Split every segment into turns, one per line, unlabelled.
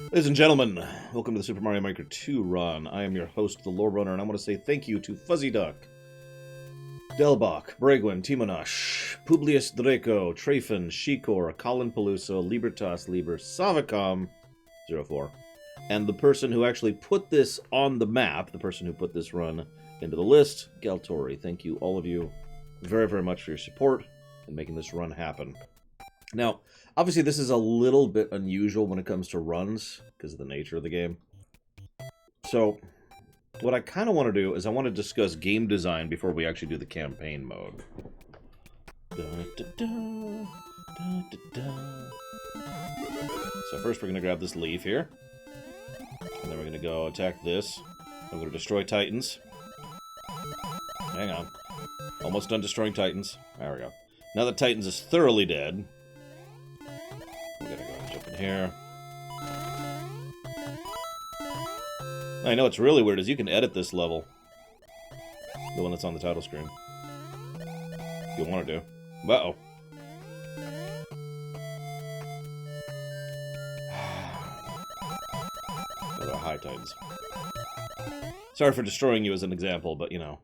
Ladies and gentlemen, welcome to the Super Mario Maker 2 run. I am your host, the Lore Runner, and I want to say thank you to Fuzzy Duck, Delbach, Bragwin, Timonash, Publius Draco, Trafin, Shikor, Colin Peluso, Libertas Liber, Savicom 04, and the person who actually put this on the map, the person who put this run into the list, Galtori. Thank you, all of you, very, very much for your support in making this run happen. Now, obviously this is a little bit unusual when it comes to runs, because of the nature of the game. So, what I kind of want to do is I want to discuss game design before we actually do the campaign mode. So first we're going to grab this leaf here. And then we're going to go attack this. I'm going to destroy Titans. Hang on. Almost done destroying Titans. There we go. Now that Titans is thoroughly dead, I'm going to go and jump in here. I know what's really weird is you can edit this level. The one that's on the title screen. If you want to do. Uh-oh. Those are high Titans. Sorry for destroying you as an example, but you know.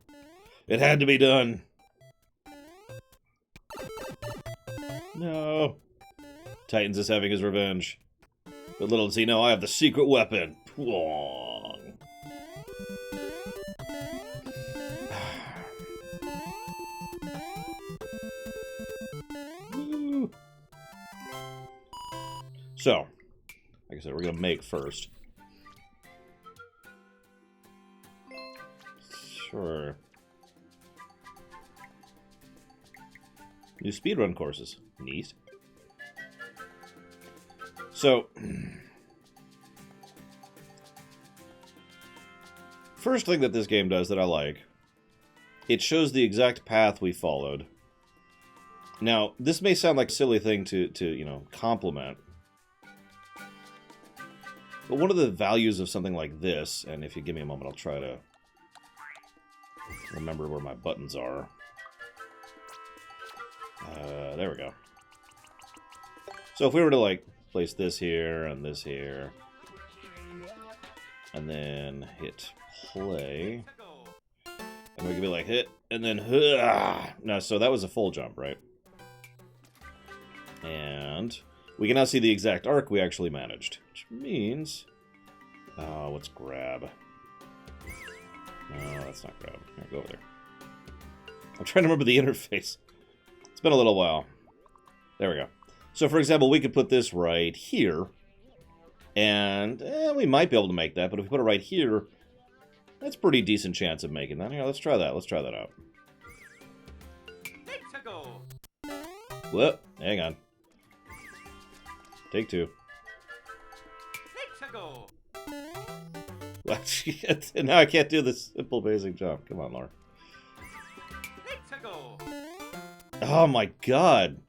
It had to be done. No. Titans is having his revenge. But little does he know, I have the secret weapon. So, like I said, we're going to make first. Sure. New speedrun courses. Neat. So, first thing that this game does that I like, it shows the exact path we followed. Now, this may sound like a silly thing to you know, compliment. But one of the values of something like this, and if you give me a moment, I'll try to remember where my buttons are. There we go. So if we were to, like, place this here, and then hit play, and we could be like, hit, and then, no, so that was a full jump, right? And we can now see the exact arc we actually managed, which means, what's grab? No, that's not grab. Here, go over there. I'm trying to remember the interface. It's been a little while. There we go. So, for example, we could put this right here, and we might be able to make that, but if we put it right here, that's a pretty decent chance of making that. Here, let's try that. Let's try that out. Whoop, hang on. Take two. Now I can't do this simple basic jump. Come on, Laura. Oh my god.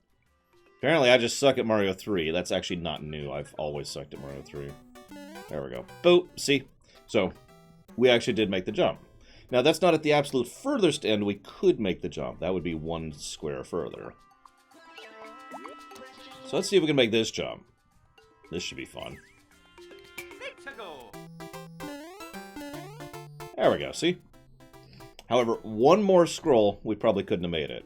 Apparently I just suck at Mario 3. That's actually not new. I've always sucked at Mario 3. There we go. Boop. See? So, we actually did make the jump. Now, that's not at the absolute furthest end. We could make the jump. That would be one square further. So let's see if we can make this jump. This should be fun. There we go, see? However, one more scroll, we probably couldn't have made it.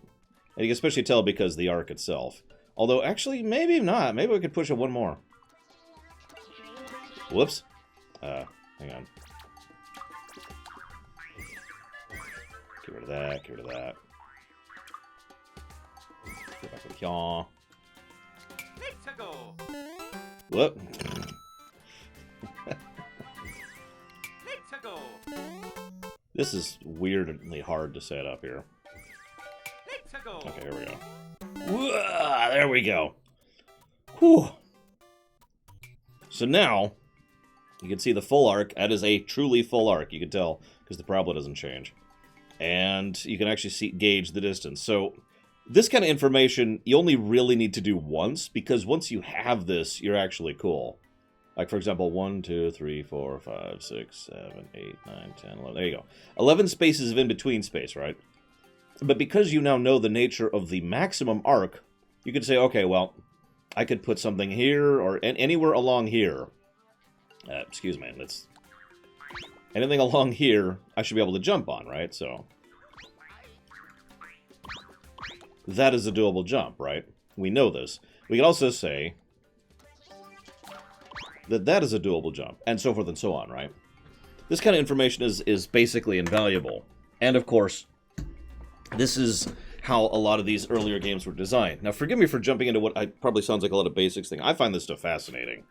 And you can especially tell because of the arc itself. Although, actually, maybe not. Maybe we could push it one more. Whoops. Hang on. Get rid of that, get rid of that. Get back to the yaw. Whoop. This is weirdly hard to set up here. Okay, here we go. Whoa, there we go. Whew. So now, you can see the full arc. That is a truly full arc, you can tell, because the parabola doesn't change. And you can actually gauge the distance. So, this kind of information, you only really need to do once, because once you have this, you're actually cool. Like, for example, 1, 2, 3, 4, 5, 6, 7, 8, 9, 10, 11. There you go. 11 spaces of in-between space, right? But because you now know the nature of the maximum arc, you could say, okay, well, I could put something here or anywhere along here. Excuse me, that's... Anything along here, I should be able to jump on, right? So... That is a doable jump, right? We know this. We can also say that that is a doable jump, and so forth and so on, right? This kind of information is basically invaluable. And, of course, this is how a lot of these earlier games were designed. Now, forgive me for jumping into what probably sounds like a lot of basics thing. I find this stuff fascinating.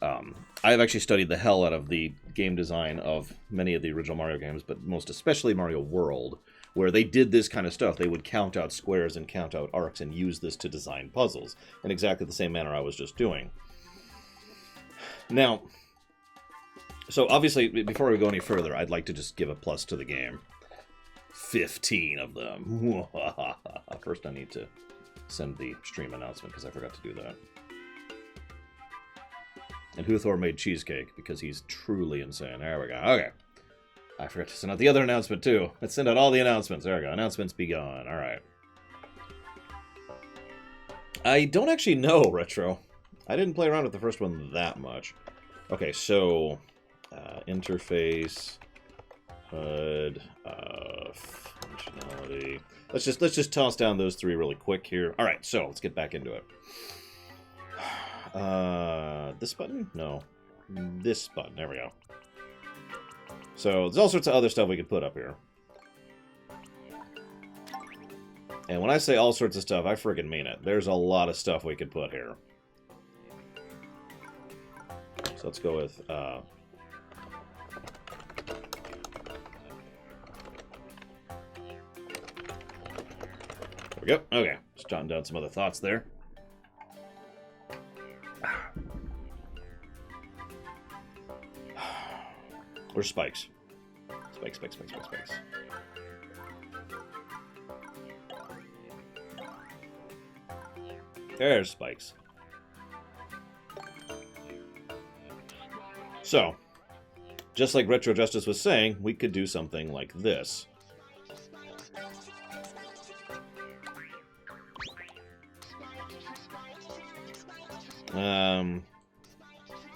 I've actually studied the hell out of the game design of many of the original Mario games, but most especially Mario World, where they did this kind of stuff. They would count out squares and count out arcs and use this to design puzzles in exactly the same manner I was just doing. Now, so obviously, before we go any further, I'd like to just give a plus to the game. 15 of them. First I need to send the stream announcement because I forgot to do that. And Huthor made cheesecake because he's truly insane. There we go. Okay. I forgot to send out the other announcement too. Let's send out all the announcements. There we go. Announcements be gone. Alright. I don't actually know, Retro. I didn't play around with the first one that much. Okay, so... interface... HUD... functionality... Let's just toss down those three really quick here. Alright, so let's get back into it. This button? No. This button. There we go. So, there's all sorts of other stuff we could put up here. And when I say all sorts of stuff, I friggin' mean it. There's a lot of stuff we could put here. So let's go with, There we go. Okay. Just jotting down some other thoughts there. Where's spikes? Spikes, spikes, spikes, spikes, spikes. There's spikes. So, just like Retro Justice was saying, we could do something like this.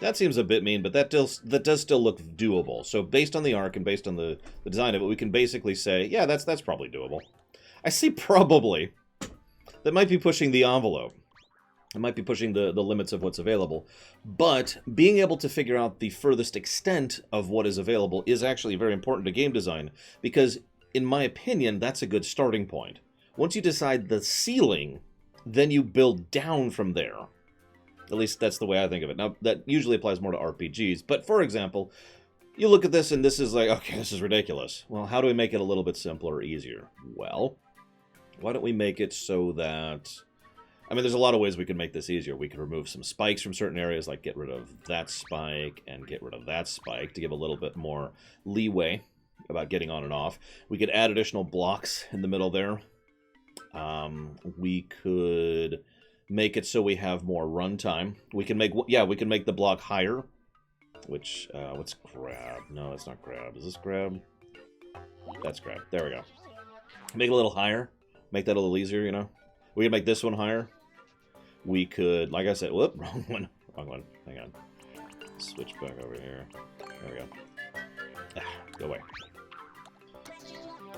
That seems a bit mean, but that does still look doable. So based on the arc and based on the design of it, we can basically say, yeah, that's probably doable. I see probably. That might be pushing the envelope. It might be pushing the limits of what's available. But being able to figure out the furthest extent of what is available is actually very important to game design, because, in my opinion, that's a good starting point. Once you decide the ceiling, then you build down from there. At least that's the way I think of it. Now, that usually applies more to RPGs. But, for example, you look at this and this is like, okay, this is ridiculous. Well, how do we make it a little bit simpler or easier? Well, why don't we make it so that... I mean, there's a lot of ways we could make this easier. We could remove some spikes from certain areas, like get rid of that spike and get rid of that spike to give a little bit more leeway about getting on and off. We could add additional blocks in the middle there. We could... make it so we have more runtime. We can make, yeah, we can make the block higher. Which, what's grab? No, it's not grab. Is this grab? That's grab. There we go. Make it a little higher. Make that a little easier, you know? We can make this one higher. We could, like I said, whoop, wrong one. Wrong one. Hang on. Switch back over here. There we go. Go away.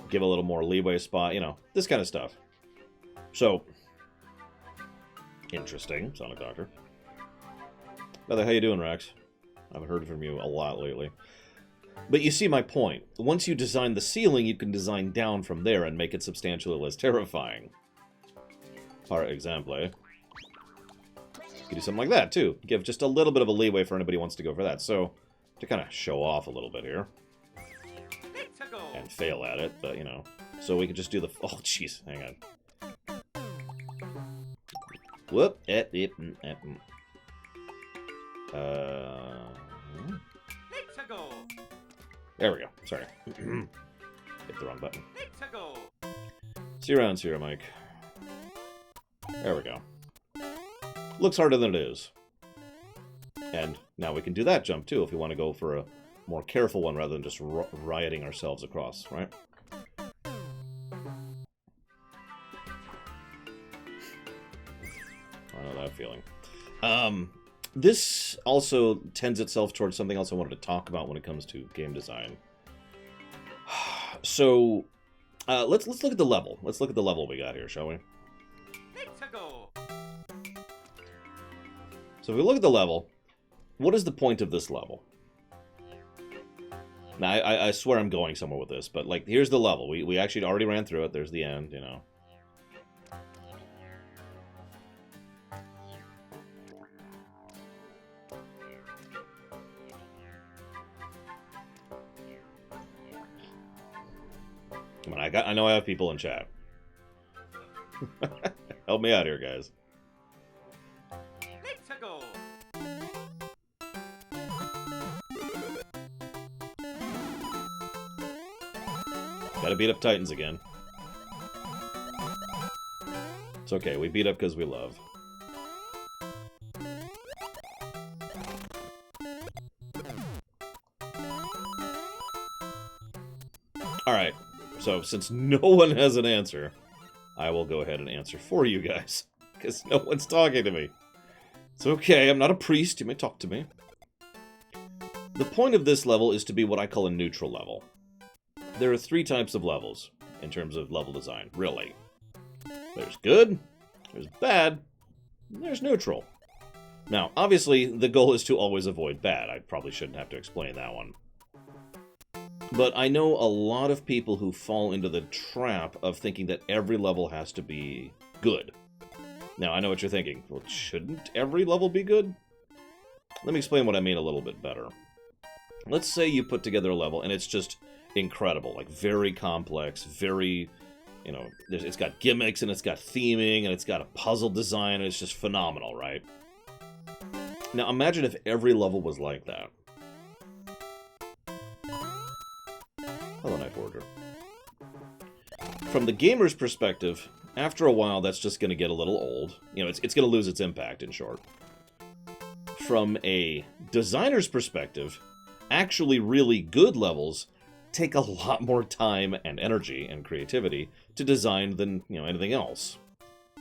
Give a little more leeway spot, you know, this kind of stuff. So... interesting, Sonic Doctor. Brother, how you doing, Rex? I haven't heard from you a lot lately. But you see my point. Once you design the ceiling, you can design down from there and make it substantially less terrifying. For example, you could do something like that, too. Give just a little bit of a leeway for anybody who wants to go for that. So, to kind of show off a little bit here. And fail at it, but, you know. So we could just do the... oh, jeez, hang on. Whoop. There we go. Sorry. Hit the wrong button. See you around, Sierra Mike. There we go. Looks harder than it is. And now we can do that jump, too, if we want to go for a more careful one rather than just rioting ourselves across, right? I know that feeling. This also tends itself towards something else I wanted to talk about when it comes to game design. So, let's look at the level. Let's look at the level we got here, shall we? So if we look at the level, what is the point of this level? Now, I swear I'm going somewhere with this, but, like, here's the level. We actually already ran through it. There's the end, you know. Come on, I know I have people in chat. Help me out here, guys. Gotta beat up Titans again. It's okay, we beat up because we love. Alright, so since no one has an answer, I will go ahead and answer for you guys. Because no one's talking to me. It's okay, I'm not a priest, you may talk to me. The point of this level is to be what I call a neutral level. There are 3 types of levels in terms of level design, really. There's good, there's bad, and there's neutral. Now, obviously, the goal is to always avoid bad. I probably shouldn't have to explain that one. But I know a lot of people who fall into the trap of thinking that every level has to be good. Now, I know what you're thinking. Well, shouldn't every level be good? Let me explain what I mean a little bit better. Let's say you put together a level and it's just incredible, like very complex, very, you know, it's got gimmicks and it's got theming and it's got a puzzle design and it's just phenomenal, right? Now imagine if every level was like that. Hello, Knife Warrior. From the gamer's perspective, after a while that's just going to get a little old. You know, it's going to lose its impact, in short. From a designer's perspective, actually really good levels take a lot more time and energy and creativity to design than, you know, anything else.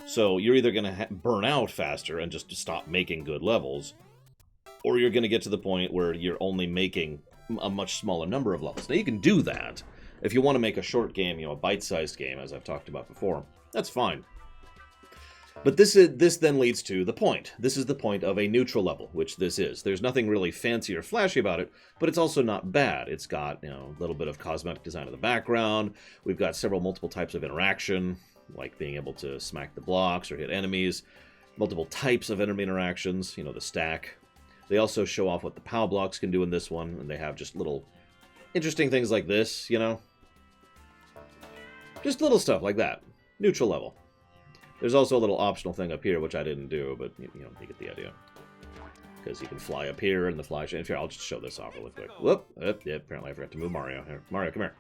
So you're either going to burn out faster and just stop making good levels, or you're going to get to the point where you're only making a much smaller number of levels. Now you can do that if you want to make a short game, you know, a bite-sized game, as I've talked about before. That's fine. But this then leads to the point. This is the point of a neutral level, which this is. There's nothing really fancy or flashy about it, but it's also not bad. It's got, you know, a little bit of cosmetic design in the background. We've got multiple types of interaction, like being able to smack the blocks or hit enemies. Multiple types of enemy interactions, you know, the stack. They also show off what the POW blocks can do in this one, and they have just little interesting things like this, you know? Just little stuff like that. Neutral level. There's also a little optional thing up here, which I didn't do, but, you know, you get the idea. Because you can fly up here, and the fly... Here, I'll just show this off really quick. Whoop! Yeah, apparently I forgot to move Mario. Here. Mario, come here.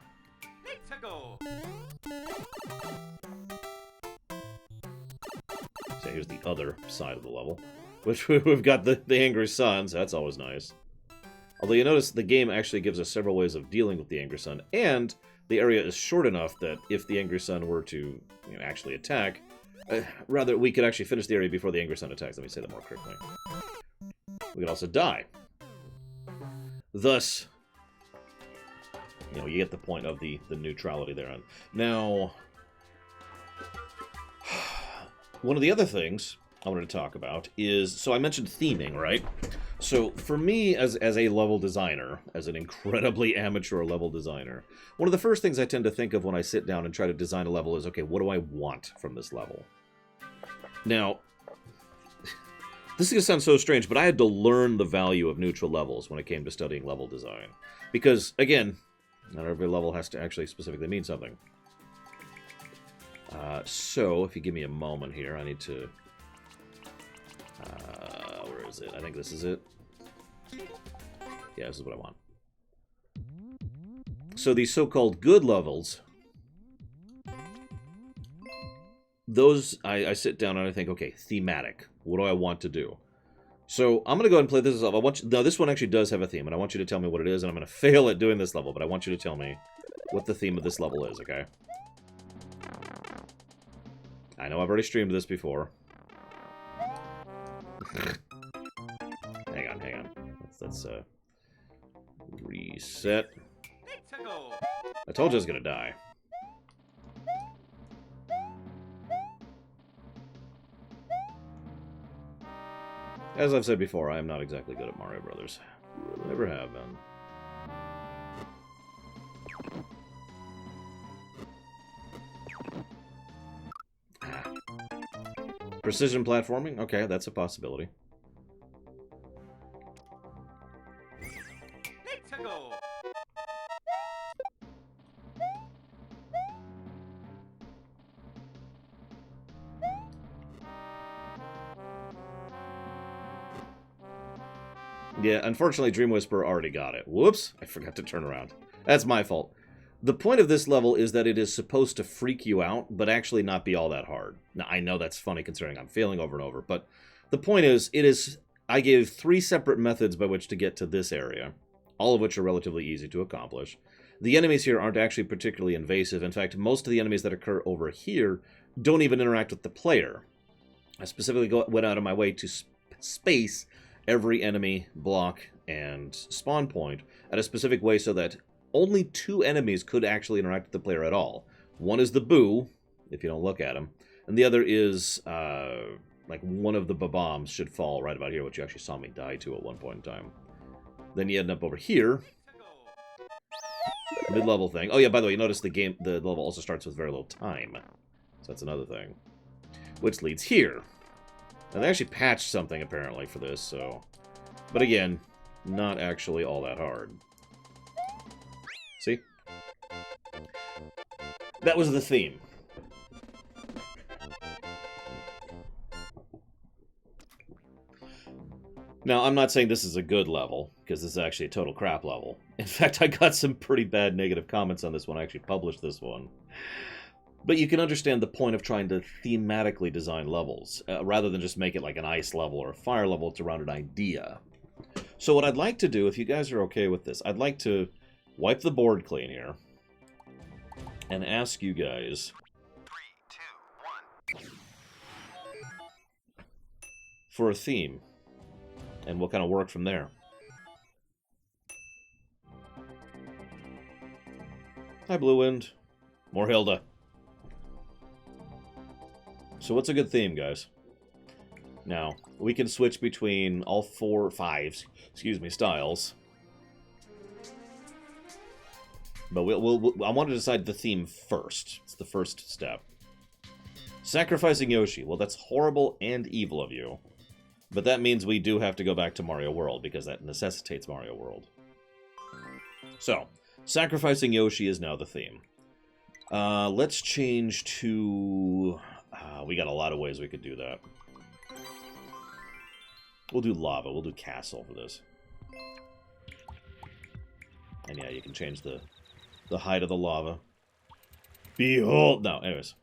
So here's the other side of the level, which we've got the Angry Sun, so that's always nice. Although you notice the game actually gives us several ways of dealing with the Angry Sun, and the area is short enough that if the Angry Sun were to, you know, actually attack... rather, we could actually finish the area before the Angry Sun attacks. Let me say that more quickly. We could also die. Thus, you know, you get the point of the neutrality there. Now, one of the other things I wanted to talk about is, so I mentioned theming, right? So for me, as a level designer, as an incredibly amateur level designer, one of the first things I tend to think of when I sit down and try to design a level is, okay, what do I want from this level? Now, this is going to sound so strange, but I had to learn the value of neutral levels when it came to studying level design. Because, again, not every level has to actually specifically mean something. So, if you give me a moment here, I need to... where is it? I think this is it. Yeah, this is what I want. So these so-called good levels, those, I sit down and I think, okay, thematic. What do I want to do? So I'm going to go ahead and play this level. Now, this one actually does have a theme, and I want you to tell me what it is, and I'm going to fail at doing this level, but I want you to tell me what the theme of this level is, okay? I know I've already streamed this before. Hang on. Let's reset. I told you I was gonna die. As I've said before, I am not exactly good at Mario Brothers. Never have been. Precision platforming? Okay, that's a possibility. Yeah, unfortunately, Dream Whisperer already got it. Whoops! I forgot to turn around. That's my fault. The point of this level is that it is supposed to freak you out, but actually not be all that hard. Now, I know that's funny considering I'm failing over and over, but the point is, I gave 3 separate methods by which to get to this area, all of which are relatively easy to accomplish. The enemies here aren't actually particularly invasive. In fact, most of the enemies that occur over here don't even interact with the player. I specifically went out of my way to space every enemy, block, and spawn point at a specific way so that only 2 enemies could actually interact with the player at all. One is the Boo, if you don't look at him, and the other is, like, one of the bombs should fall right about here, which you actually saw me die to at one point in time. Then you end up over here. Mid-level thing. Oh yeah, by the way, you notice the level also starts with very little time. So that's another thing. Which leads here. Now, they actually patched something, apparently, for this, so... But again, not actually all that hard. See? That was the theme. Now, I'm not saying this is a good level, because this is actually a total crap level. In fact, I got some pretty bad negative comments on this when I actually published this one. But you can understand the point of trying to thematically design levels, rather than just make it like an ice level or a fire level. It's around an idea. So what I'd like to do, if you guys are okay with this, I'd like to wipe the board clean here and ask you guys 3, 2, 1. For a theme, and we'll kind of work from there. Hi, Blue Wind. More Hilda. So what's a good theme, guys? Now, we can switch between all 5 styles. But I want to decide the theme first. It's the first step. Sacrificing Yoshi. Well, that's horrible and evil of you. But that means we do have to go back to Mario World, because that necessitates Mario World. So, sacrificing Yoshi is now the theme. Let's change to... we got a lot of ways we could do that. We'll do lava. We'll do castle for this. And yeah, you can change the height of the lava. Behold! No, anyways.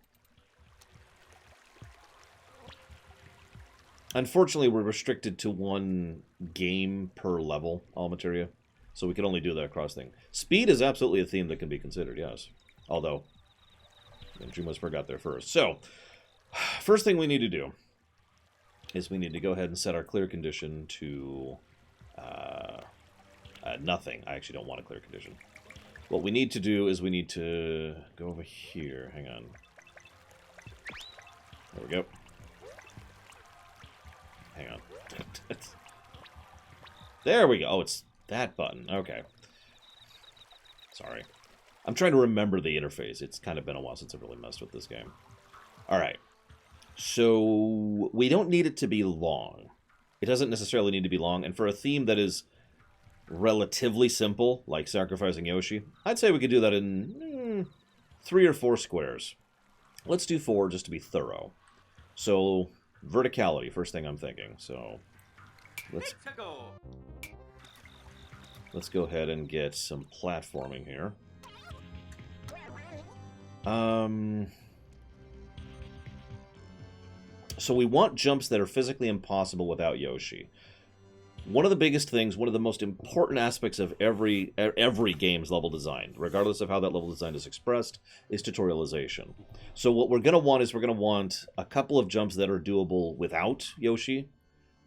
Unfortunately, we're restricted to 1 game per level, all materia. So we can only do that across thing. Speed is absolutely a theme that can be considered, yes. Although, Dream Whisperer got there first. So, first thing we need to do is we need to go ahead and set our clear condition to nothing. I actually don't want a clear condition. What we need to do is we need to go over here. Hang on. There we go. Hang on. There we go. Oh, it's that button. Okay. Sorry. I'm trying to remember the interface. It's kind of been a while since I've really messed with this game. Alright. So, we don't need it to be long. It doesn't necessarily need to be long. And for a theme that is relatively simple, like sacrificing Yoshi, I'd say we could do that in 3 or 4 squares. Let's do 4 just to be thorough. So, verticality, first thing I'm thinking. So, let's go ahead and get some platforming here. So we want jumps that are physically impossible without Yoshi. One of the biggest things, one of the most important aspects of every game's level design, regardless of how that level design is expressed, is tutorialization. So what we're going to want is we're going to want a couple of jumps that are doable without Yoshi,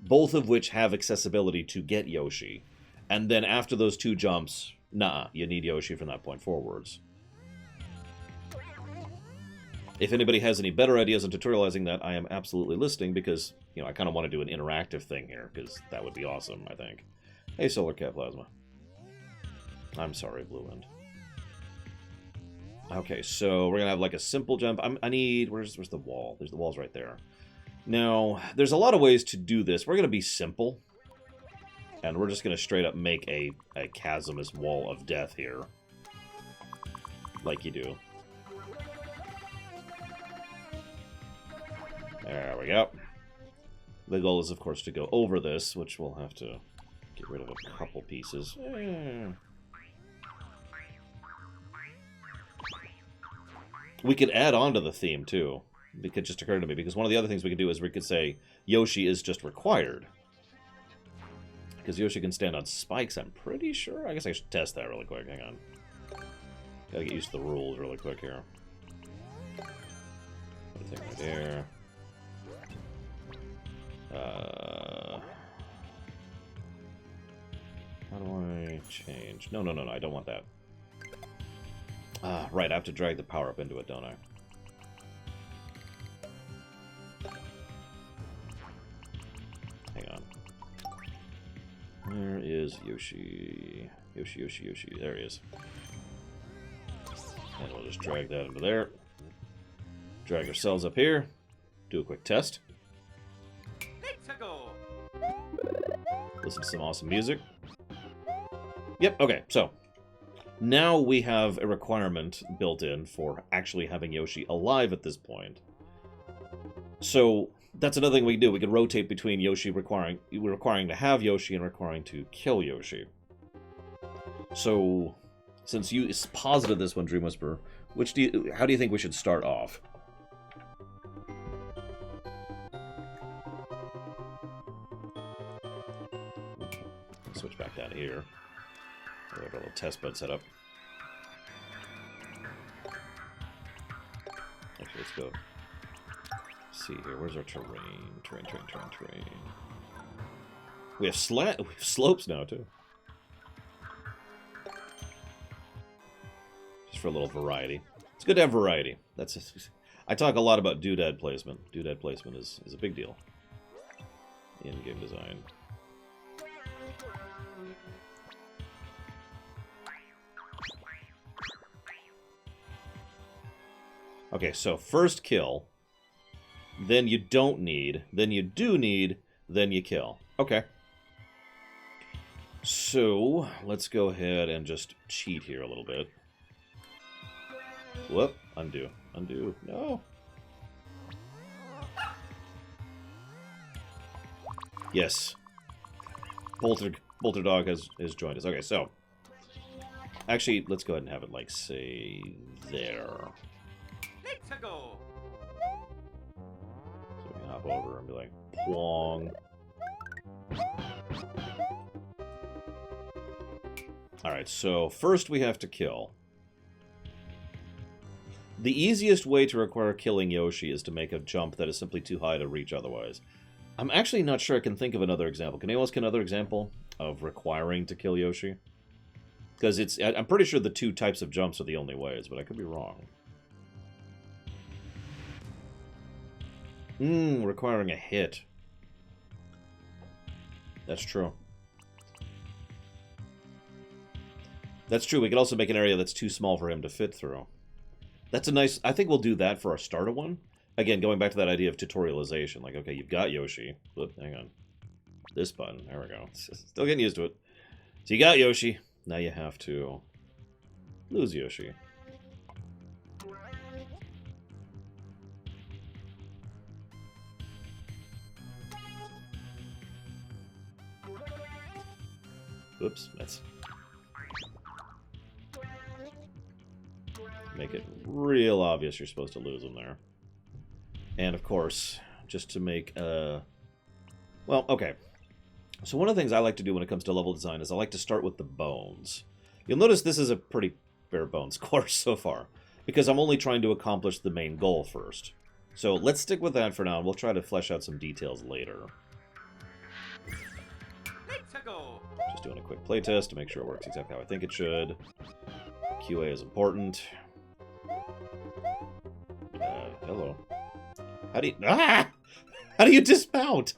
both of which have accessibility to get Yoshi. And then after those 2 jumps, nah, you need Yoshi from that point forwards. If anybody has any better ideas on tutorializing that, I am absolutely listening, because, you know, I kind of want to do an interactive thing here, because that would be awesome, I think. Hey, Solar Cat Plasma. I'm sorry, Blue Wind. Okay, so we're going to have like a simple jump. I need... Where's the wall? The wall's right there. Now, there's a lot of ways to do this. We're going to be simple. And we're just going to straight up make a chasmous wall of death here. Like you do. There we go. The goal is, of course, to go over this, which we'll have to get rid of a couple pieces. We could add on to the theme, too. It could just occur to me, because one of the other things we could do is we could say Yoshi is just required. Because Yoshi can stand on spikes, I'm pretty sure. I guess I should test that really quick. Hang on. Gotta get used to the rules really quick here. Everything right there. How do I change? No, I don't want that. Right, I have to drag the power up into it, don't I? Hang on. Where is Yoshi? Yoshi. There he is. And we'll just drag that into there. Drag ourselves up here. Do a quick test. Listen to some awesome music. Yep, okay, so now we have a requirement built in for actually having Yoshi alive at this point. So that's another thing we can do. We can rotate between Yoshi requiring to have Yoshi and requiring to kill Yoshi. So since you posited this one, Dream Whisperer, how do you think we should start off? Switch back down here. We have a little test bed set up. Actually, let's go. See here. Where's our terrain? Terrain. We have slopes now too. Just for a little variety. It's good to have variety. I talk a lot about doodad placement. Doodad placement is a big deal in game design. Okay, so first kill, then you don't need, then you do need, then you kill. Okay. So, let's go ahead and just cheat here a little bit. Whoop, undo, no. Yes. Bolter Dog has joined us. Okay, so, actually, let's go ahead and have it, like, say, there. So we can hop over and be like, plong. Alright, so first we have to kill. The easiest way to require killing Yoshi is to make a jump that is simply too high to reach otherwise. I'm actually not sure I can think of another example. Can anyone else get another example of requiring to kill Yoshi? Because I'm pretty sure the 2 types of jumps are the only ways, but I could be wrong. Requiring a hit. That's true. That's true. We could also make an area that's too small for him to fit through. That's a nice... I think we'll do that for our starter one. Again, going back to that idea of tutorialization. Like, okay, you've got Yoshi. Whoop, hang on. This button. There we go. Still getting used to it. So you got Yoshi. Now you have to lose Yoshi. Oops, that's... Make it real obvious you're supposed to lose them there. And, of course, just to make... Well, okay. So one of the things I like to do when it comes to level design is I like to start with the bones. You'll notice this is a pretty bare bones course so far, because I'm only trying to accomplish the main goal first. So let's stick with that for now, and we'll try to flesh out some details later. Just doing a quick playtest to make sure it works exactly how I think it should. QA is important. Hello. How do you... Ah! How do you dismount?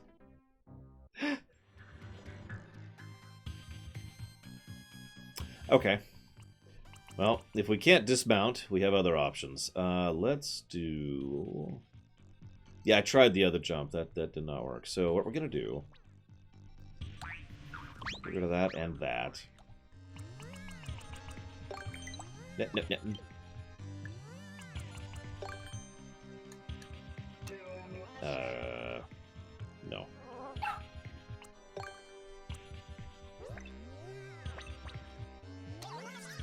Okay. Well, if we can't dismount, we have other options. Let's do... Yeah, I tried the other jump. That did not work. So what we're going to do... Get rid of that and that. No.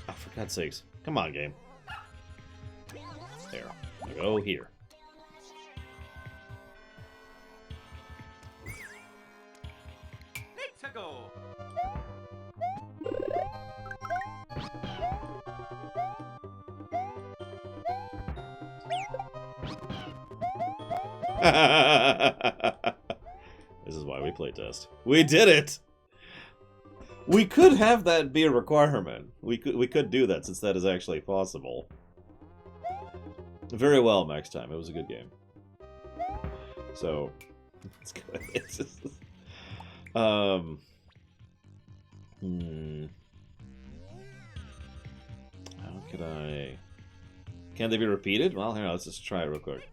Oh, for God's sakes. Come on, game. There. Go here. This is why we playtest. We did it! We could have that be a requirement. We could do that since that is actually possible. Very well, Max Time. It was a good game. So, let's go ahead. How could I... Can they be repeated? Well, hang on, let's just try it real quick.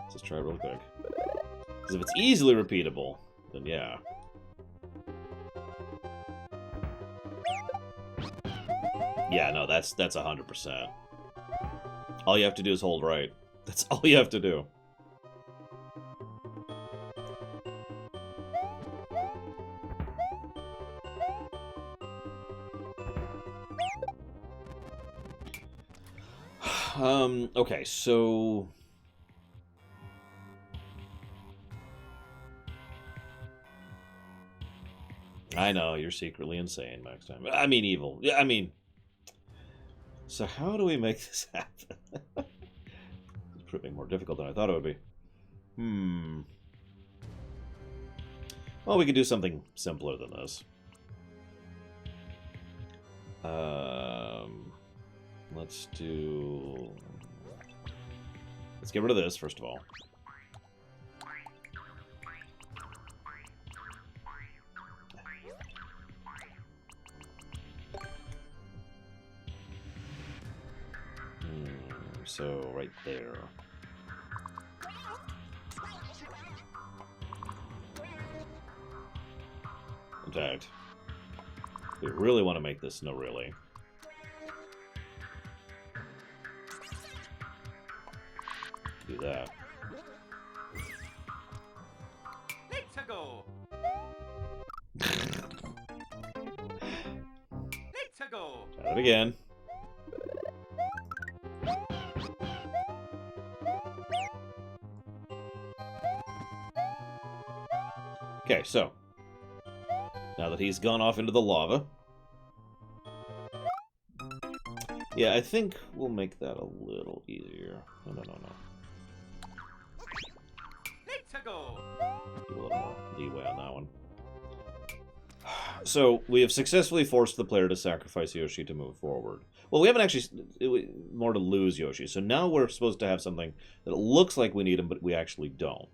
Let's just try it real quick. Because if it's easily repeatable, then yeah. Yeah, no, that's 100%. All you have to do is hold right. That's all you have to do. Okay, so... I know, you're secretly insane, Max Time. I mean evil. Yeah, I mean... So how do we make this happen? It's proving more difficult than I thought it would be. Well, we could do something simpler than this. Let's do... Let's get rid of this, first of all. So, right there. In fact, we really want to make this no really. Do that.
Let's go. Let's go.
Try it again. Okay, so now that he's gone off into the lava, yeah, I think we'll make that a little easier. No.
Let's go.
Give a little more leeway on that one. So we have successfully forced the player to sacrifice Yoshi to move forward. Well, we haven't actually, more to lose Yoshi. So now we're supposed to have something that looks like we need him, but we actually don't.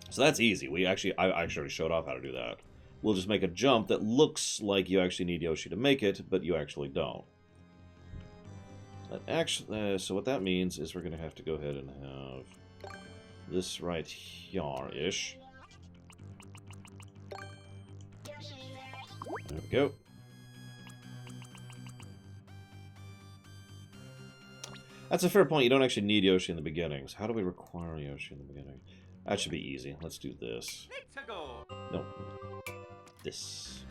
So that's easy. I actually already showed off how to do that. We'll just make a jump that looks like you actually need Yoshi to make it, but you actually don't. So what that means is we're going to have to go ahead and have this right here-ish. There we go. That's a fair point. You don't actually need Yoshi in the beginning. So how do we require Yoshi in the beginning? That should be easy. Let's do this.
Let's go.
No. This.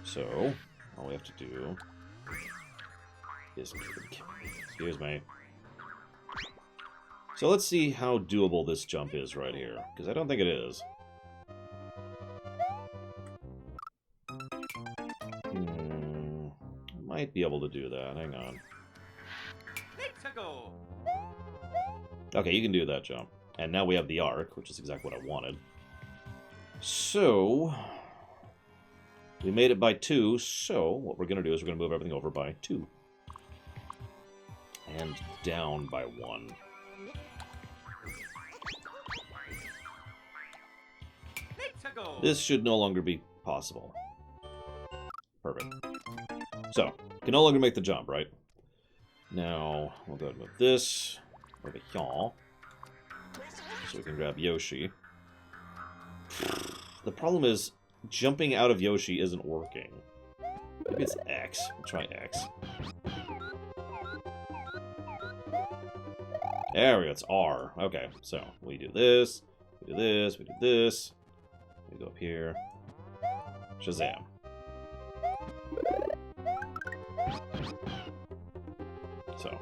So, all we have to do is... Excuse me. So let's see how doable this jump is right here. Because I don't think it is. Might be able to do that. Hang on.
Let's go.
Okay, you can do that jump. And now we have the arc, which is exactly what I wanted. So, we made it by 2, so what we're going to do is we're going to move everything over by 2. And down by 1.
Let's go.
This should no longer be possible. Perfect. So, can no longer make the jump, right? Now, we'll go ahead and move this over here. So we can grab Yoshi. The problem is, jumping out of Yoshi isn't working. Maybe it's X. We'll try X. There we go, it's R. Okay, so we do this, we do this, we do this. We go up here. Shazam. So.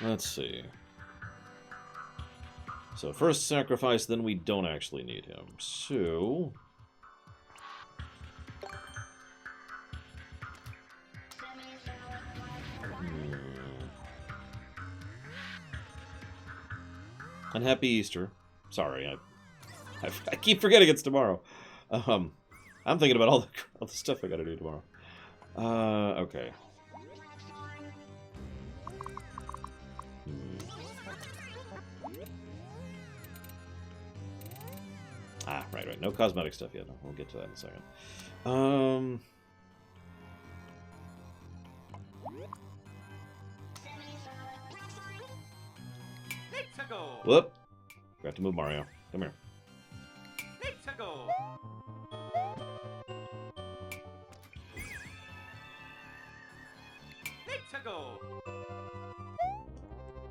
Let's see. So first sacrifice, then we don't actually need him. So... And happy Easter. Sorry, I keep forgetting it's tomorrow. I'm thinking about all the stuff I gotta do tomorrow. Okay. Ah, right. No cosmetic stuff yet. We'll get to that in a second.
Let's go.
Whoop. Forgot to move Mario. Come here.
Let's go. Let's go.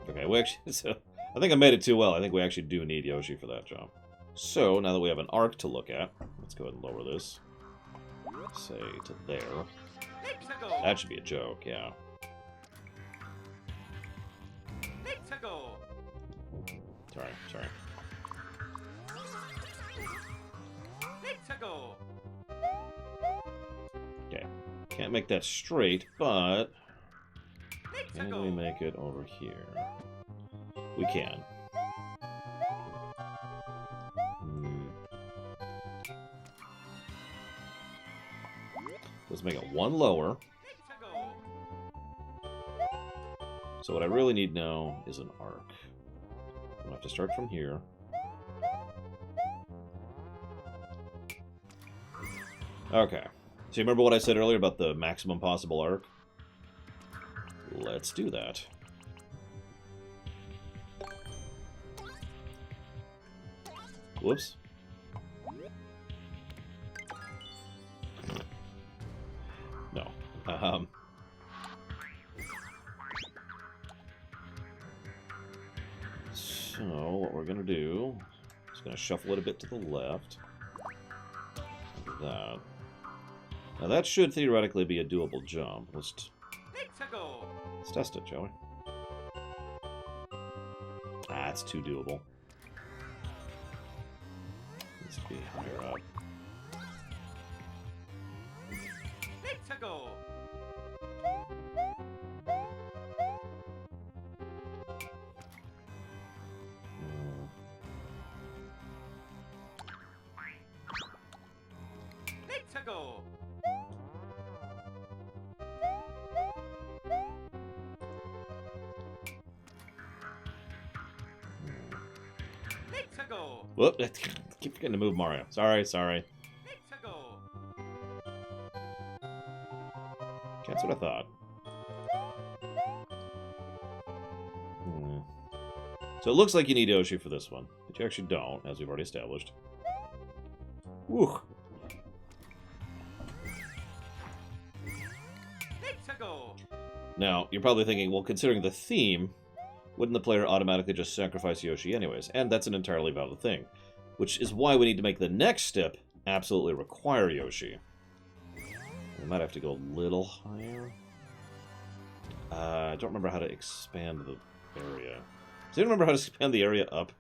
Okay, we actually... So, I think I made it too well. I think we actually do need Yoshi for that jump. So, now that we have an arc to look at, let's go ahead and lower this. Say, to there.
Let's go.
That should be a joke, yeah.
Let's go.
Sorry.
Let's go.
Okay. Can't make that straight, but...
Let's
Can
go.
we make it over here? We can. Let's make it one lower.
Let's go.
So what I really need now is an arc. I'm gonna have to start from here. Okay. So you remember what I said earlier about the maximum possible arc? Let's do that. Whoops. No. So what we're gonna do is gonna shuffle it a bit to the left. Like that. Now that should theoretically be a doable jump.
Let's go.
Let's test it, shall we? Ah, it's too doable. Needs to be higher up.
Let's go. Let's go. Let's go.
Whoop! Keep forgetting to move Mario. Sorry.
Let's go.
That's what I thought. So it looks like you need Yoshi for this one, but you actually don't, as we've already established. Whew.
Let's go.
Now, you're probably thinking, well, considering the theme, wouldn't the player automatically just sacrifice Yoshi anyways? And that's an entirely valid thing. Which is why we need to make the next step absolutely require Yoshi. We might have to go a little higher. I don't remember how to expand the area. Does anyone remember how to expand the area up?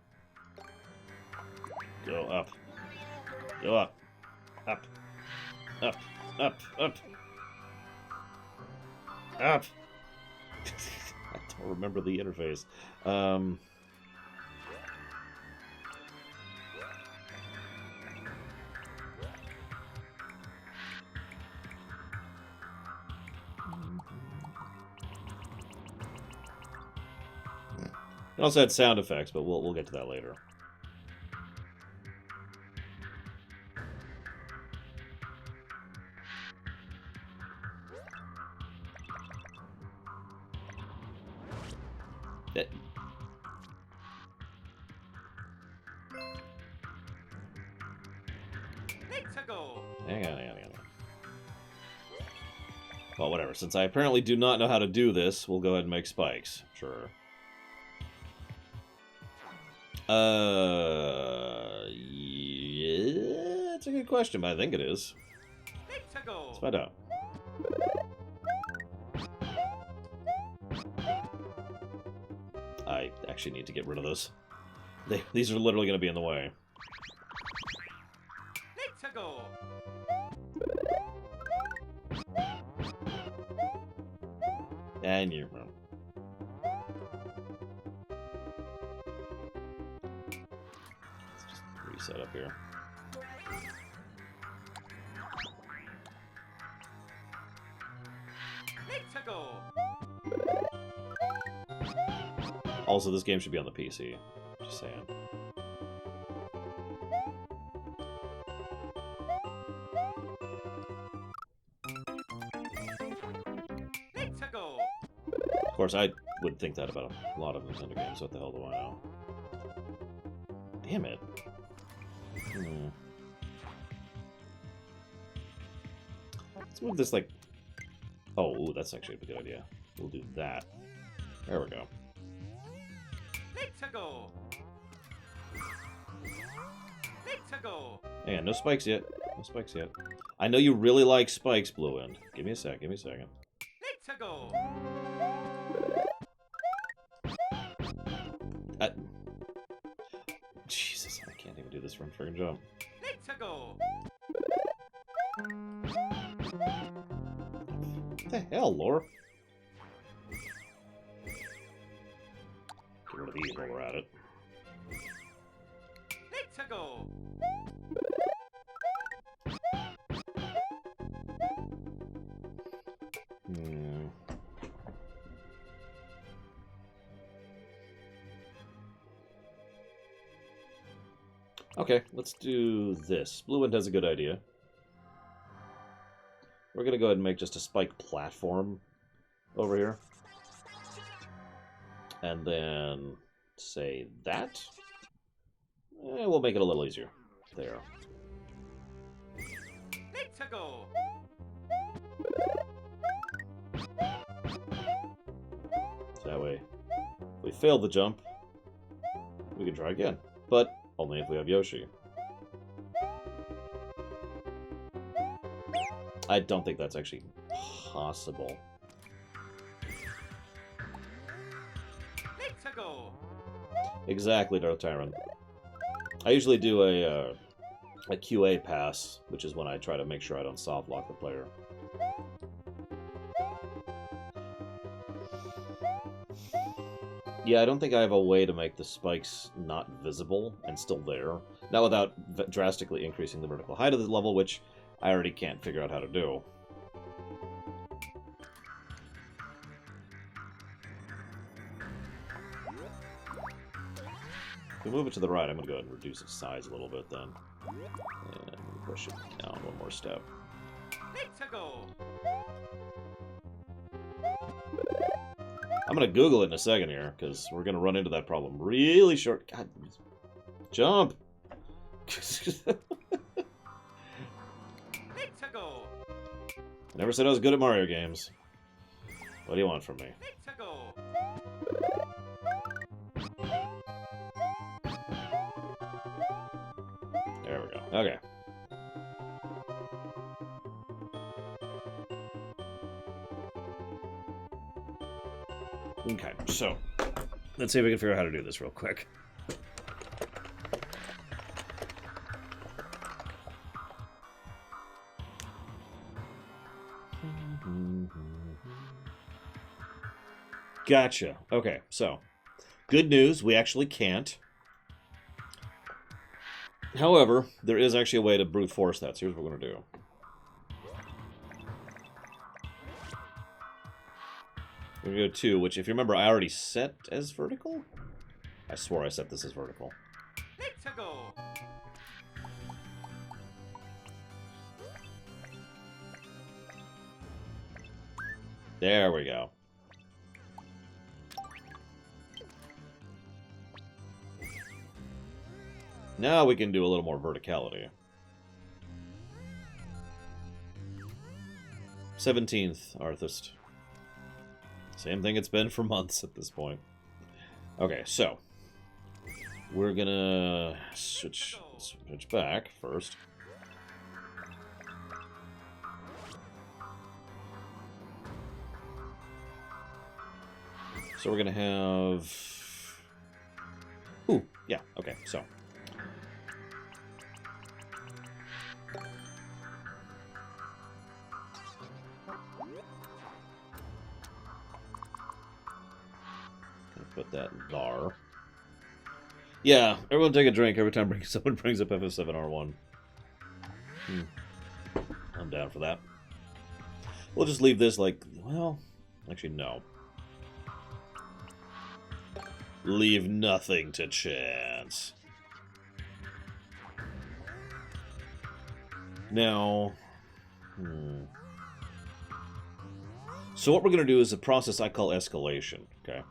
Go up. Go up. Up. Up. Up. Up. Up. I don't remember the interface. It also had sound effects, but we'll get to that later. Hang on. Well, whatever. Since I apparently do not know how to do this, we'll go ahead and make spikes. Sure. Yeah, that's a good question, but I think it is. Let's find out. I actually need to get rid of this. These are literally going to be in the way. And you... Let's just reset up here. Also, this game should be on the PC. Just saying. Of course, I would think that about a lot of Nintendo games. What the hell do I know? Damn it. Let's move this, like... Oh, ooh, that's actually a good idea. We'll do that. There we go. Hang on, no spikes yet. No spikes yet. I know you really like spikes, Blue End. Give me a sec, give me a second. Jesus, I can't even do this from friggin' jump. What the hell, Lore? Get rid of these while we're at it. Okay, let's do this. Blue Wind has a good idea. We're gonna go ahead and make just a spike platform over here. And then say that. We'll make it a little easier. There. So that way, if we fail the jump, we can try again. But only if we have Yoshi. I don't think that's actually possible. Exactly, Darth Tyrant. I usually do a QA pass, which is when I try to make sure I don't soft lock the player. Yeah, I don't think I have a way to make the spikes not visible and still there. Not without drastically increasing the vertical height of the level, which I already can't figure out how to do. If we move it to the right, I'm going to go ahead and reduce its size a little bit then. And push it down one more step. I'm going to Google it in a second here, because we're going to run into that problem really short. God, jump! I never said I was good at Mario games. What do you want from me? There we go. Okay. Okay, so let's see if we can figure out how to do this real quick. Gotcha. Okay, so good news, we actually can't. However, there is actually a way to brute force that, so here's what we're going to do. We're going to go 2, which, if you remember, I already set as vertical? I swore I set this as vertical.
Let's go.
There we go. Now we can do a little more verticality. 17th, Arthist. Same thing it's been for months at this point. Okay, so we're gonna switch back first. So we're gonna have... Ooh, yeah, okay, so... Put that there. Yeah, everyone take a drink every time someone brings up FF7R1. I'm down for that. We'll just leave this like... Well, actually, no. Leave nothing to chance. Now... So what we're going to do is a process I call escalation, okay?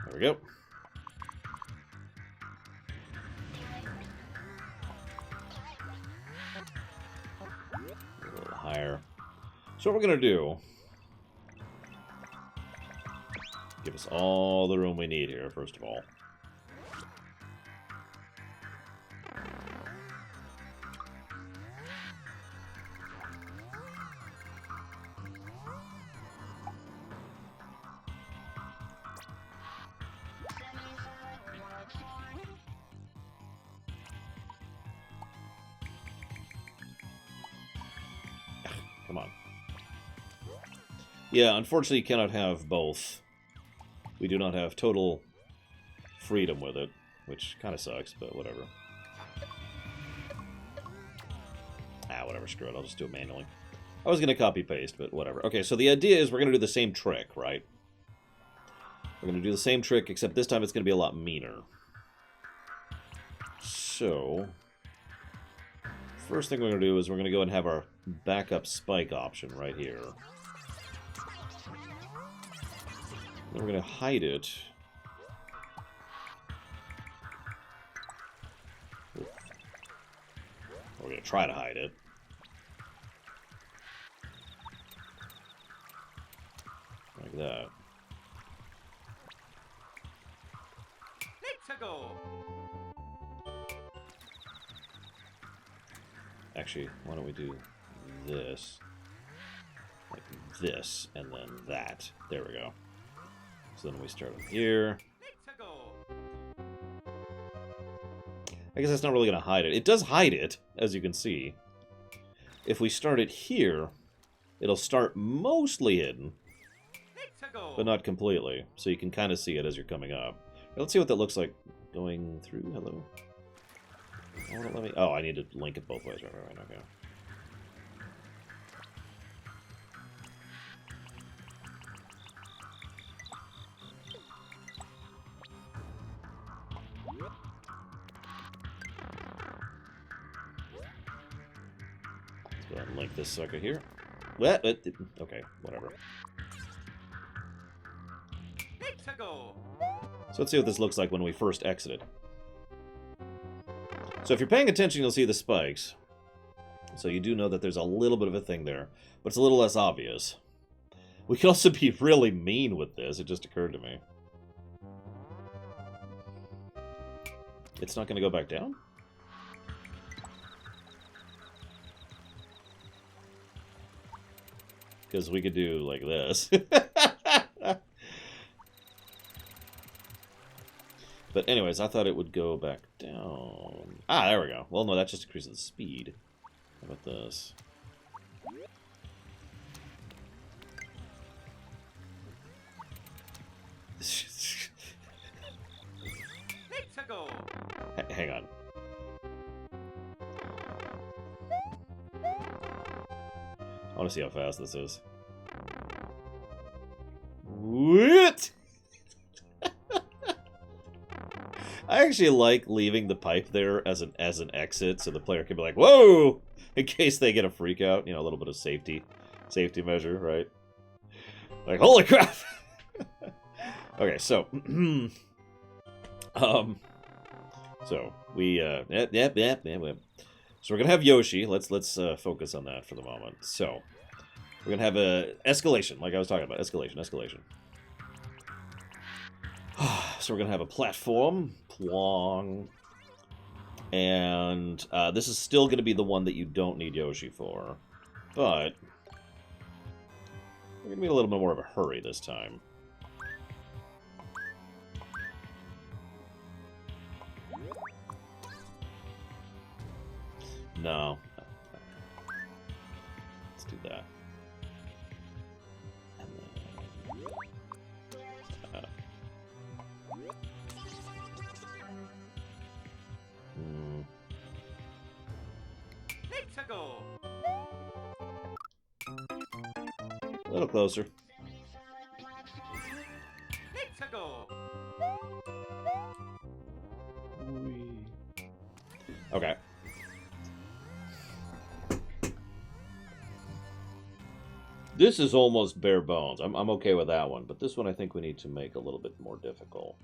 There we go. A little higher. So what we're going to do... Give us all the room we need here, first of all. Come on. Yeah, unfortunately you cannot have both. We do not have total freedom with it, which kind of sucks, but whatever. Whatever, screw it, I'll just do it manually. I was going to copy-paste, but whatever. Okay, so the idea is we're going to do the same trick, right? We're going to do the same trick, except this time it's going to be a lot meaner. So... First thing we're going to do is we're going to go and have our backup spike option right here. Then we're going to hide it. We're going to try to hide it. Like that.
Let's go.
Actually, why don't we do this, like this, and then that. There we go. So then we start up here.
Let's go.
I guess that's not really going to hide it. It does hide it, as you can see. If we start it here, it'll start mostly hidden,
Let's go.
but not completely. So you can kind of see it as you're coming up. Let's see what that looks like going through. Hello. Let me... Oh, I need to link it both ways. Right, okay. Let's go ahead and link this sucker here. What? Okay, whatever.
Let's go.
So let's see what this looks like when we first exited. So if you're paying attention, you'll see the spikes. So you do know that there's a little bit of a thing there, but it's a little less obvious. We could also be really mean with this, it just occurred to me. It's not going to go back down? Because we could do like this. But anyways, I thought it would go back down. Ah, there we go. Well, no, that just increases the speed. How about this?
to go.
Hang on. I want to see how fast this is. What? I actually like leaving the pipe there as an exit, so the player can be like, "Whoa!" in case they get a freak out. You know, a little bit of safety measure, right? Like, holy crap! Okay, so, so we, yep. So we're gonna have Yoshi. Let's focus on that for the moment. So we're gonna have a escalation, like I was talking about, escalation. So we're gonna have a platform, plong, and this is still gonna be the one that you don't need Yoshi for, but we're gonna be in a little bit more of a hurry this time. No. Let's do that. And then,
Let's go.
a little closer.
Let's go.
Okay. This is almost bare bones. I'm okay with that one, but this one I think we need to make a little bit more difficult.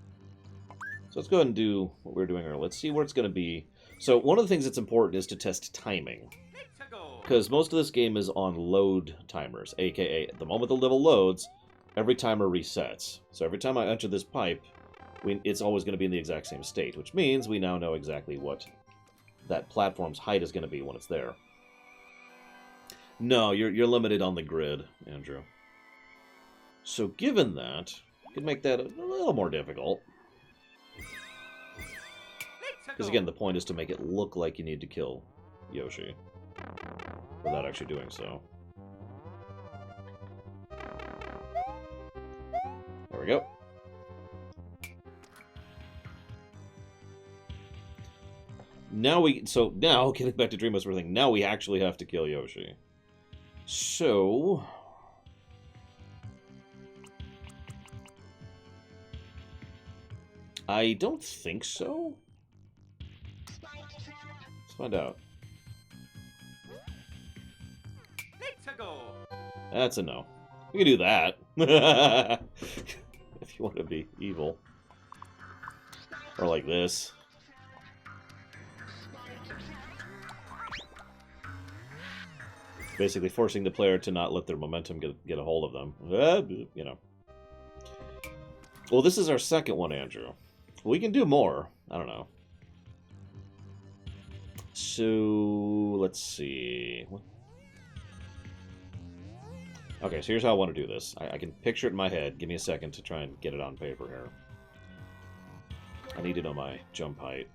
So let's go ahead and do what we were doing earlier. Let's see where it's going to be. So one of the things that's important is to test timing.
Let's go.
Because most of this game is on load timers, aka the moment the level loads, every timer resets. So every time I enter this pipe, it's always going to be in the exact same state, which means we now know exactly what that platform's height is going to be when it's there. No, you're limited on the grid, Andrew. So given that, you can make that a little more difficult. Because again, the point is to make it look like you need to kill Yoshi without actually doing so. There we go. Now getting back to Dream Whisperer thing, now we actually have to kill Yoshi. So I don't think so. Let's find out.
Let's go.
That's a no. We can do that. If you want to be evil. Or like this. Basically forcing the player to not let their momentum get a hold of them. You know. Well, this is our second one, Andrew. We can do more. I don't know. So, let's see. Okay, so here's how I want to do this. I can picture it in my head. Give me a second to try and get it on paper here. I need to know my jump height.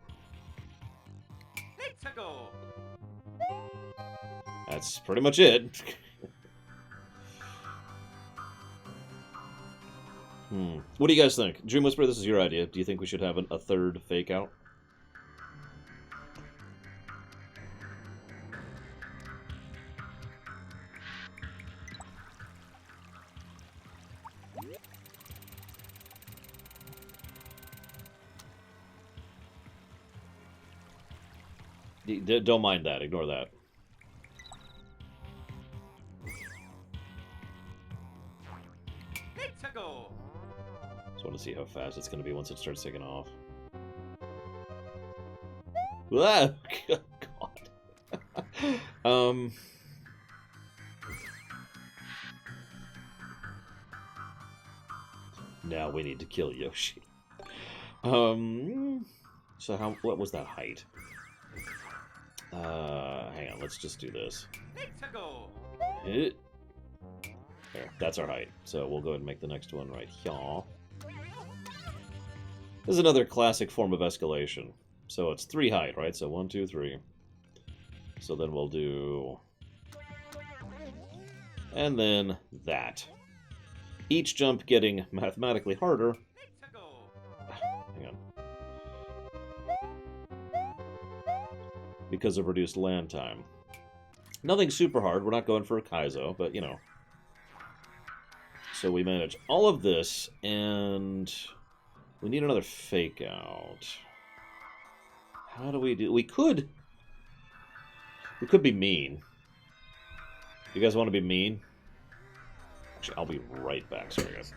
Let's go.
That's pretty much it. What do you guys think? Dream Whisperer, this is your idea. Do you think we should have a third fake out? Don't mind that. Ignore that.
Let's go.
Just want to see how fast it's going to be once it starts taking off. Ah, God. Now we need to kill Yoshi. So what was that height? Hang on, let's just do this.
Let's go.
There, that's our height. So we'll go ahead and make the next one right here. This is another classic form of escalation. So it's 3 height, right? So 1, 2, 3. So then we'll do... And then that. Each jump getting mathematically harder.
Let's go.
Hang on. because of reduced land time. Nothing super hard. We're not going for a Kaizo, but, you know. So we manage all of this, and we need another fake out. How do we do... We could be mean. You guys want to be mean? Actually, I'll be right back. Sorry, guys.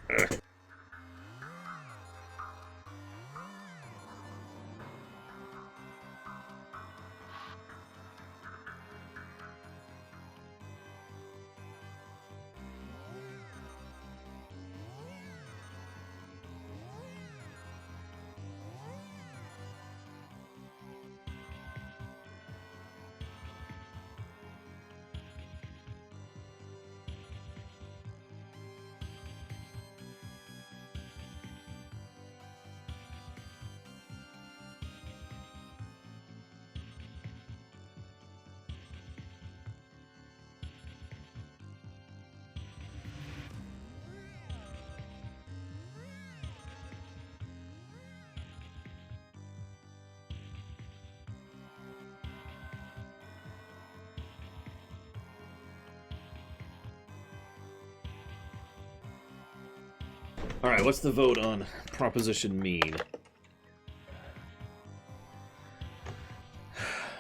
Alright, what's the vote on Proposition Mean?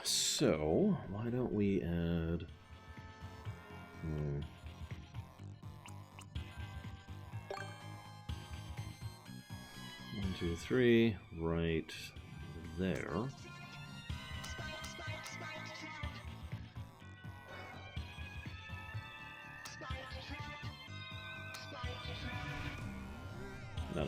So, why don't we add... 1, 2, 3, right there. No.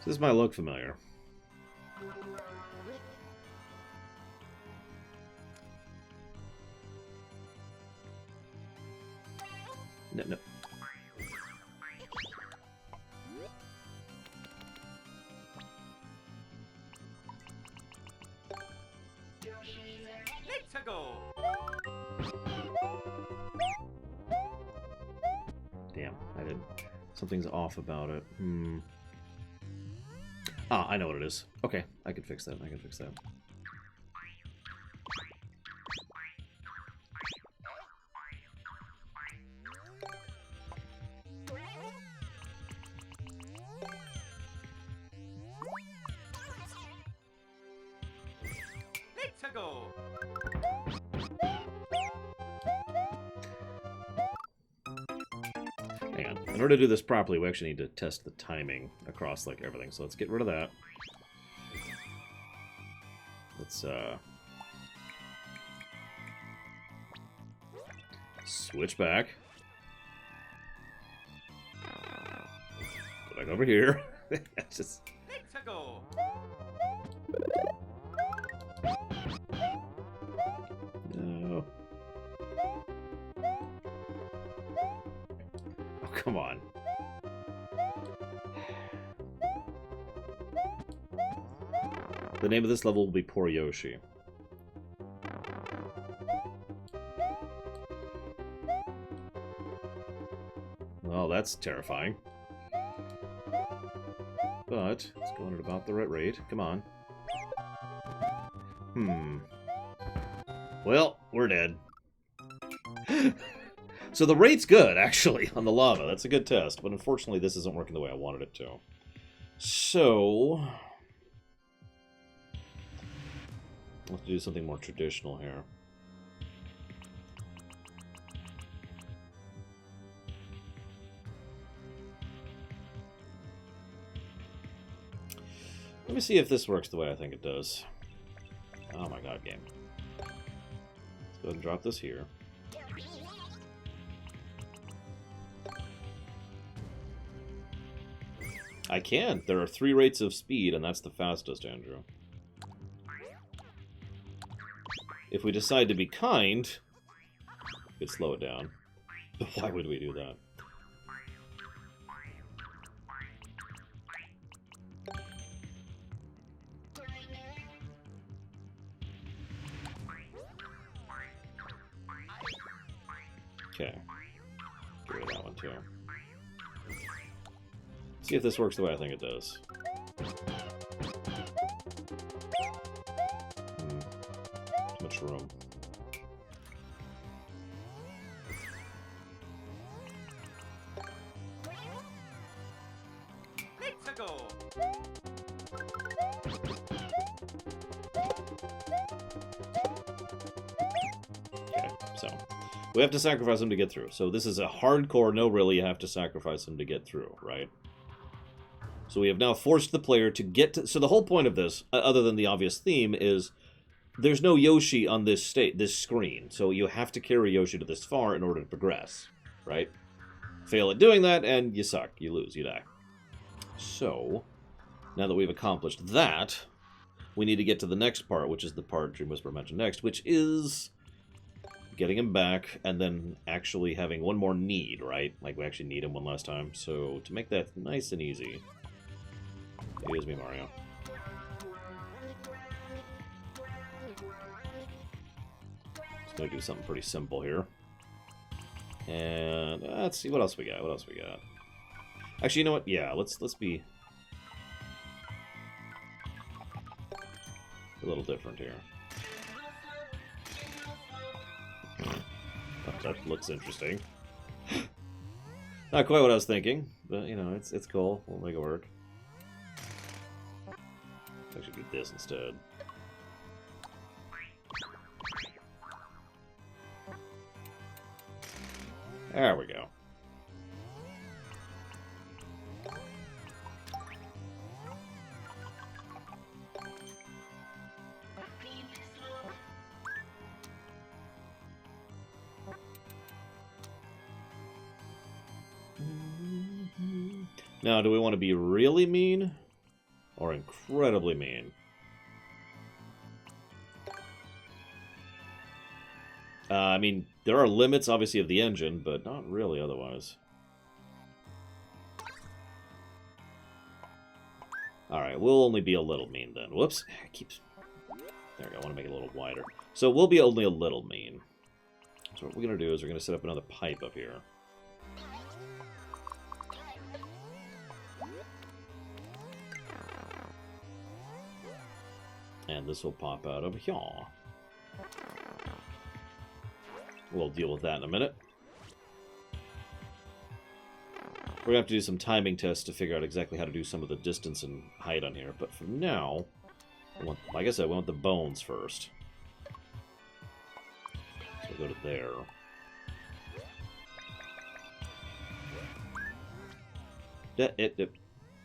This might look familiar. No.
Let's go.
Damn, I didn't. Something's off about it. Ah, I know what it is. Okay, I can fix that.
Let's go.
Hang on. In order to do this properly, we actually need to test the timing across, like, everything. So let's get rid of that. Let's, switch back. Go back over here. Just...
Let's go.
No. Oh, come on. The name of this level will be Poor Yoshi. Well, that's terrifying. But it's going at about the right rate. Come on. Well, we're dead. So the rate's good, actually, on the lava. That's a good test. But unfortunately, this isn't working the way I wanted it to. So... we'll have to do something more traditional here. Let me see if this works the way I think it does. Oh my god, game. Let's go ahead and drop this here. I can. There are 3 rates of speed, and that's the fastest, Andrew. If we decide to be kind, we could slow it down. But why would we do that? too. See if this works the way I think it does. Too much room.
Let's go.
Okay, so we have to sacrifice him to get through. So this is a hardcore no really, you have to sacrifice him to get through, right? So we have now forced the player to get to... So the whole point of this, other than the obvious theme, is there's no Yoshi on this screen. So you have to carry Yoshi to this far in order to progress, right? Fail at doing that, and you suck. You lose. You die. So, now that we've accomplished that, we need to get to the next part, which is the part Dream Whisperer mentioned next, which is getting him back and then actually having one more need, right? Like, we actually need him one last time. So, to make that nice and easy... Excuse me, Mario. Just gonna do something pretty simple here. And let's see what else we got. What else we got? Actually, you know what? Yeah, let's be a little different here. Oh, that looks interesting. Not quite what I was thinking, but you know, it's cool. We'll make it work. Actually, do this instead. There we go. Now, do we want to be really mean or incredibly mean? I mean, there are limits, obviously, of the engine, but not really otherwise. Alright, we'll only be a little mean then. Whoops. There we go. I want to make it a little wider. So we'll be only a little mean. So what we're going to do is we're going to set up another pipe up here. And this will pop out over here. We'll deal with that in a minute. We're going to have to do some timing tests to figure out exactly how to do some of the distance and height on here. But for now, like I said, we want the bones first. So we'll go to there.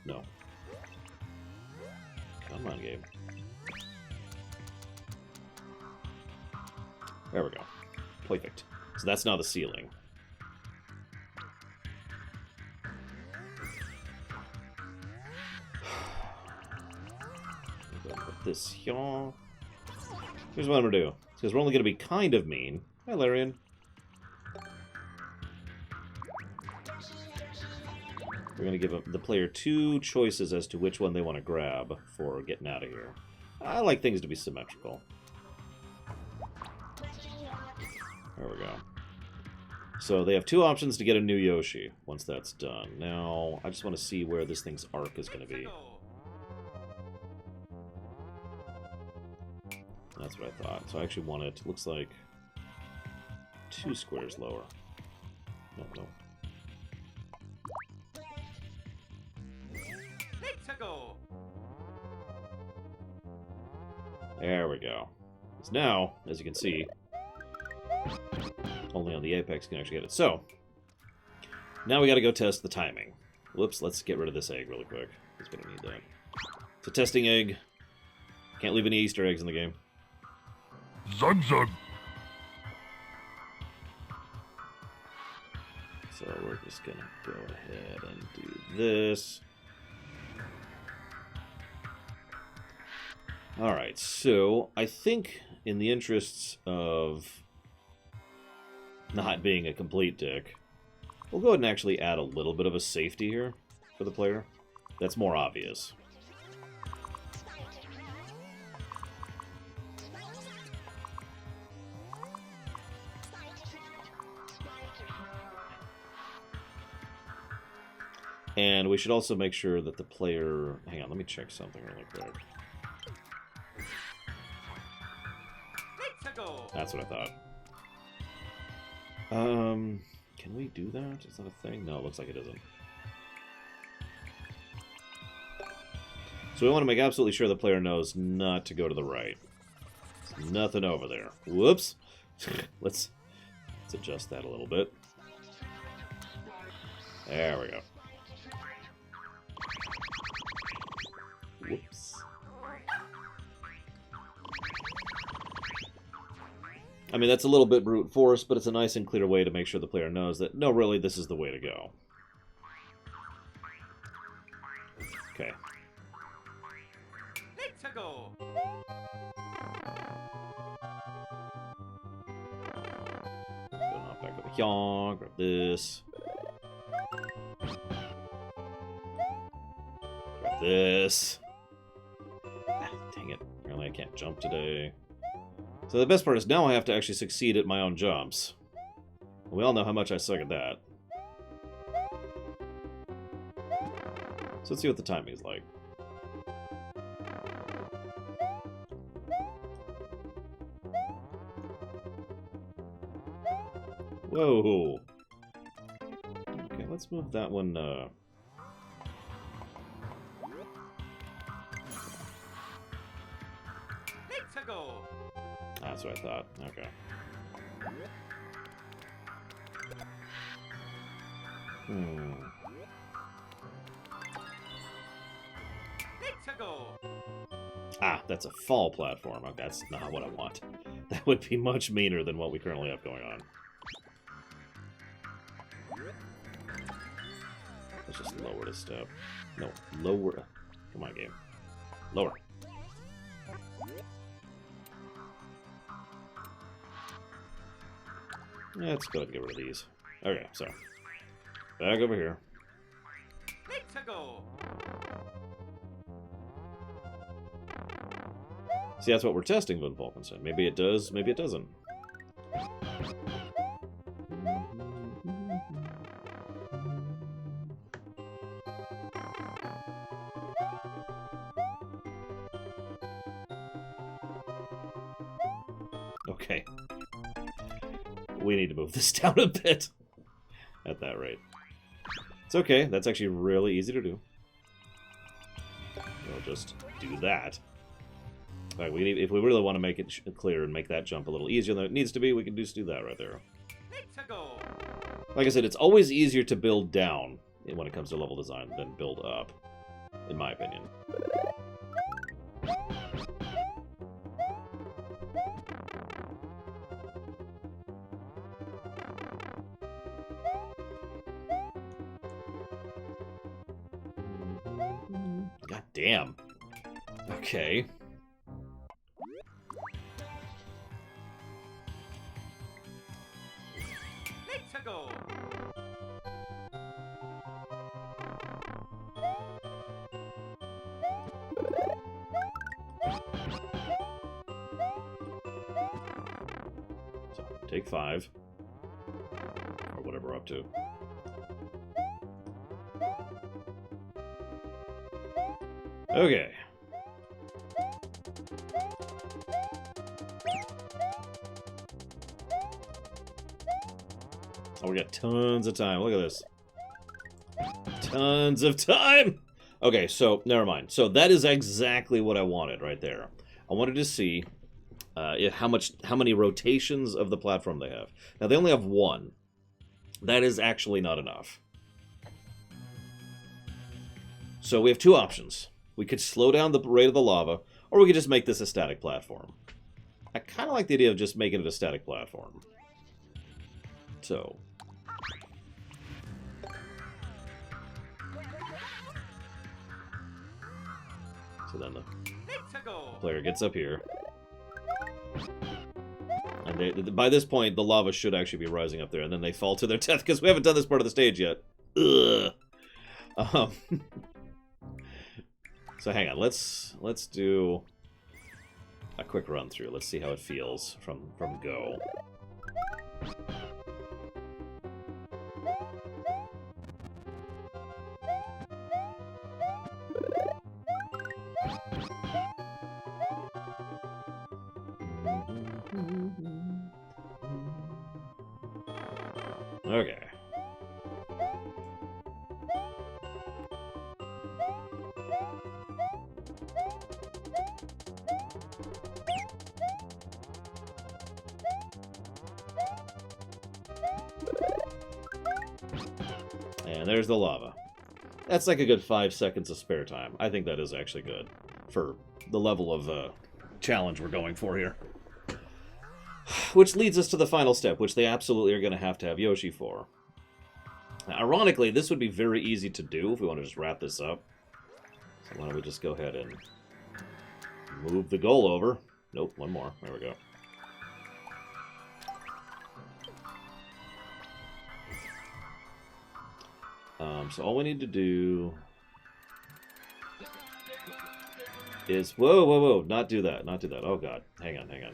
No. Come on, game. There we go. Perfect. So that's now the ceiling. Put this here. Here's what I'm going to do. Because we're only going to be kind of mean. Hi, Larian. We're going to give the player two choices as to which one they want to grab for getting out of here. I like things to be symmetrical. There we go. So they have two options to get a new Yoshi once that's done. Now, I just want to see where this thing's arc is going to be. That's what I thought. So I actually want it, looks like, 2 squares lower. No, no.
Let's go.
There we go. So now, as you can see, only on the apex can actually get it. So, now we gotta go test the timing. Whoops, let's get rid of this egg really quick, because we don't need that. It's a testing egg. Can't leave any Easter eggs in the game.
Zug zug.
So we're just gonna go ahead and do this. Alright, so I think in the interests of not being a complete dick, we'll go ahead and actually add a little bit of a safety here for the player. That's more obvious. And we should also make sure that the player... Hang on, let me check something really quick.
Let's go.
That's what I thought. Can we do that? Is that a thing? No, it looks like it isn't. So we want to make absolutely sure the player knows not to go to the right. There's nothing over there. Whoops. Let's adjust that a little bit. There we go. Whoops. I mean, that's a little bit brute force, but it's a nice and clear way to make sure the player knows that, no, really, this is the way to go. Okay.
Let's go.
Go knock back over here, grab this. Grab this. Ah, dang it. Apparently I can't jump today. So the best part is now I have to actually succeed at my own jumps. We all know how much I suck at that. So let's see what the timing is like. Whoa! Okay, let's move that one,
Let's go.
That's what I thought. Okay.
Let's go.
Ah, that's a fall platform. Okay, that's not what I want. That would be much meaner than what we currently have going on. Let's just lower the step. No, lower. Come on, game. Lower. Let's go ahead and get rid of these. Okay, so. Back over here.
Let's go.
See, that's what we're testing, Von Falkenstein. Maybe it does, maybe it doesn't. Okay. We need to move this down a bit. At that rate. It's okay. That's actually really easy to do. We'll just do that. In fact, if we really want to make it clear and make that jump a little easier than it needs to be, we can just do that right there.
Let's go.
Like I said, it's always easier to build down when it comes to level design than build up, in my opinion. God damn. Okay.
Let's go.
So, take 5. Or whatever we're up to. Okay. Oh, we got tons of time. Look at this. Tons of time! Okay, so, never mind. So, that is exactly what I wanted right there. I wanted to see how many rotations of the platform they have. Now, they only have 1. That is actually not enough. So, we have 2 options. We could slow down the rate of the lava, or we could just make this a static platform. I kind of like the idea of just making it a static platform. So. So then the
Let's go.
player gets up here. And by this point, the lava should actually be rising up there, and then they fall to their death, because we haven't done this part of the stage yet. Ugh. So hang on, let's do a quick run through. Let's see how it feels from go. Okay. And there's the lava. That's like a good 5 seconds of spare time. I think that is actually good for the level of challenge we're going for here. Which leads us to the final step, which they absolutely are going to have Yoshi for. Now, ironically, this would be very easy to do if we want to just wrap this up. So why don't we just go ahead and move the goal over. Nope, one more. There we go. So all we need to do is... Whoa, whoa, whoa. Not do that. Not do that. Oh, God. Hang on, hang on.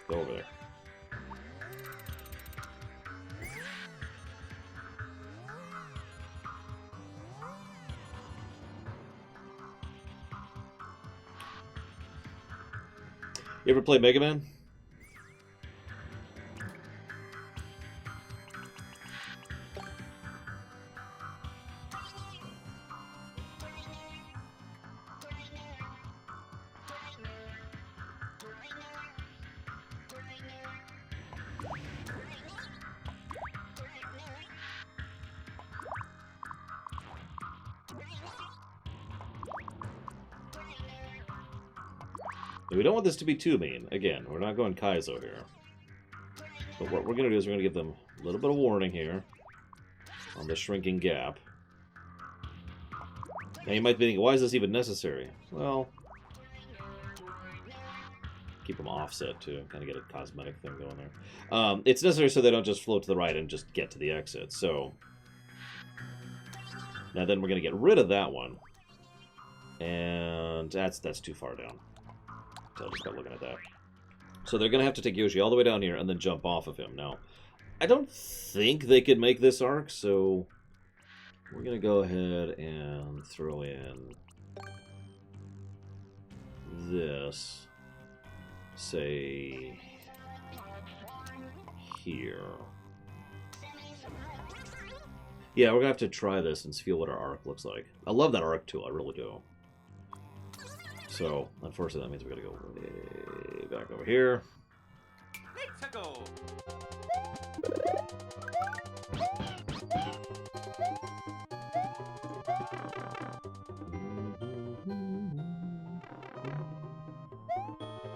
Go over there. You ever play Mega Man? We don't want this to be too mean. Again, we're not going Kaizo here. But what we're going to do is we're going to give them a little bit of warning here on the shrinking gap. Now you might be thinking, why is this even necessary? Well, keep them offset too. Kind of get a cosmetic thing going there. It's necessary so they don't just float to the right and just get to the exit. So now then we're going to get rid of that one. And that's too far down. So I'll just start looking at that. So they're going to have to take Yoshi all the way down here and then jump off of him. Now, I don't think they could make this arc, so we're going to go ahead and throw in this, say, here. Yeah, we're going to have to try this and feel what our arc looks like. I love that arc, too. I really do. So, unfortunately, that means we gotta go way back over here.
Let's go.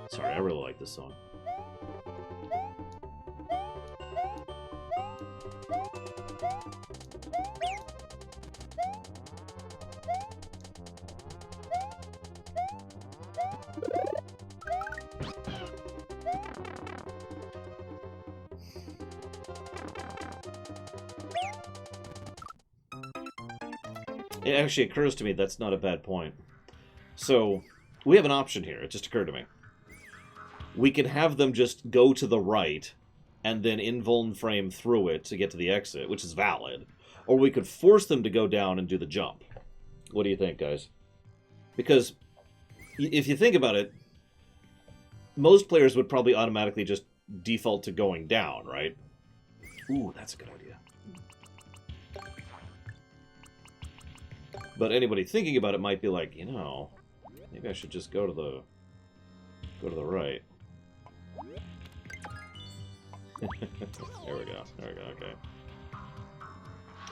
Sorry, I really like this song. It actually occurs to me that's not a bad point. So, we have an option here. It just occurred to me. We can have them just go to the right and then invuln frame through it to get to the exit, which is valid. Or we could force them to go down and do the jump. What do you think, guys? Because if you think about it, most players would probably automatically just default to going down, right? Ooh, that's a good idea. But anybody thinking about it might be like, you know, maybe I should just go to the right. There we go. There we go. Okay.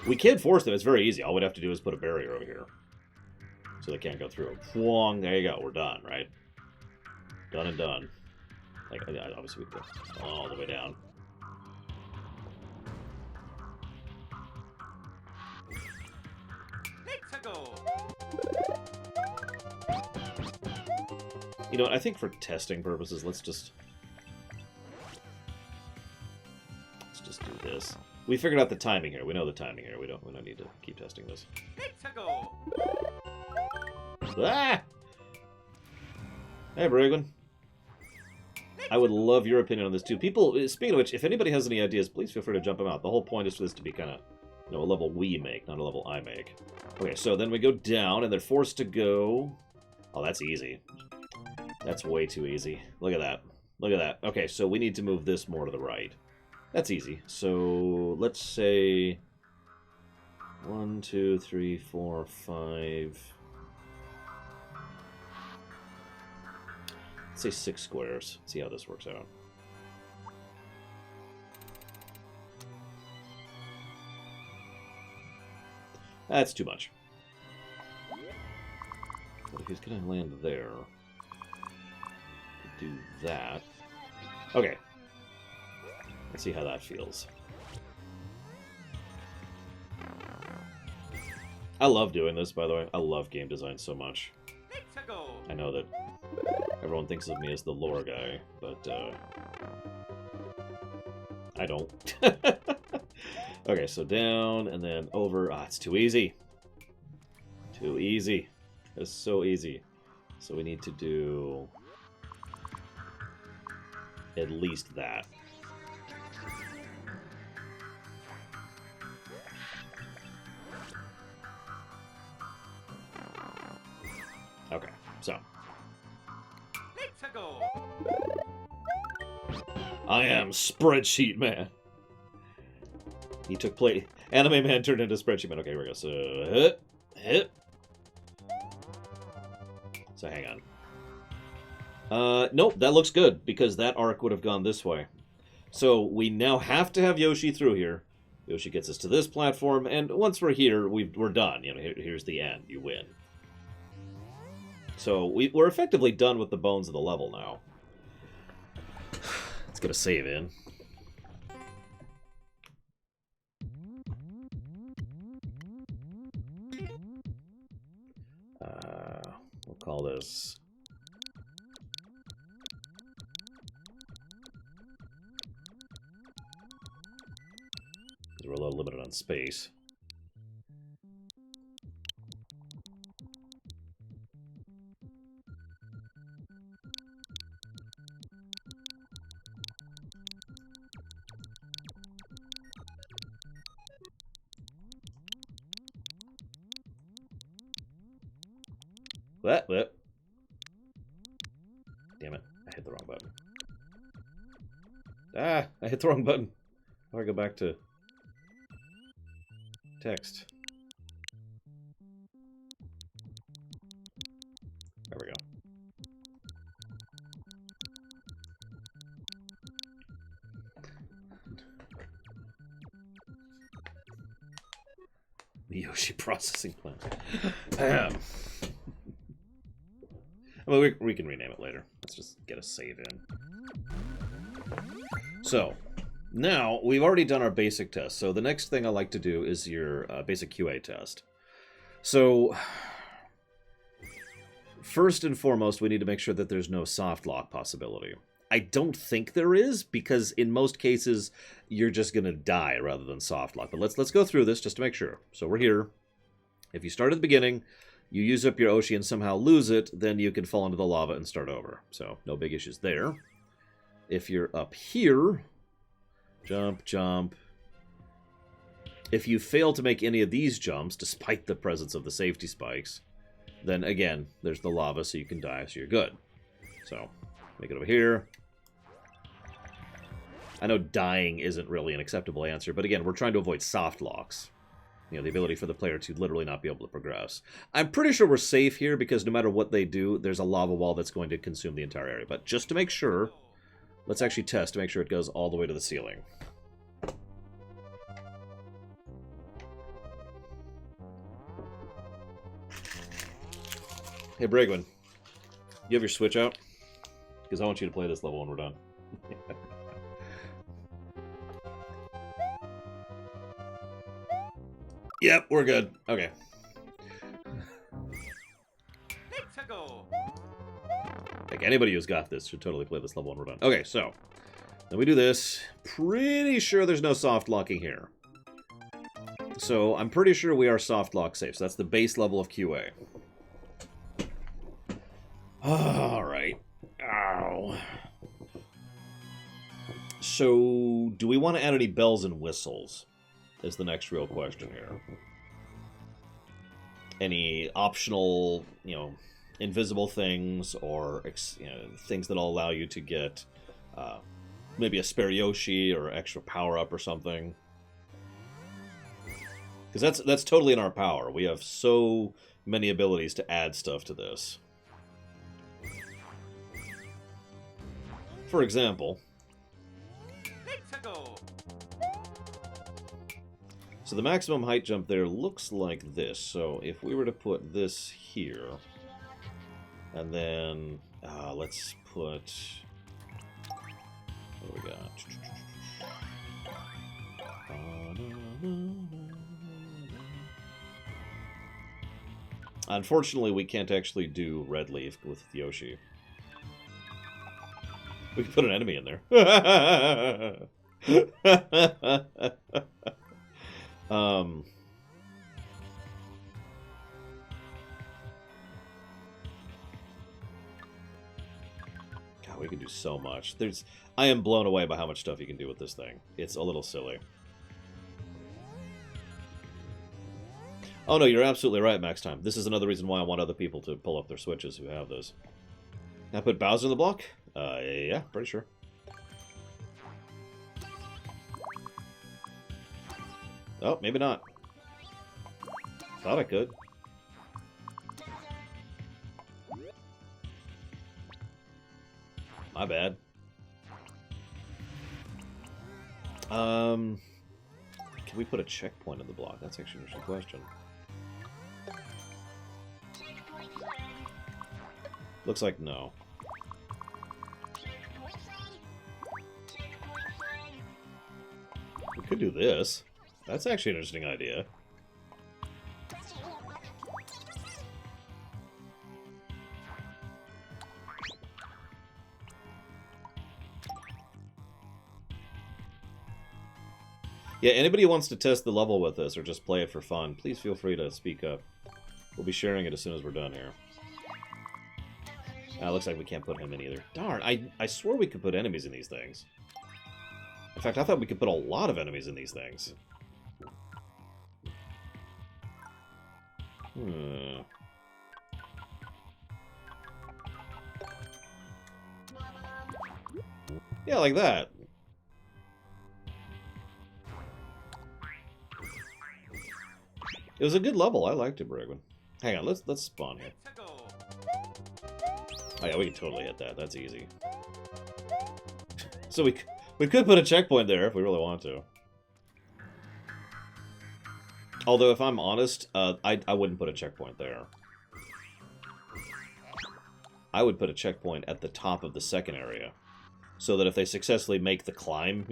We can force them. It's very easy. All we'd have to do is put a barrier over here, so they can't go through. Whong. There you go. We're done. Right. Done and done. Like obviously we go all the way down.
Go.
You know what, I think for testing purposes, let's just do this. We figured out the timing here. We know the timing here. We don't need to keep testing this.
Let's go.
Ah! Hey, Bragwin. I would love your opinion on this too. People, speaking of which, if anybody has any ideas, please feel free to jump them out. The whole point is for this to be kind of No, a level we make, not a level I make. Okay, so then we go down, and they're forced to go... Oh, that's easy. That's way too easy. Look at that. Look at that. Okay, so we need to move this more to the right. That's easy. So, let's say... 1, 2, 3, 4, 5... Let's say 6 squares. See how this works out. That's too much. But if he's going to land there, do that. Okay. Let's see how that feels. I love doing this, by the way. I love game design so much.
Let's go.
I know that everyone thinks of me as the lore guy, but I don't. Okay, so down and then over. Ah, it's too easy. Too easy. It's so easy. So we need to do at least that. Okay, so.
Let's go.
I am Spreadsheet Man. He took play. Anime Man turned into Spreadsheet Man. Okay, here we go. So, hit. So, hang on. Nope, that looks good, because that arc would have gone this way. So, we now have to have Yoshi through here. Yoshi gets us to this platform, and once we're here, we're done. You know, here's the end. You win. So, we're effectively done with the bones of the level now. Let's get a save in. We'll call this... because we're a little limited on space. What? Damn it. I hit the wrong button. Ah! I hit the wrong button. How do I go back to text? There we go. The Yoshi processing plant. Well, we can rename it later. Let's just get a save in. So, now, we've already done our basic test. So the next thing I like to do is your basic QA test. So, first and foremost, we need to make sure that there's no soft lock possibility. I don't think there is, because in most cases, you're just going to die rather than soft lock. But let's go through this just to make sure. So we're here. If you start at the beginning, you use up your Oshi and somehow lose it, then you can fall into the lava and start over. So, no big issues there. If you're up here, jump, jump. If you fail to make any of these jumps, despite the presence of the safety spikes, then again, there's the lava, so you can die, so you're good. So, make it over here. I know dying isn't really an acceptable answer, but again, we're trying to avoid soft locks. You know, the ability for the player to literally not be able to progress. I'm pretty sure we're safe here because no matter what they do, there's a lava wall that's going to consume the entire area. But just to make sure, let's actually test to make sure it goes all the way to the ceiling. Hey, Bragwin, you have your Switch out? Because I want you to play this level when we're done. Yep, we're good. Okay.
Let's go.
Like, anybody who's got this should totally play this level when we're done. Okay, so, then we do this. Pretty sure there's no soft locking here. So, I'm pretty sure we are soft lock safe. So, that's the base level of QA. Alright. Ow. So, do we want to add any bells and whistles? is the next real question here. Any optional, invisible things or things that'll allow you to get maybe a spare Yoshi or extra power-up or something. Because that's totally in our power. We have so many abilities to add stuff to this. For example,
Let's go.
so the maximum height jump there looks like this. So if we were to put this here, and then let's put... What do we got? Unfortunately, we can't actually do Red Leaf with Yoshi. We can put an enemy in there. God, we can do so much. I am blown away by how much stuff you can do with this thing. It's a little silly. Oh no, you're absolutely right, Max Time. This is another reason why I want other people to pull up their Switches who have this. Can I put Bowser in the block? Yeah, pretty sure. Oh, maybe not. Thought I could. My bad. Can we put a checkpoint in the block? That's actually an interesting question. Looks like no. We could do this. That's actually an interesting idea. Yeah, anybody who wants to test the level with us or just play it for fun, please feel free to speak up. We'll be sharing it as soon as we're done here. Looks like we can't put him in either. Darn, I swore we could put enemies in these things. In fact, I thought we could put a lot of enemies in these things. Yeah, like that. It was a good level. I liked it, Bregman. Hang on, let's spawn here.
Let's go.
Oh yeah, we can totally hit that. That's easy. So we could put a checkpoint there if we really want to. Although, if I'm honest, I wouldn't put a checkpoint there. I would put a checkpoint at the top of the second area. So that if they successfully make the climb,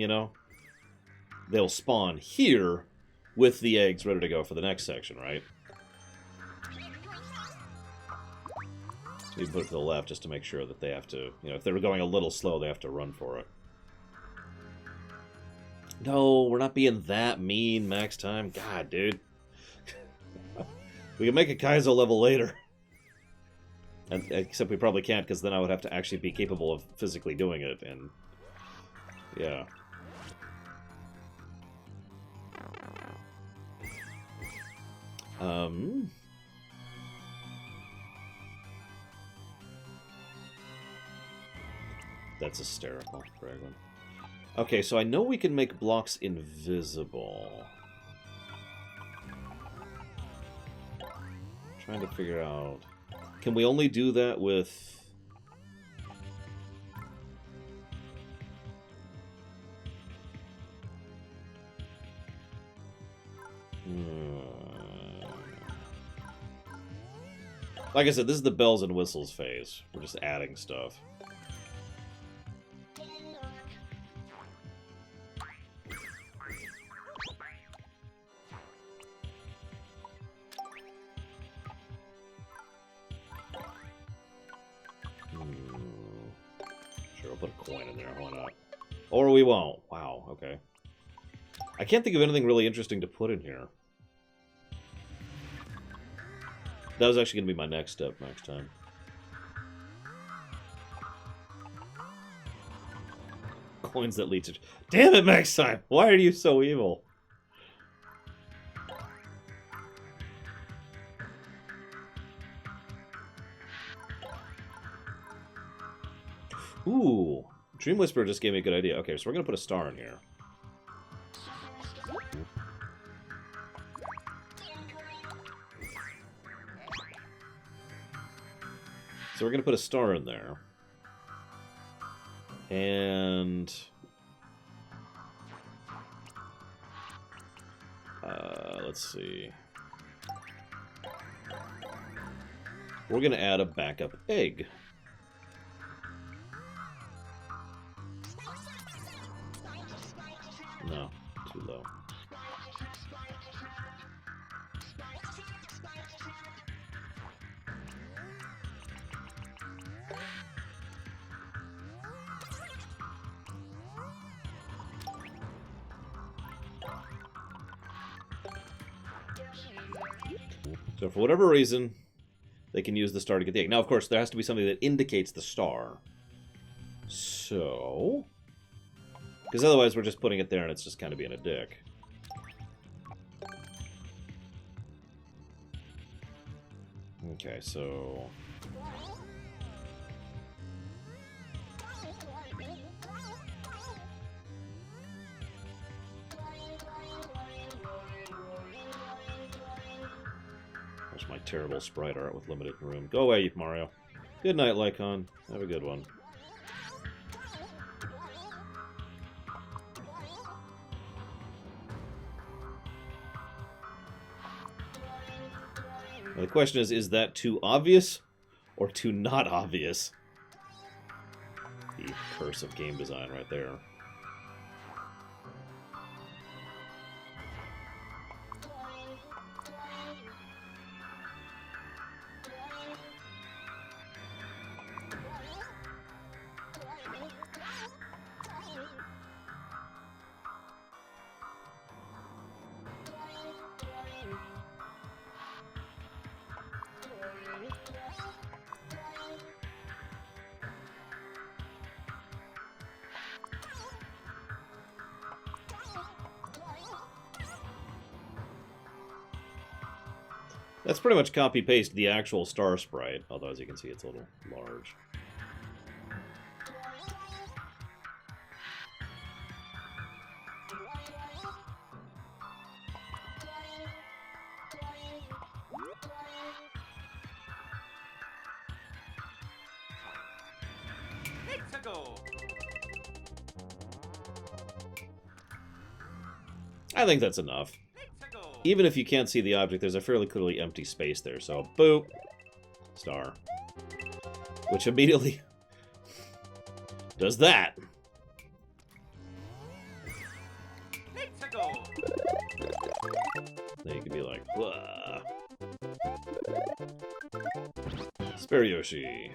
they'll spawn here with the eggs ready to go for the next section, right? So you put it to the left just to make sure that they have to, if they're going a little slow, they have to run for it. No, we're not being that mean, Max Time. God, dude. We can make a Kaizo level later. Except we probably can't, because then I would have to actually be capable of physically doing it, and... yeah. That's hysterical, Bragman. Okay, so I know we can make blocks invisible. Trying to figure out... Can we only do that with... Like I said, this is the bells and whistles phase. We're just adding stuff. Sure, I'll put a coin in there, why not? Or we won't. Wow, okay. I can't think of anything really interesting to put in here. That was actually going to be my next step next time. Coins that lead to... Damn it, Max Time! Why are you so evil? Ooh, Dream Whisperer just gave me a good idea. Okay, so we're gonna put a star in here. So we're gonna put a star in there. And let's see. We're gonna add a backup egg. No, too low. So for whatever reason, they can use the star to get the egg. Now, of course, there has to be something that indicates the star. So... because otherwise we're just putting it there and it's just kind of being a dick. Okay, so... there's my terrible sprite art with limited room. Go away, Mario. Good night, Lycon. Have a good one. Now, the question is that too obvious or too not obvious? The curse of game design right there. That's pretty much copy-paste the actual star sprite, although as you can see it's a little large.
Let's go.
I think that's enough. Even if you can't see the object, there's a fairly clearly empty space there, so boop, star. Which immediately does that.
Let's go.
Then you can be like, blah. Spare Yoshi.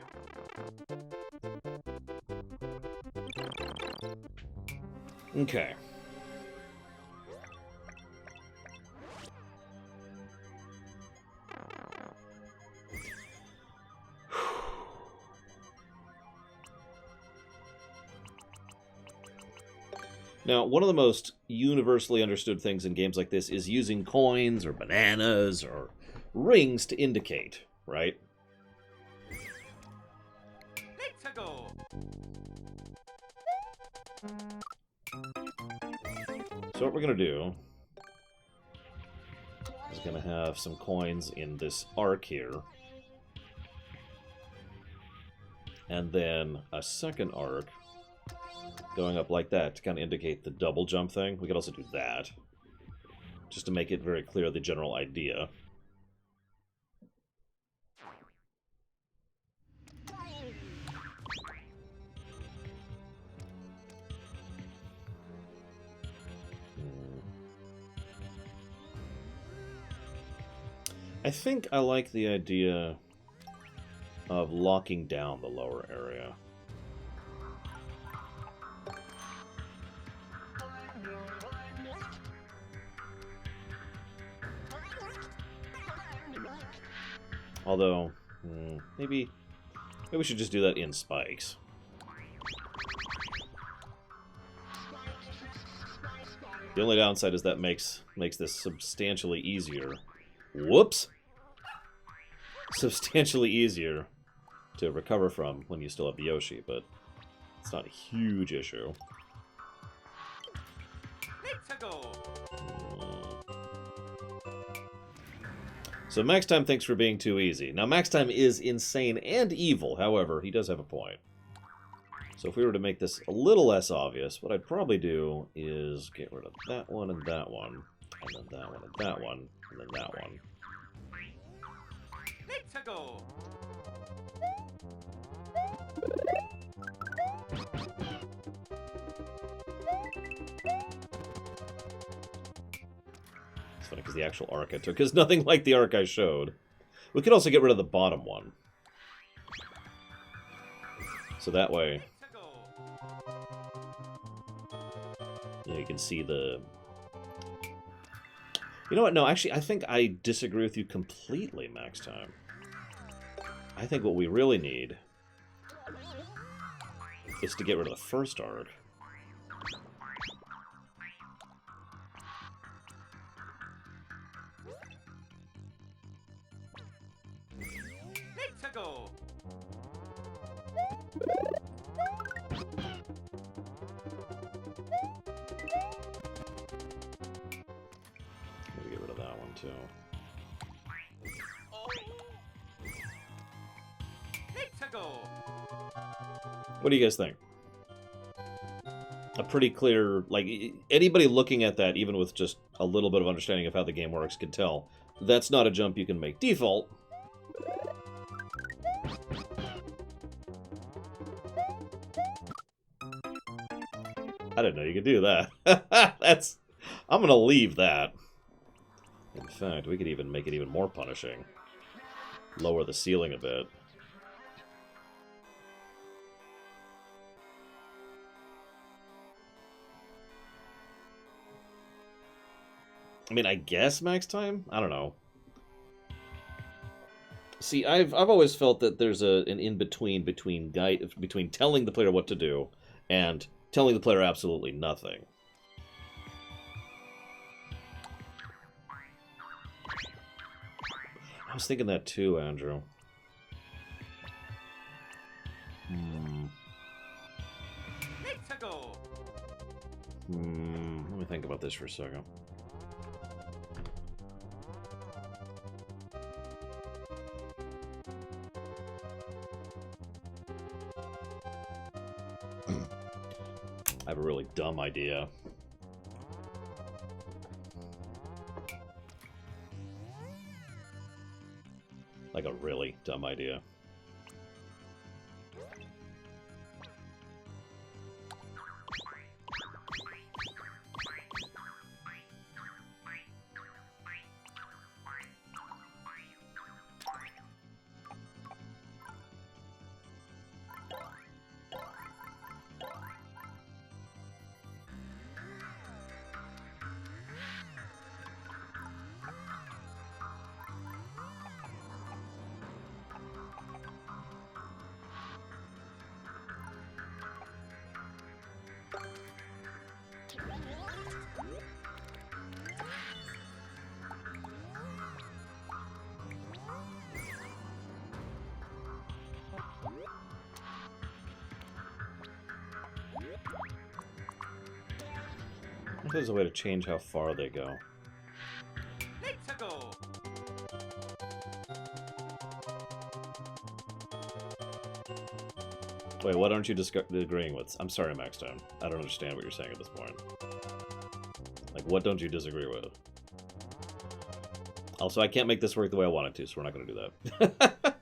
Okay. Now, one of the most universally understood things in games like this is using coins or bananas or rings to indicate, right?
Let's go.
So what we're going to do is going to have some coins in this arc here. And then a second arc going up like that to kind of indicate the double jump thing. We could also do that, just to make it very clear the general idea. I think I like the idea of locking down the lower area. Although, maybe we should just do that in spikes. The only downside is that makes this substantially easier. Whoops! Substantially easier to recover from when you still have Yoshi, but It's not a huge issue.
Let's go.
So Max Time thinks we're being too easy. Now, Max Time is insane and evil, however, he does have a point. So if we were to make this a little less obvious, what I'd probably do is get rid of that one and that one, and then that one and that one, and then that one.
Let's go.
It's funny because the actual arc I took is nothing like the arc I showed. We could also get rid of the bottom one. So that way,
Let's go.
you know, you can see the... You know what? No, actually, I think I disagree with you completely, Max Time. I think what we really need is to get rid of the first arc.
Let's go.
Maybe get rid of that one, too.
Let's go.
What do you guys think? A pretty clear, like, anybody looking at that, even with just a little bit of understanding of how the game works, can tell that's not a jump you can make default. I didn't know you could do that. That's... I'm gonna leave that. In fact, we could even make it even more punishing. Lower the ceiling a bit. I mean, I guess Max Time? I don't know. See, I've always felt that there's an in-between between telling the player what to do and telling the player absolutely nothing. I was thinking that too, Andrew.
Let's go.
Let me think about this for a second. I have a really dumb idea. Like a really dumb idea. I think there's a way to change how far they go.
Let's go.
Wait, what aren't you agreeing with? I'm sorry, Max Time. I don't understand what you're saying at this point. Like, what don't you disagree with? Also, I can't make this work the way I want it to, so we're not going to do that.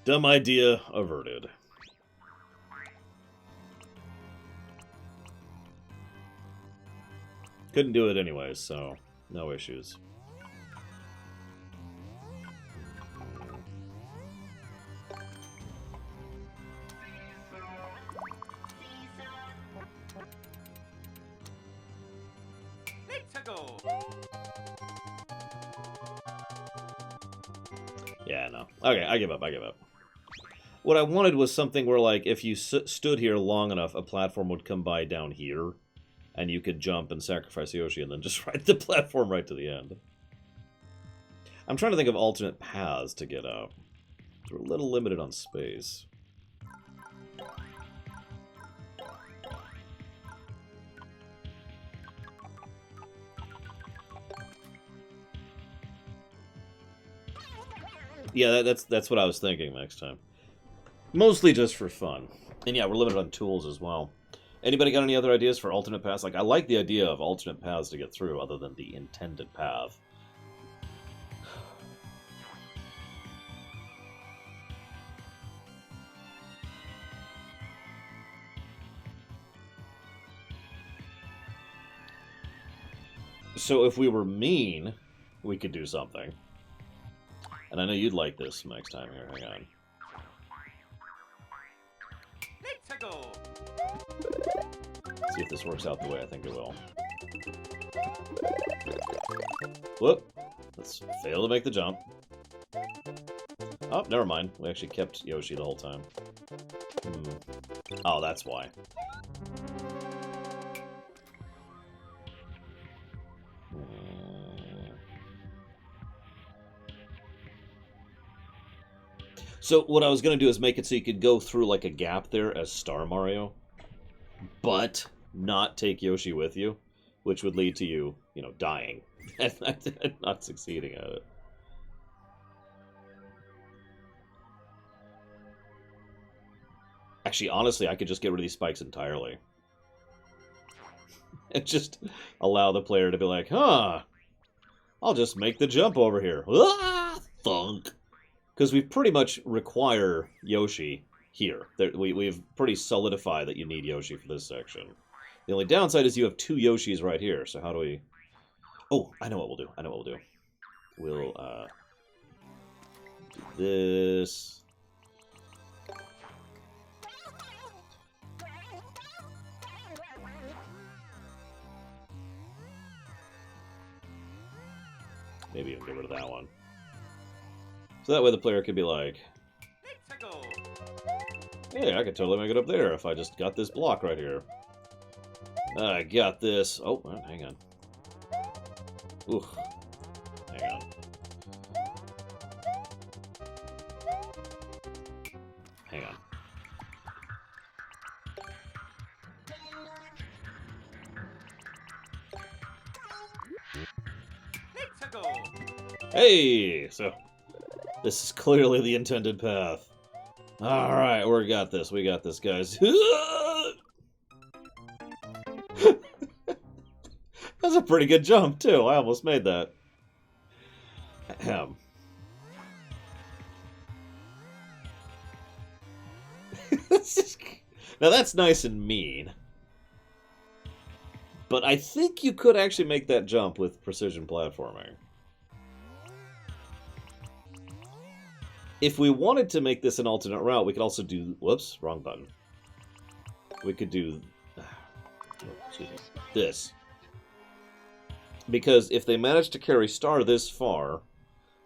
Dumb idea averted. Couldn't do it anyways, so no issues.
Let's go.
Yeah, no. Okay, I give up, I give up. What I wanted was something where, like, if you stood here long enough, a platform would come by down here, and you could jump and sacrifice Yoshi and then just ride the platform right to the end. I'm trying to think of alternate paths to get out. We're a little limited on space. Yeah, that's what I was thinking next time. Mostly just for fun. And yeah, we're limited on tools as well. Anybody got any other ideas for alternate paths? Like, I like the idea of alternate paths to get through other than the intended path. So if we were mean, we could do something. And I know you'd like this next time here. Hang on.
Let's go.
See if this works out the way I think it will. Whoop. Let's fail to make the jump. Oh, never mind. We actually kept Yoshi the whole time. Oh, that's why. So what I was going to do is make it so you could go through like a gap there as Star Mario, but not take Yoshi with you, which would lead to you, you know, dying and not succeeding at it. Actually, honestly, I could just get rid of these spikes entirely. And just allow the player to be like, huh, I'll just make the jump over here. Ah, thunk. Because we pretty much require Yoshi here. We've pretty solidified that you need Yoshi for this section. The only downside is you have two Yoshis right here, so how do we... Oh, I know what we'll do. I know what we'll do. We'll, do this. Maybe even get rid of that one. So that way the player could be like,
Let's go.
hey, I could totally make it up there if I just got this block right here. I got this. Oh, hang on. Ooh. Hang on. Hang on.
Let's go.
Hey! So, this is clearly the intended path. Alright, we got this. We got this, guys. That's a pretty good jump, too. I almost made that. Ahem. Now, that's nice and mean. But I think you could actually make that jump with precision platforming. If we wanted to make this an alternate route, we could also do... Whoops, wrong button. We could do... excuse me, this. Because if they manage to carry Star this far,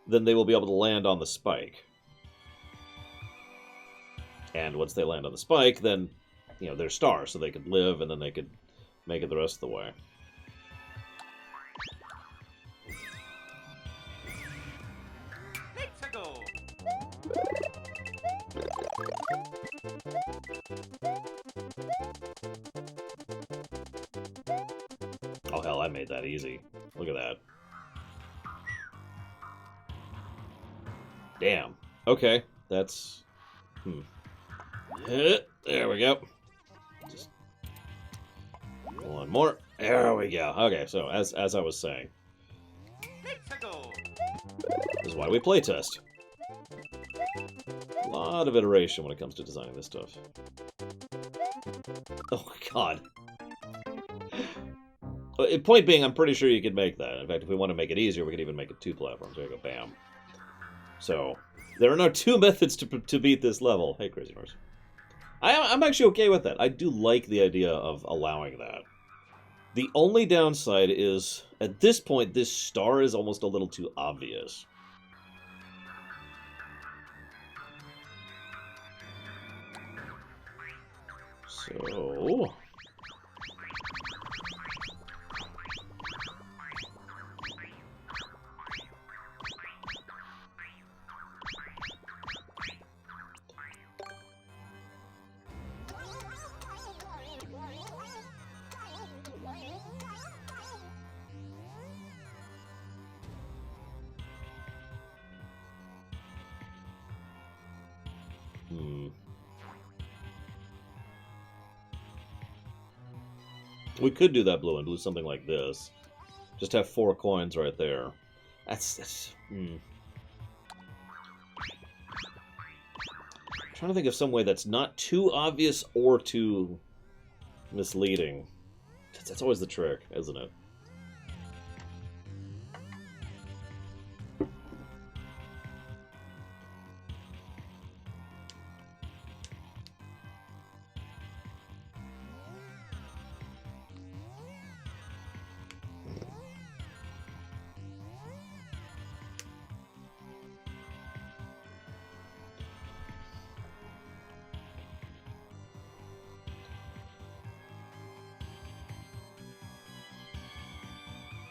then they will be able to land on the spike. And once they land on the spike, then, you know, they're Star, so they could live, and then they could make it the rest of the way.
Let's go.
Oh, hell, I made that easy. Look at that. Damn. Okay, that's... There we go. Just one more. There we go. Okay, so as I was saying,
Let's go.
this is why we playtest. A lot of iteration when it comes to designing this stuff. Oh, God. Point being, I'm pretty sure you could make that. In fact, if we want to make it easier, we could even make it 2 platforms. There you go, bam. So, there are now 2 methods to beat this level. Hey, Crazy Norse. I'm actually okay with that. I do like the idea of allowing that. The only downside is, at this point, this star is almost a little too obvious. So... We could do that blue and do something like this. Just have 4 coins right there. That's I'm trying to think of some way that's not too obvious or too misleading. That's always the trick, isn't it?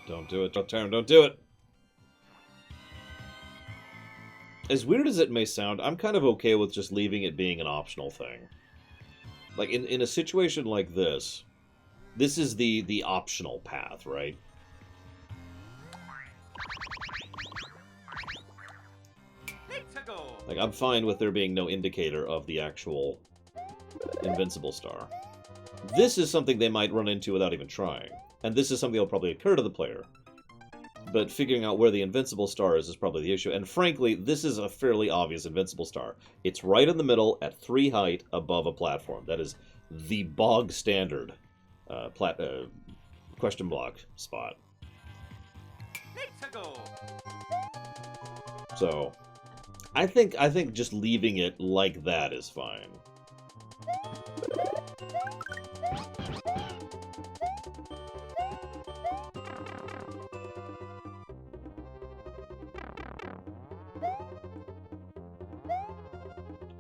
Don't do it, Terran, don't do it! As weird as it may sound, I'm kind of okay with just leaving it being an optional thing. Like, in a situation like this is the optional path, right?
Let's go.
Like, I'm fine with there being no indicator of the actual Invincible Star. This is something they might run into without even trying. And this is something that'll probably occur to the player. But figuring out where the Invincible Star is probably the issue. And frankly, this is a fairly obvious Invincible Star. It's right in the middle at 3 height above a platform. That is the bog standard question block spot.
Let's go.
So, I think just leaving it like that is fine.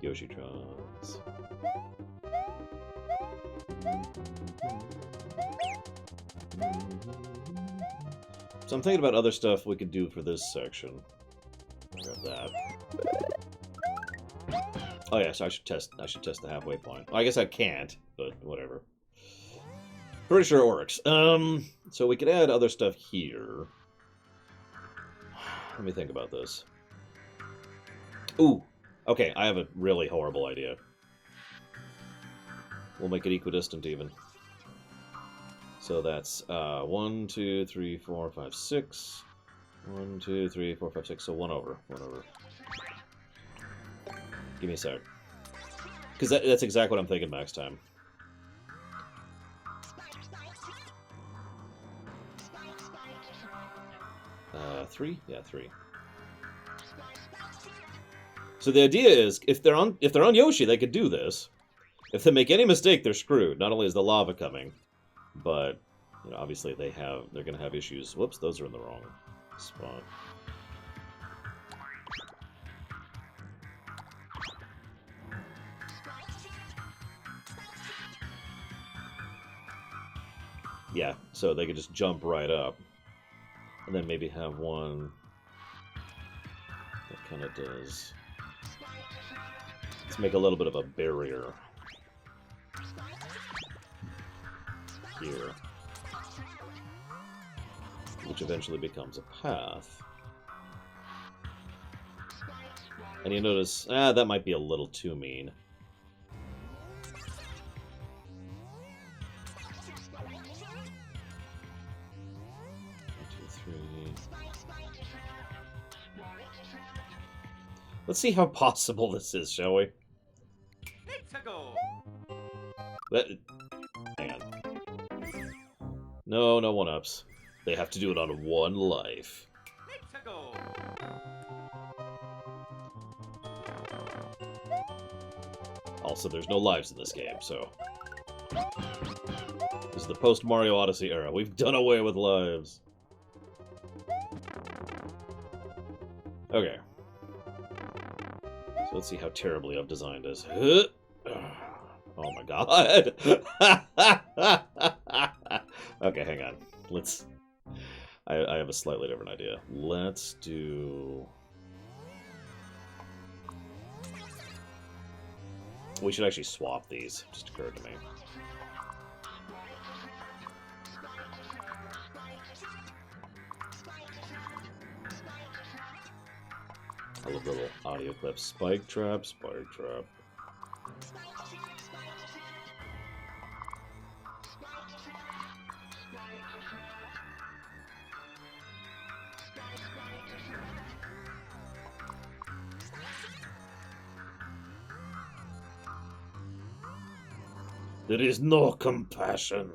Yoshi Trunks. So I'm thinking about other stuff we could do for this section. Grab that. Oh yeah, so I should test the halfway point. Well, I guess I can't, but whatever. Pretty sure it works. So we could add other stuff here. Let me think about this. Ooh. Okay, I have a really horrible idea. We'll make it equidistant even. So that's 1, 2, 3, 4, 5, 6. 1, 2, 3, 4, 5, 6. So 1 over. 1 over. Give me a sec. Because that's exactly what I'm thinking max time. 3? Yeah, 3. So the idea is, if they're on Yoshi, they could do this. If they make any mistake, they're screwed. Not only is the lava coming, but you know, obviously they're going to have issues. Whoops, those are in the wrong spot. Yeah, so they could just jump right up, and then maybe have one that kind of does. Let's make a little bit of a barrier here, which eventually becomes a path. And you notice, that might be a little too mean. 1, 2, 3. Let's see how possible this is, shall we?
Let's go.
Hang on. No, no one-ups. They have to do it on 1 life.
Let's go.
Also, there's no lives in this game, so... This is the post-Mario Odyssey era. We've done away with lives. Okay. So let's see how terribly I've designed this. Oh my god. Okay, hang on. Let's... I have a slightly different idea. Let's do... We should actually swap these. Just occurred to me. I love the little audio clips. Spike trap, spike trap. There is no compassion.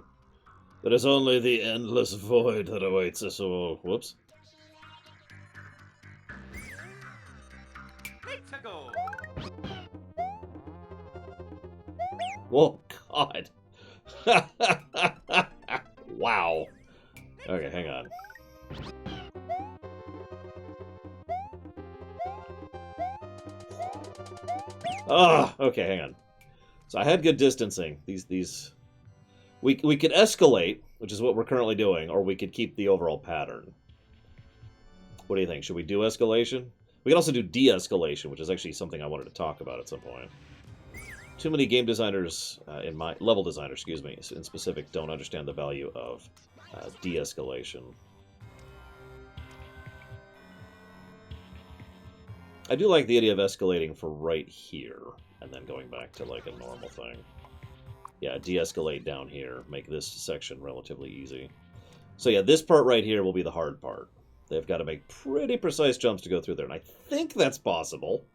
There is only the endless void that awaits us all. Whoops.
Let's go.
Oh, God. Wow. Okay, hang on. Ah, okay, hang on. So I had good distancing. We could escalate, which is what we're currently doing, or we could keep the overall pattern. What do you think? Should we do escalation? We could also do de-escalation, which is actually something I wanted to talk about at some point. Too many game designers, level designers, excuse me, in specific, don't understand the value of de-escalation. I do like the idea of escalating for right here, and then going back to like a normal thing. Yeah, de-escalate down here, make this section relatively easy. So yeah, this part right here will be the hard part. They've got to make pretty precise jumps to go through there, and I think that's possible.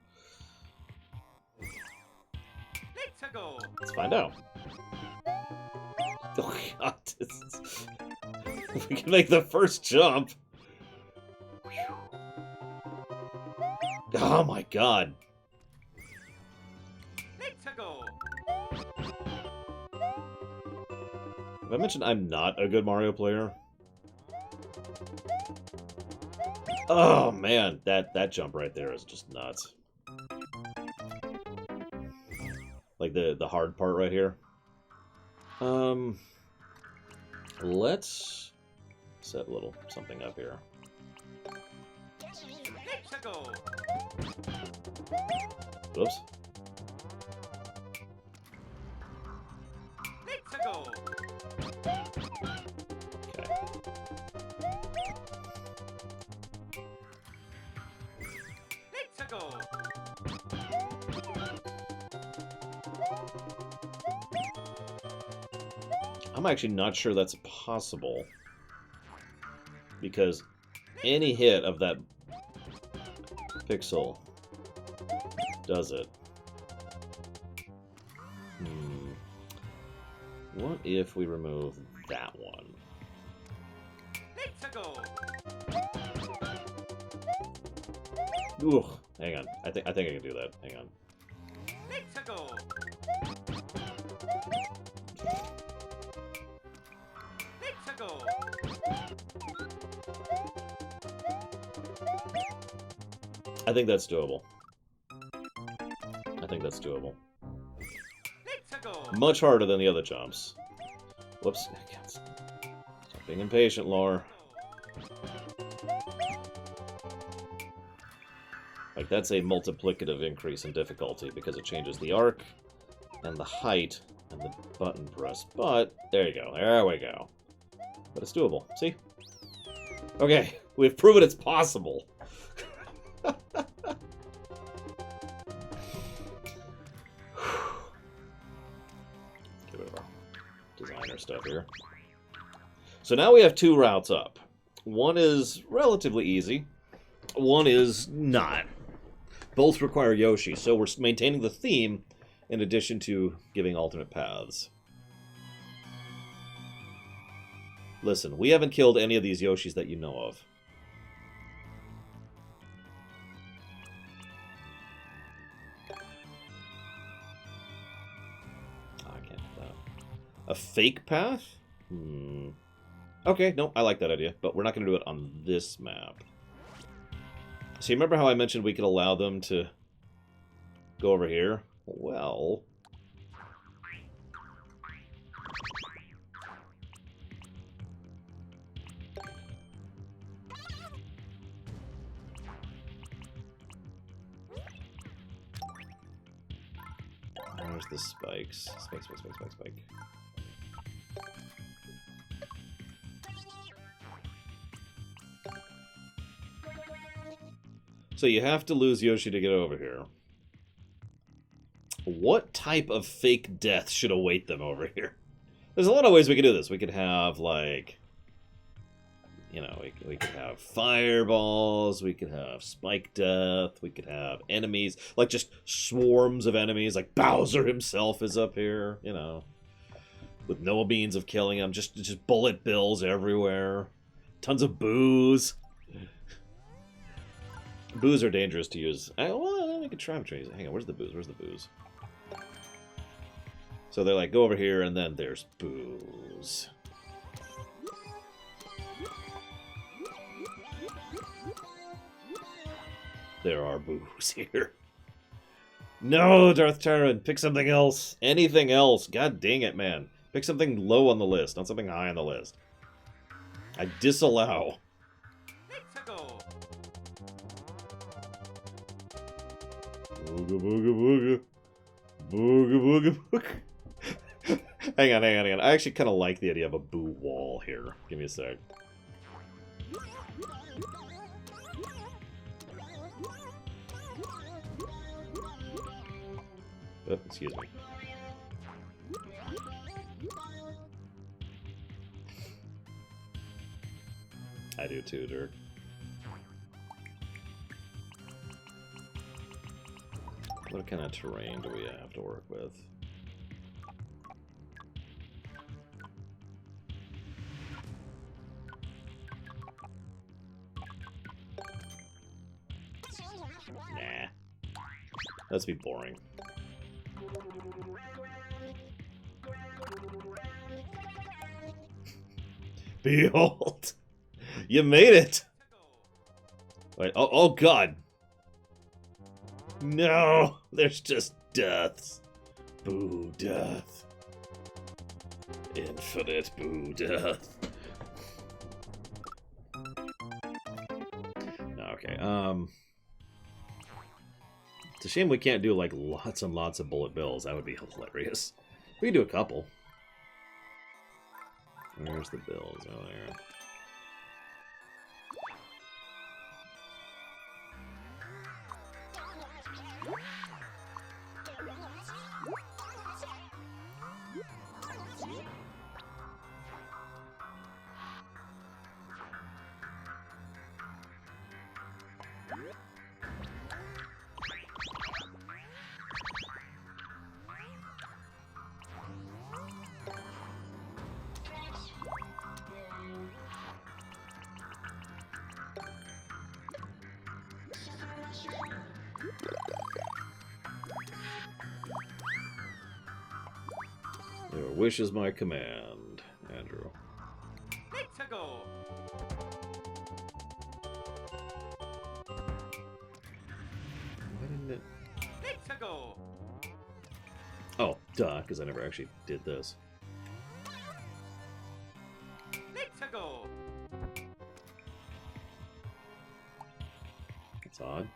Let's go.
Let's find out. Oh God, if we can make the first jump. Oh my God.
Let's go.
Have I mentioned I'm not a good Mario player? Oh man, that jump right there is just nuts. Like the hard part right here. Let's set a little something up here.
Let's go.
Whoops.
Let's go.
Okay.
Let's go.
I'm actually not sure that's possible. Because any hit of that pixel does it. What if we remove that one?
Let's go.
Ooh, hang on. I think I can do that. Hang on.
Let's go. Let's go.
I think that's doable. I think that's doable.
Let's go.
Much harder than the other jumps. Whoops. Stop being impatient, Lore. Like, that's a multiplicative increase in difficulty because it changes the arc and the height and the button press. But, there you go. There we go. But it's doable. See? Okay, we've proven it's possible. Get rid of our designer stuff here. So now we have two routes up. One is relatively easy. One is not. Both require Yoshi, so we're maintaining the theme in addition to giving alternate paths. Listen, we haven't killed any of these Yoshis that you know of. Oh, I can't do that. A fake path? Okay, no, I like that idea, but we're not going to do it on this map. So you remember how I mentioned we could allow them to go over here? Well... Where's the spikes? Spike, spike, spike, spike, spike. So you have to lose Yoshi to get over here. What type of fake death should await them over here? There's a lot of ways we could do this. We could have, like... You know, we could have fireballs, we could have spike death, we could have enemies, like just swarms of enemies, like Bowser himself is up here, you know. with no means of killing him. Just bullet bills everywhere. Tons of boos. Boos are dangerous to use. Well, we could try them. Hang on, where's the booze? Where's the booze? So they're like, go over here, and then there's booze. There are boos here. No, Darth Tyran, pick something else. Anything else. God dang it, man. Pick something low on the list, not something high on the list. I disallow.
Let's go.
Booga booga booga. Booga booga booga. hang on. I actually kind of like the idea of a boo wall here. Give me a sec. Oh, excuse me. I do too, Dirk. What kind of terrain do we have to work with? Nah. Let's be boring. Behold! You made it! Wait, oh god! No! There's just deaths. Boo death. Infinite boo death. Okay, it's a shame we can't do, like, lots and lots of bullet bills. That would be hilarious. We can do a couple. Where's the bills? Oh, there. Your wish is my command, Andrew.
Let's go.
Why didn't it?
Let's go.
Oh, duh, because I never actually did this.
Let's go.
That's odd.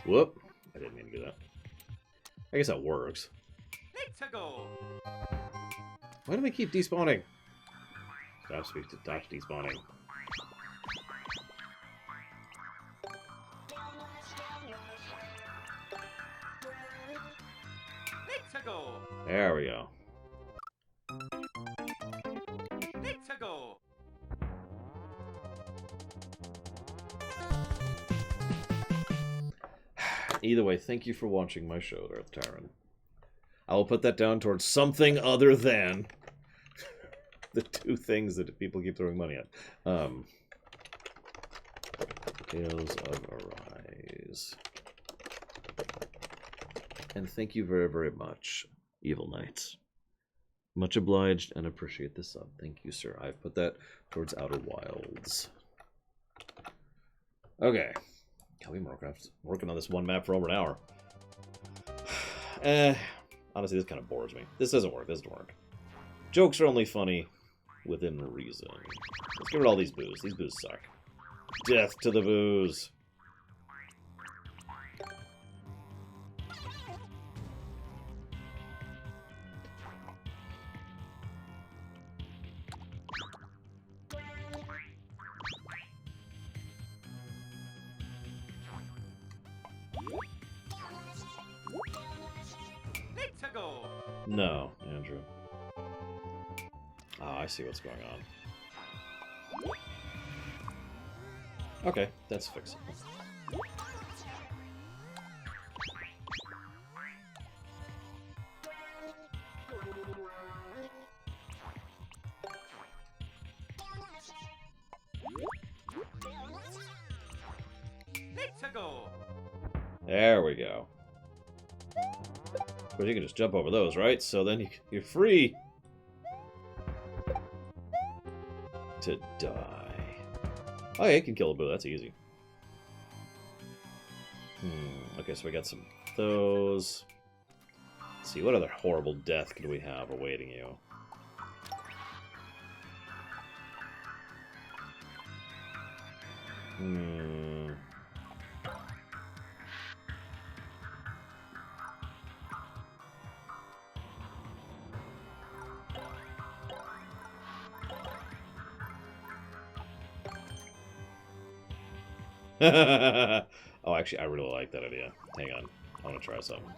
Whoop. I didn't mean to do that. I guess that works.
Let's go.
Why do they keep despawning? Stop despawning.
Let's go.
There we go.
Let's go.
Either way, thank you for watching my show, Darth Tyran. I will put that down towards something other than the two things that people keep throwing money at. Tales of Arise. And thank you very, very much, Evil Knights. Much obliged and appreciate the sub. Thank you, sir. I've put that towards Outer Wilds. Okay. Kelly Moorcraft's working on this one map for over an hour. Honestly, this kind of bores me. This doesn't work. This doesn't work. Jokes are only funny within reason. Let's get rid of all these boos. These boos suck. Death to the boos.
Let's go.
No, Andrew. Ah, I see what's going on. Okay, that's fixable.
Let's go.
There we go. Of course, you can just jump over those, right? So then you're free to die. Oh, yeah, you can kill a boo. That's easy. Okay, so we got some of those. Let's see, what other horrible death could we have awaiting you? Oh, actually, I really like that idea. Hang on. I want to try something.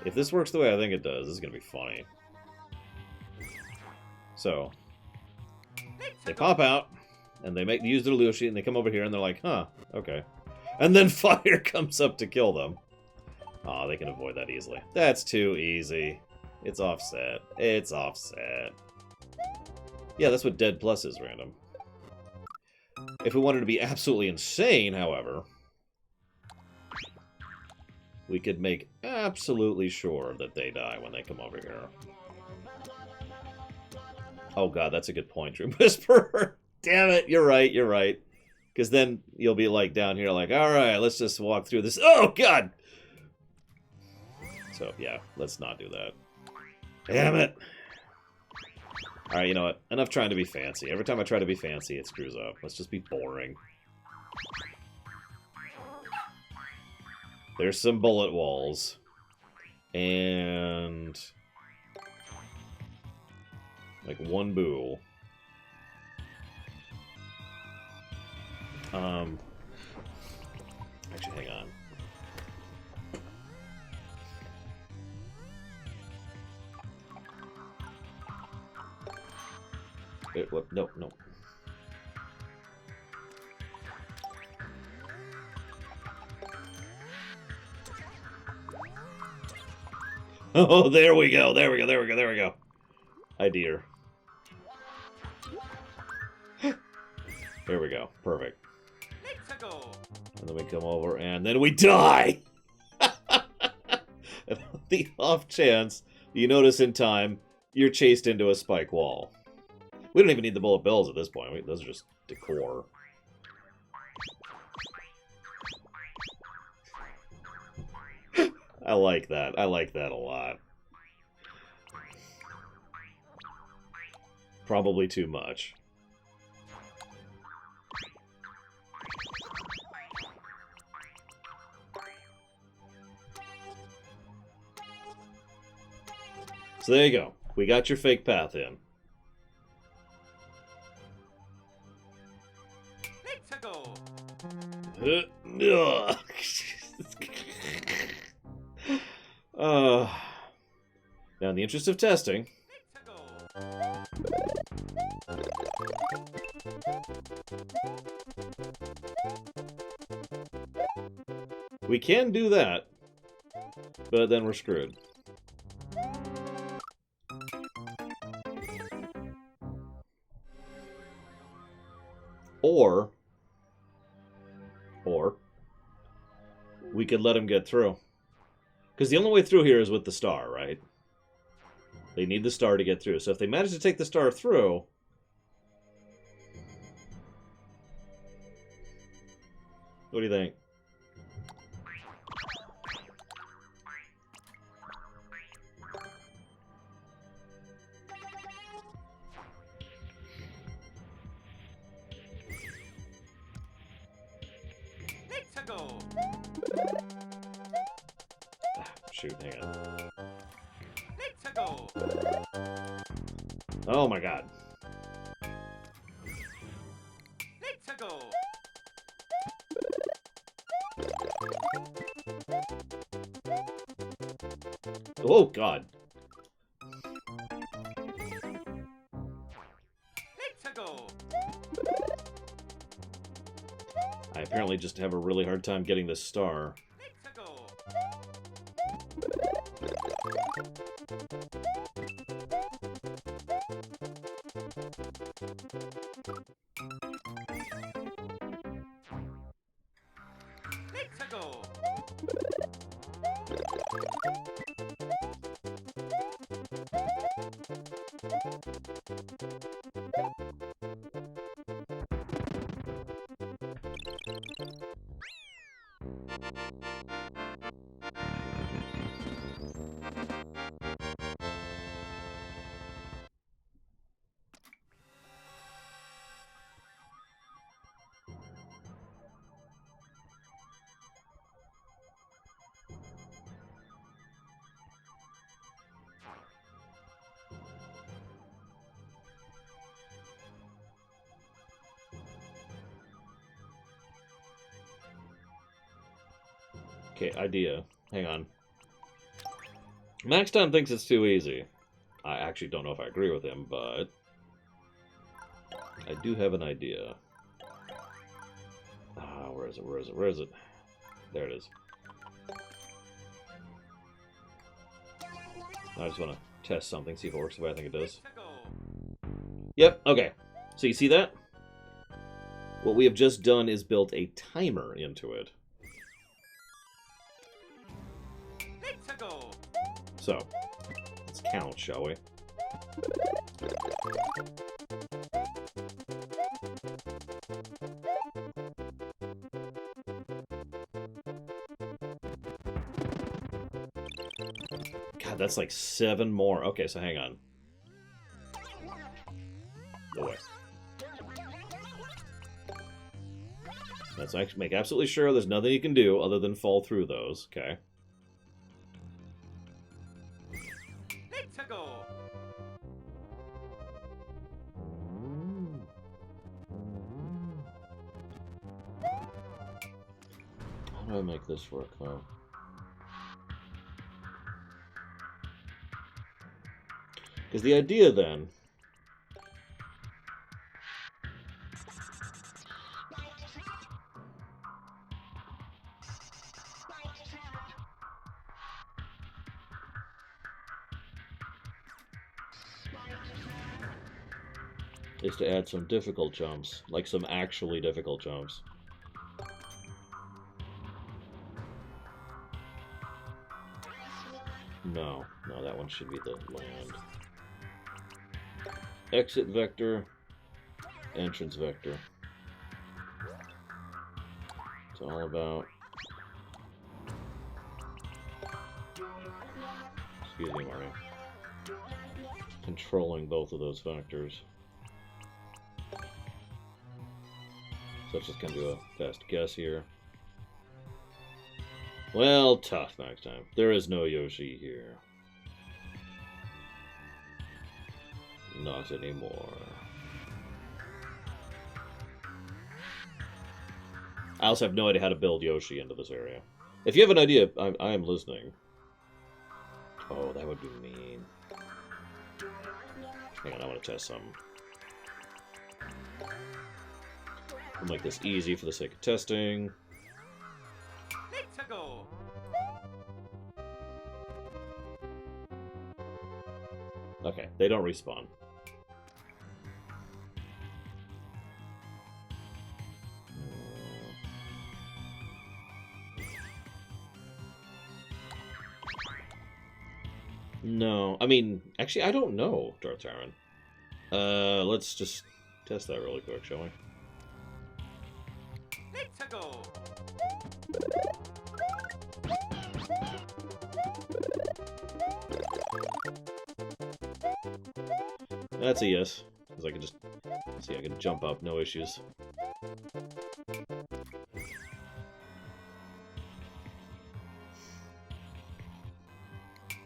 If this works the way I think it does, this is going to be funny. So, they pop out, and they use their Lushi, and they come over here, and they're like, huh, okay. And then fire comes up to kill them. Aw, they can avoid that easily. That's too easy. It's offset. It's offset. Yeah, that's what Dead Plus is, random. If we wanted to be absolutely insane, however, we could make absolutely sure that they die when they come over here. Oh god, that's a good point, Dream Whisperer. Damn it, you're right, you're right. Because then you'll be like down here like, alright, let's just walk through this. Oh god! So, yeah, let's not do that. Damn it! Alright, you know what? Enough trying to be fancy. Every time I try to be fancy, it screws up. Let's just be boring. There's some bullet walls. And... like, one boo. Actually, hang on. What? No, no. Oh, there we go. There we go. There we go. There we go. Idea. There we go. Perfect.
Let's go.
And then we come over, and then we die! The off chance you notice in time, you're chased into a spike wall. We don't even need the bullet bills at this point. Those are just decor. I like that. I like that a lot. Probably too much. So there you go. We got your fake path in.
Let's go.
Now, in the interest of testing,
Let's go.
we can do that, but then we're screwed. Or we could let him get through. Because the only way through here is with the star, right? They need the star to get through. So if they manage to take the star through... What do you think?
Let's go.
Shoot, hang on.
Let's go.
Oh my god.
Let's go.
Oh, God.
Let's go.
I apparently just have a really hard time getting this star.
Let's go. Let's go.
Okay, idea. Hang on. Max Time thinks it's too easy. I actually don't know if I agree with him, but I do have an idea. Ah, where is it? Where is it? Where is it? There it is. I just want to test something, see if it works the way I think it does.
Let's go.
Yep, okay. So you see that? What we have just done is built a timer into it.
Let's go.
So, let's count, shall we? God, that's like 7 more. Okay, so hang on. Go away. Let's actually make absolutely sure there's nothing you can do other than fall through those. Okay.
Let's go.
How do I make this work, though? Because the idea, then, is to add some difficult jumps, like some actually difficult jumps. No, no, that one should be the land. Exit vector, entrance vector. It's all about... Excuse me, Mario. Controlling both of those vectors. So let's just kind of do a fast guess here. Well, tough next time. There is no Yoshi here. Not anymore. I also have no idea how to build Yoshi into this area. If you have an idea, I am listening. Oh, that would be mean. Hang on, I want to test some. We'll make this easy for the sake of testing.
Let's go.
Okay, they don't respawn. No, I mean, actually, I don't know, Darth Tyron. Let's just test that really quick, shall we?
Let's go.
That's a yes, because I can just see I can jump up, no issues.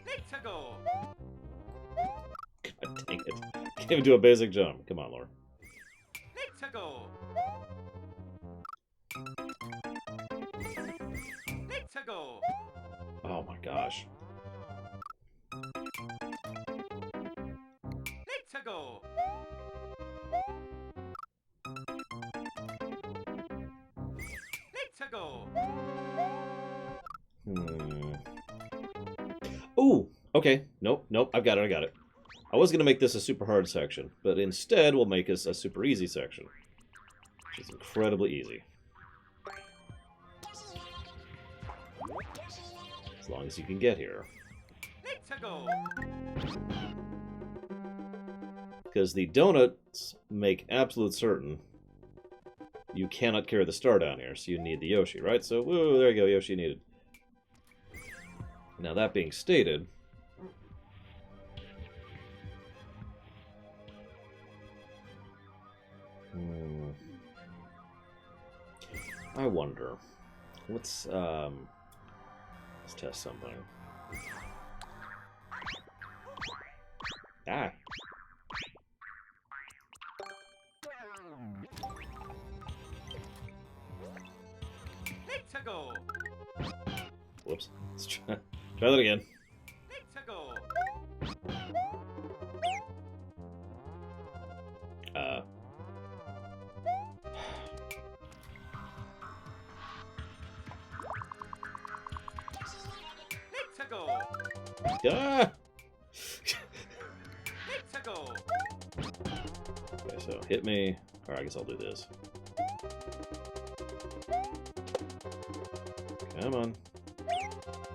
Let's go.
God dang it! Can't even do a basic jump. Come on, Laura.
Let's go. Let's go.
Oh my gosh.
to go. Late to go.
Ooh, okay. Nope, nope. I've got it. I got it. I was gonna make this a super hard section, but instead we'll make this a super easy section, which is incredibly easy. As long as you can get here.
Late to go.
Because the donuts make absolute certain you cannot carry the star down here, so you need the Yoshi, right? So, woo, there you go, Yoshi needed. Now, that being stated, I wonder, let's test something. Ah.
Late to go.
Whoops. Let's try that again.
Late to go. Late to go.
Ah!
Late to go.
Okay, so hit me. Or I guess I'll do this. Come on.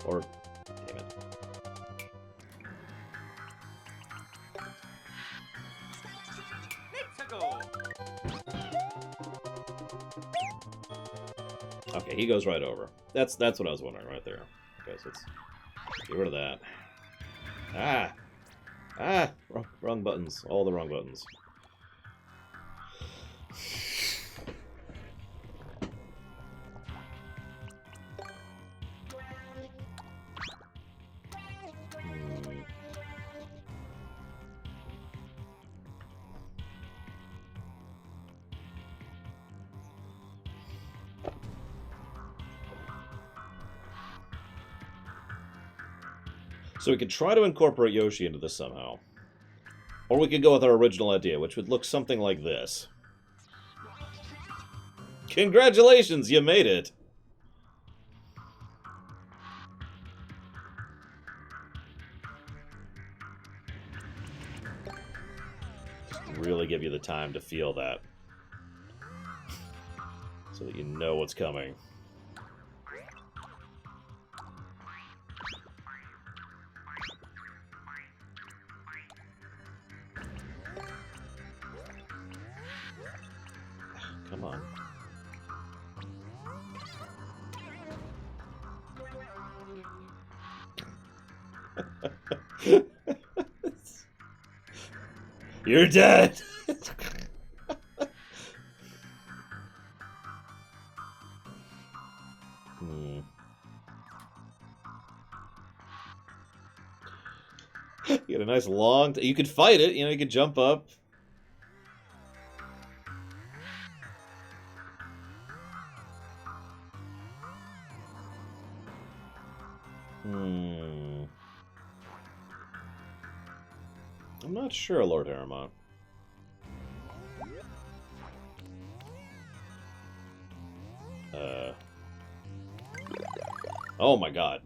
Or, damn it.
Late to go.
Okay, he goes right over. That's what I was wondering right there. Okay, so let's get rid of that. Ah! Ah! Wrong buttons. All the wrong buttons. So we could try to incorporate Yoshi into this somehow. Or we could go with our original idea, which would look something like this. Congratulations, you made it! Just really give you the time to feel that. So that you know what's coming. Come on. You're dead! You get a nice long... you could fight it, you know, you could jump up. I'm not sure, Lord Harriman. Oh my god.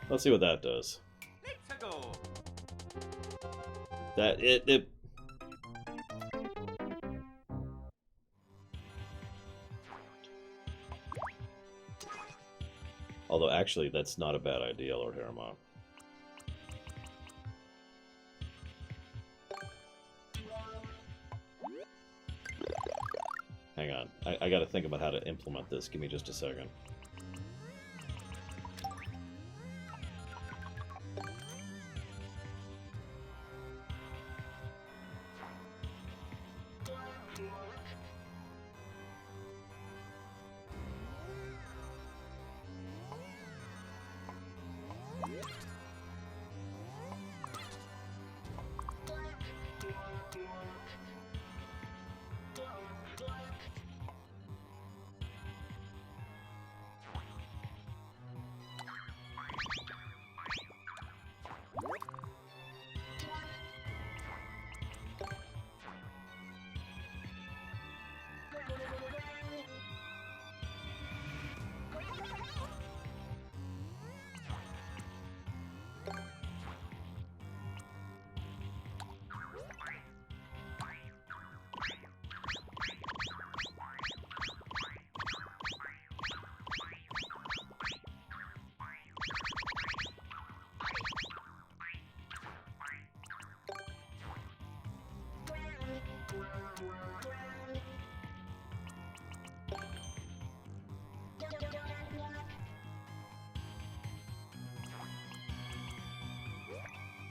Let's see what that does.
Late to go.
That, it... Although, actually, that's not a bad idea, Lord Harriman. Hang on. I gotta think about how to implement this. Give me just a second.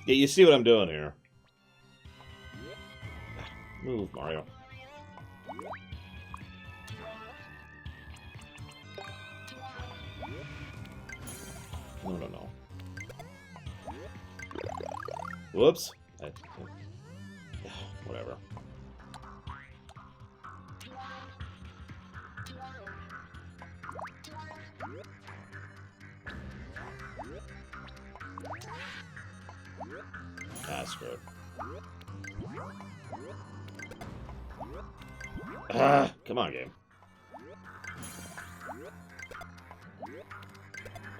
Yeah, you see what I'm doing here. Move, Mario. No. Whoops. Whatever. Ah, screw it. Ah, come on, game.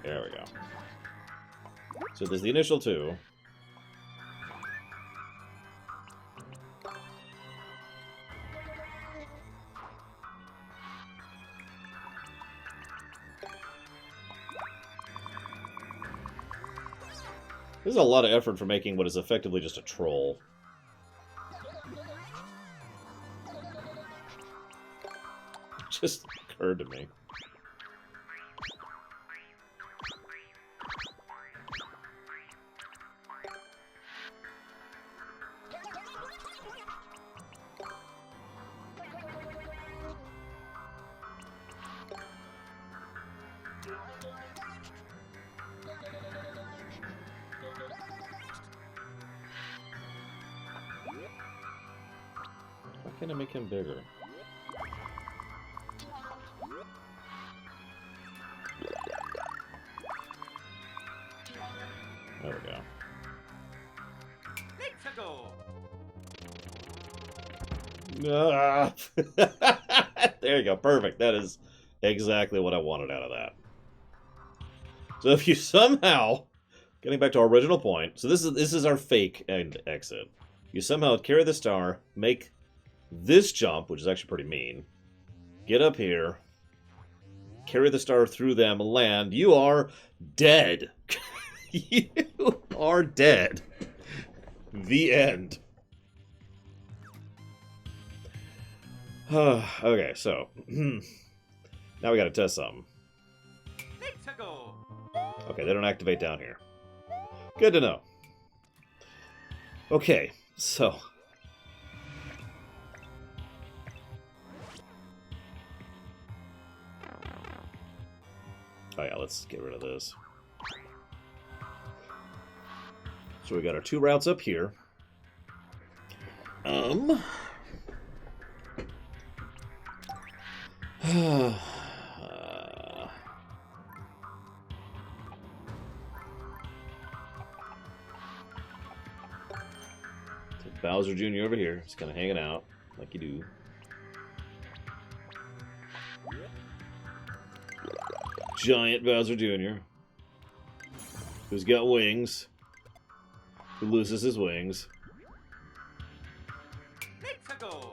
There we go. So there's the initial two. This is a lot of effort for making what is effectively just a troll. Just occurred to me. Why can't I make him bigger? There we go.
Let's go.
Ah. There you go. Perfect. That is exactly what I wanted out of that. So if you somehow, getting back to our original point, so this is our fake end exit. You somehow carry the star, make this jump, which is actually pretty mean, get up here, carry the star through them, land. You are dead. You are dead. The end. Okay, so now we gotta test something.
Let's go.
Okay, they don't activate down here. Good to know. Okay, so oh yeah, let's get rid of this. So we got our two routes up here. Bowser Jr. over here, just kind of hanging out, like you do. Giant Bowser Jr., who's got wings, who loses his wings.
Let's go.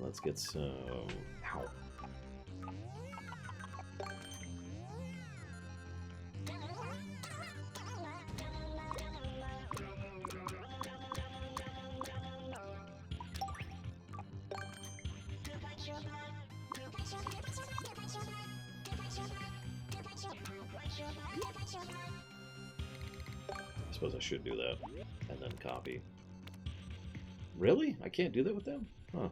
Let's get some... Ow. I suppose I should do that, and then copy. Really? I can't do that with them? Huh.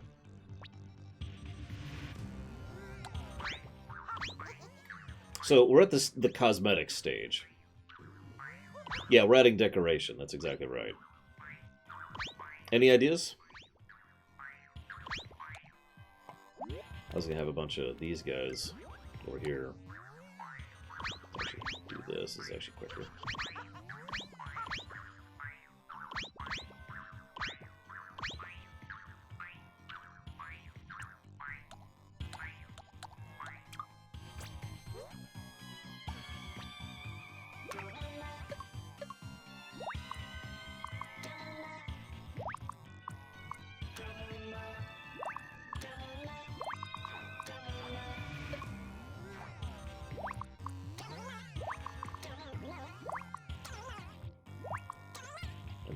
So we're at the cosmetic stage. Yeah, we're adding decoration. That's exactly right. Any ideas? I was gonna have a bunch of these guys over here. Actually, do this. This is actually quicker.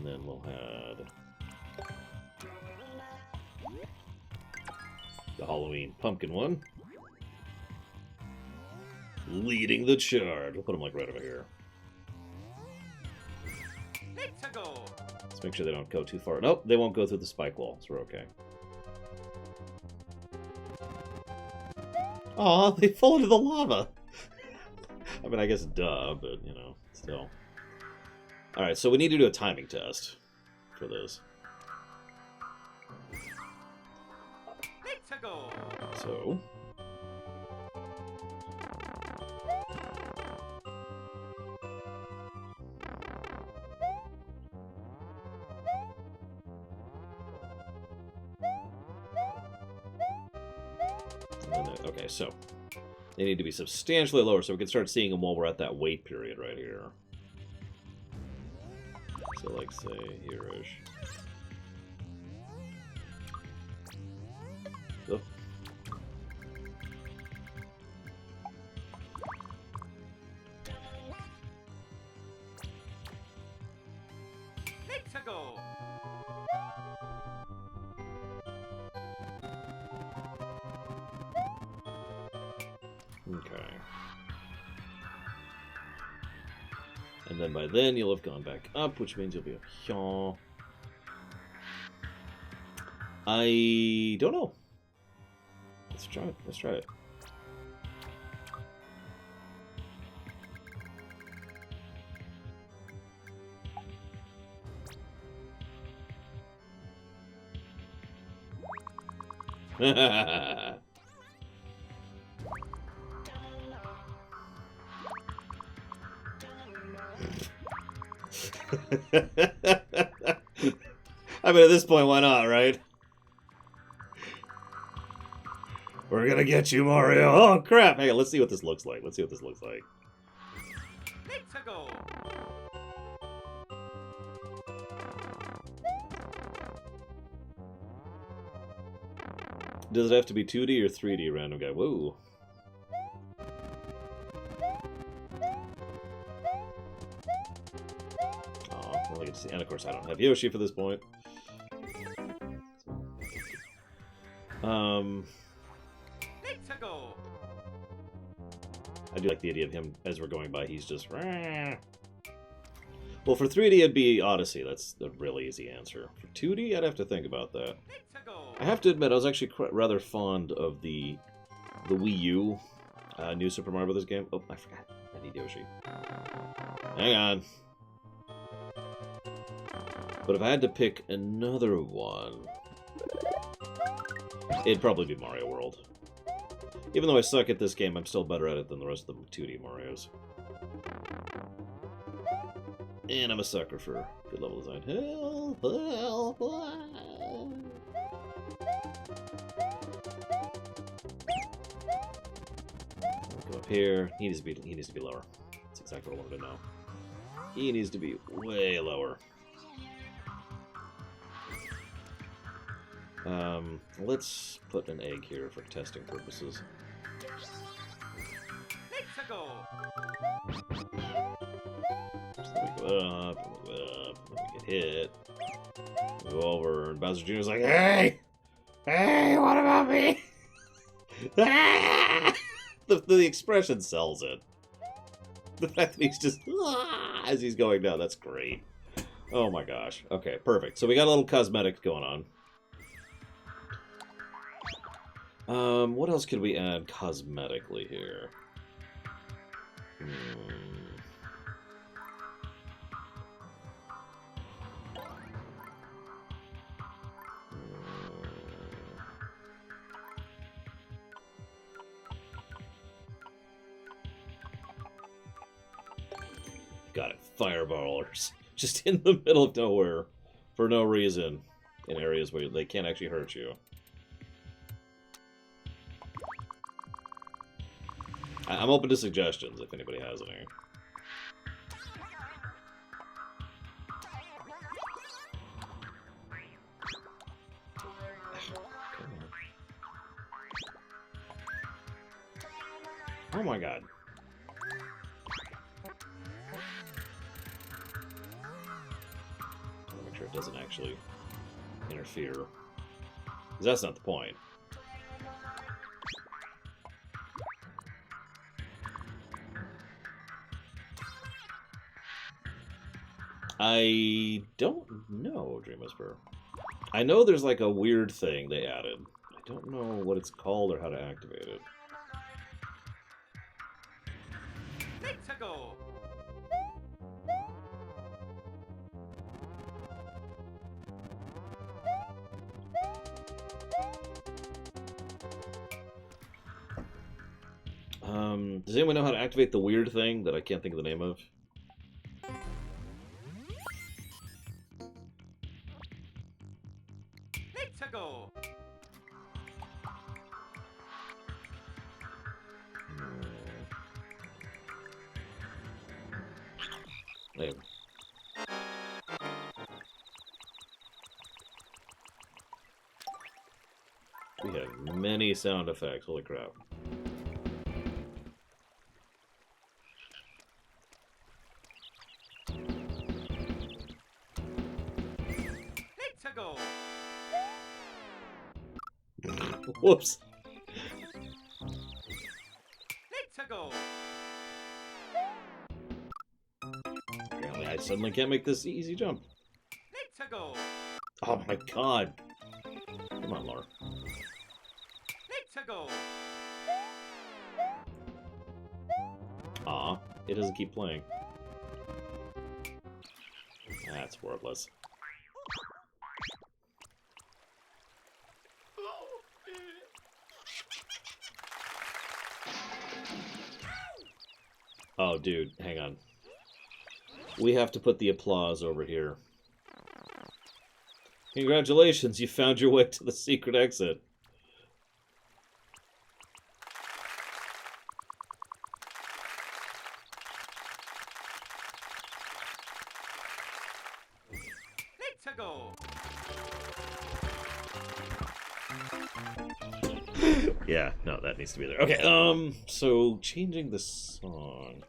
And then we'll have the Halloween pumpkin one. Leading the charge. We'll put him like right over here.
Let's go.
Let's make sure they don't go too far. Nope, they won't go through the spike wall, so we're okay. Aw, they fall into the lava. I mean, I guess duh, but, you know, still. Alright, so we need to do a timing test for this.
Let's go.
So... Okay, so they need to be substantially lower so we can start seeing them while we're at that wait period right here. So, like, say, here-ish. Oh.
Let's go.
Okay. And then by then you'll have gone back up, which means you'll be up here. I don't know. Let's try it. Let's try it. I mean, at this point, why not, right? We're gonna get you, Mario. Oh, crap. Hey, let's see what this looks like. Let's see what this looks like.
Let's go.
Does it have to be 2D or 3D, random guy? Whoa. And of course I don't have Yoshi for this point.
Let's go.
I do like the idea of him as we're going by, he's just... Well, for 3D it'd be Odyssey, that's a really easy answer. For 2D, I'd have to think about that.
Let's go.
I have to admit, I was actually rather fond of the Wii U New Super Mario Bros. Game. Oh, I forgot. I need Yoshi. Hang on. But if I had to pick another one, it'd probably be Mario World. Even though I suck at this game, I'm still better at it than the rest of the 2D Marios. And I'm a sucker for good level design. Help, help, help. Go up here. He needs to be lower. That's exactly what I wanted to know. He needs to be way lower. Let's put an egg here for testing purposes.
Let's go.
So we go up, and then we get hit. We go over, and Bowser Jr. is like, "Hey! Hey, what about me?" the expression sells it. The fact that he's just, as he's going down, that's great. Oh my gosh. Okay, perfect. So we got a little cosmetic going on. What else could we add cosmetically here? Got it. Fireballers. Just in the middle of nowhere. For no reason. In areas where they can't actually hurt you. I'm open to suggestions if anybody has any. Oh my god. Make sure it doesn't actually interfere. Because that's not the point. I don't know, Dream Whisperer. I know there's like a weird thing they added. I don't know what it's called or how to activate it.
Let's go.
Does anyone know how to activate the weird thing that I can't think of the name of?
Let's go.
There. We have many sound effects. Holy crap.
Let's go.
Whoops.
Let's go.
Apparently I suddenly can't make this easy jump.
Let's go.
Oh my god. Come on, Laura.
Let's go.
Aw, it doesn't keep playing. That's worthless. Oh, dude, hang on. We have to put the applause over here. Congratulations, you found your way to the secret exit.
Let's go.
Yeah, no, that needs to be there. Okay, so changing the song.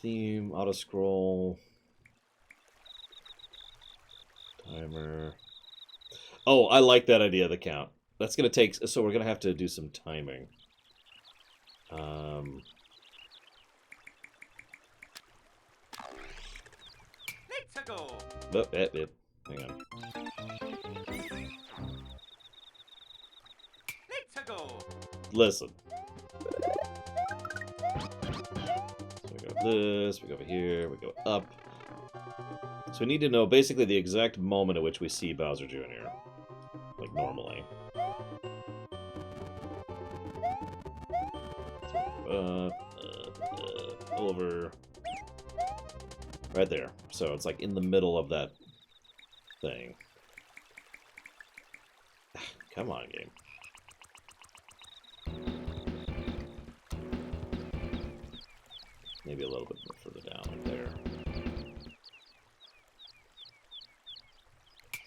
Theme, auto scroll. Timer. Oh, I like that idea of the count. That's gonna take, so we're gonna have to do some timing.
Let's go.
Hang on.
Let's go.
Listen. So we go this, we go over here, we go up. So we need to know basically the exact moment at which we see Bowser Jr. Like normally. So, over. Right there. So it's like in the middle of that thing. Come on, game. Maybe a little bit more further down, like there.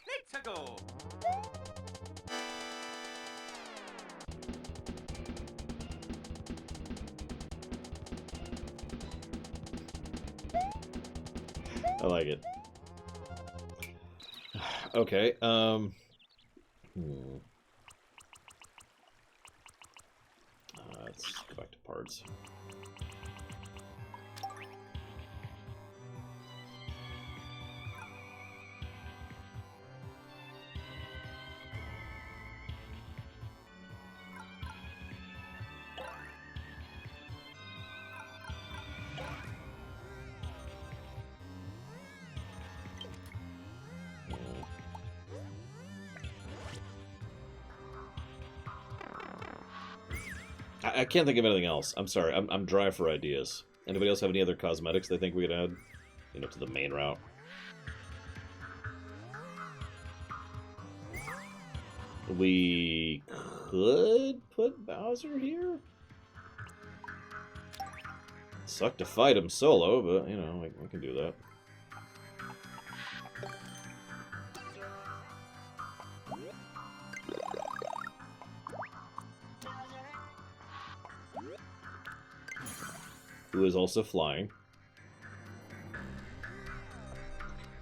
Let's go.
I like it. Okay, let's go back to parts. I can't think of anything else. I'm sorry. I'm dry for ideas. Anybody else have any other cosmetics they think we could add, you know, to the main route? We could put Bowser here. Suck to fight him solo, but you know, we can do that. Who is also flying.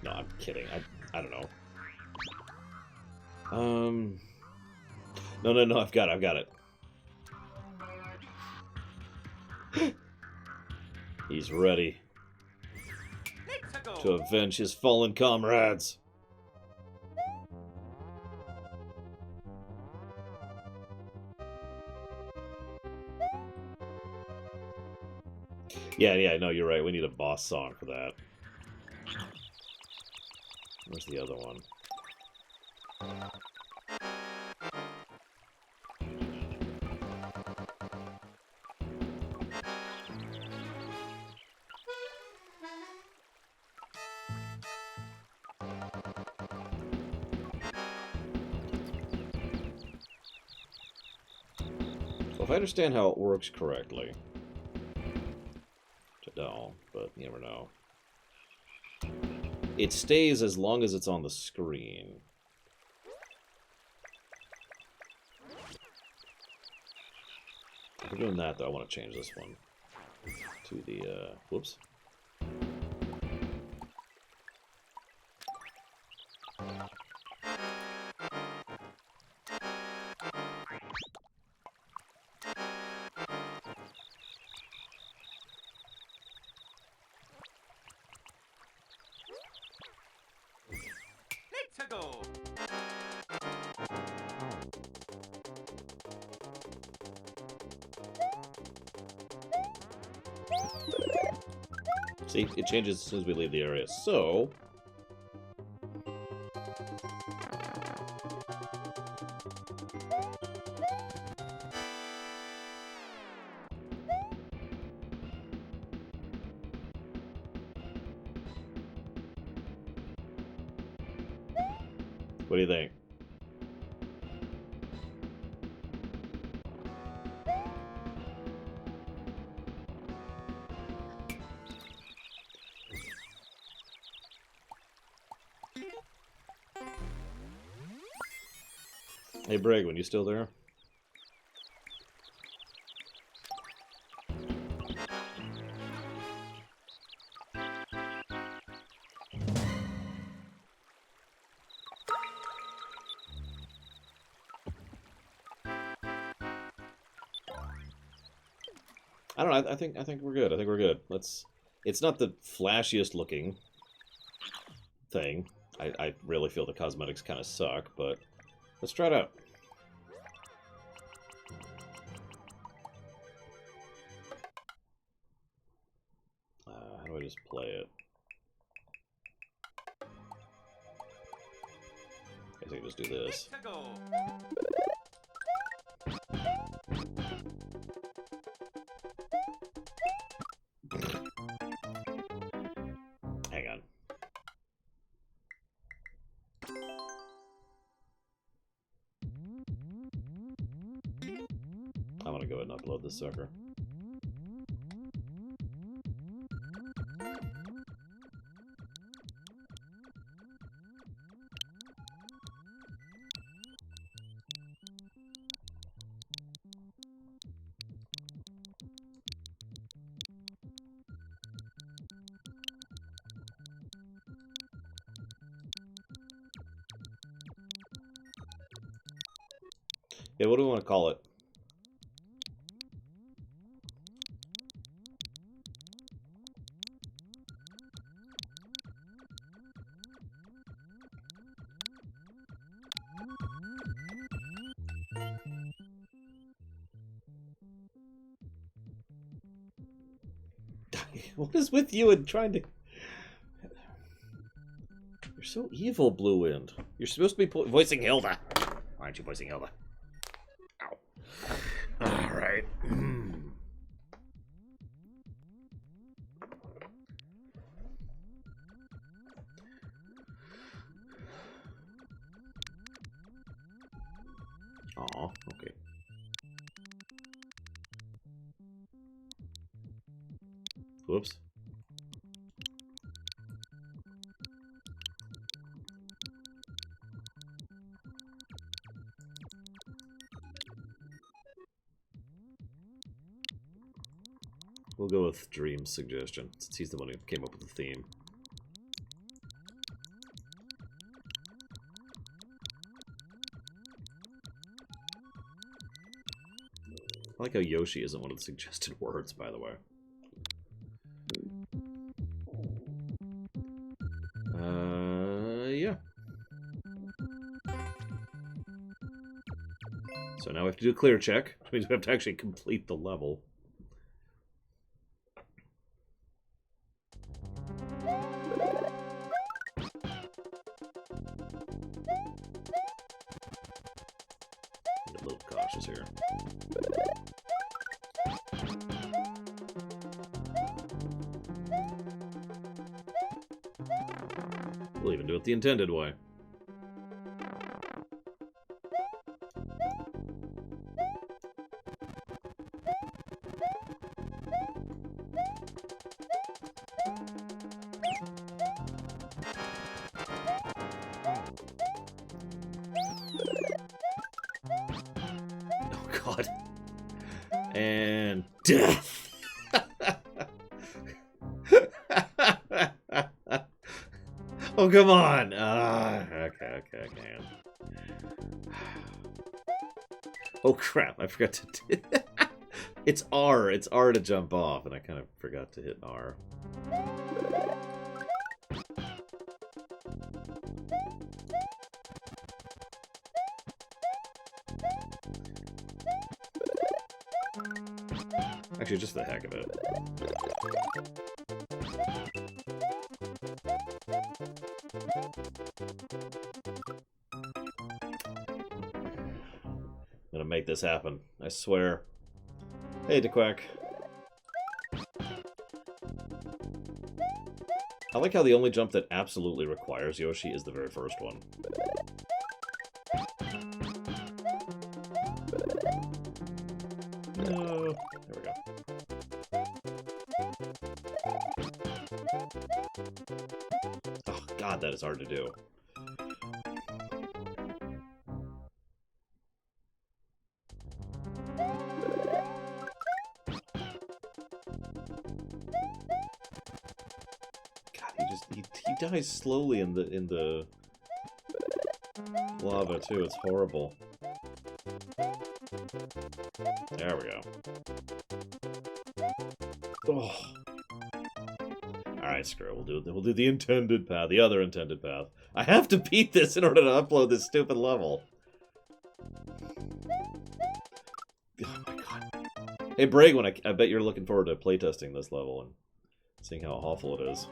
No, I'm kidding. I don't know. No, I've got it. He's ready
Let's go.
to avenge his fallen comrades. Yeah, no, you're right. We need a boss song for that. Where's the other one? So if I understand how it works correctly, which I don't, but you never know. It stays as long as it's on the screen. If we're doing that, though, I want to change this one to the, whoops.
Let's go.
See, it changes as soon as we leave the area. So, what do you think? Hey, Bregwin, you still there? I don't know. I think we're good. I think we're good. Let's. It's not the flashiest looking thing. I really feel the cosmetics kind of suck, but let's try it out. How do I just play it? I guess I can just do this.
Let's go.
Hang on. I'm gonna go ahead and upload this sucker. Yeah, what do we want to call it? What is with you and trying to... You're so evil, Blue Wind. You're supposed to be voicing Hilda. Why aren't you voicing Hilda? Ow. Alright. Aw, okay. Whoops. We'll go with Dream's suggestion, since he's the one who came up with the theme. I like how Yoshi isn't one of the suggested words, by the way. Yeah. So now we have to do a clear check, which means we have to actually complete the level. Get a little cautious here. We'll even do it the intended way. Oh god. And death! Oh, come on! Okay. Oh, crap. I forgot to... It's R. It's R to jump off, and I kind of forgot to hit R. Actually, just for the heck of it. I'm gonna make this happen. I swear. Hey, DeQuack. I like how the only jump that absolutely requires Yoshi is the very first one. No. There we go. Oh, God, that is hard to do. He dies slowly in the lava too. It's horrible. There we go. Oh. Alright, screw it. We'll do the intended path, the other intended path. I have to beat this in order to upload this stupid level. Oh my god. Hey Bragwin, I bet you're looking forward to playtesting this level and seeing how awful it is.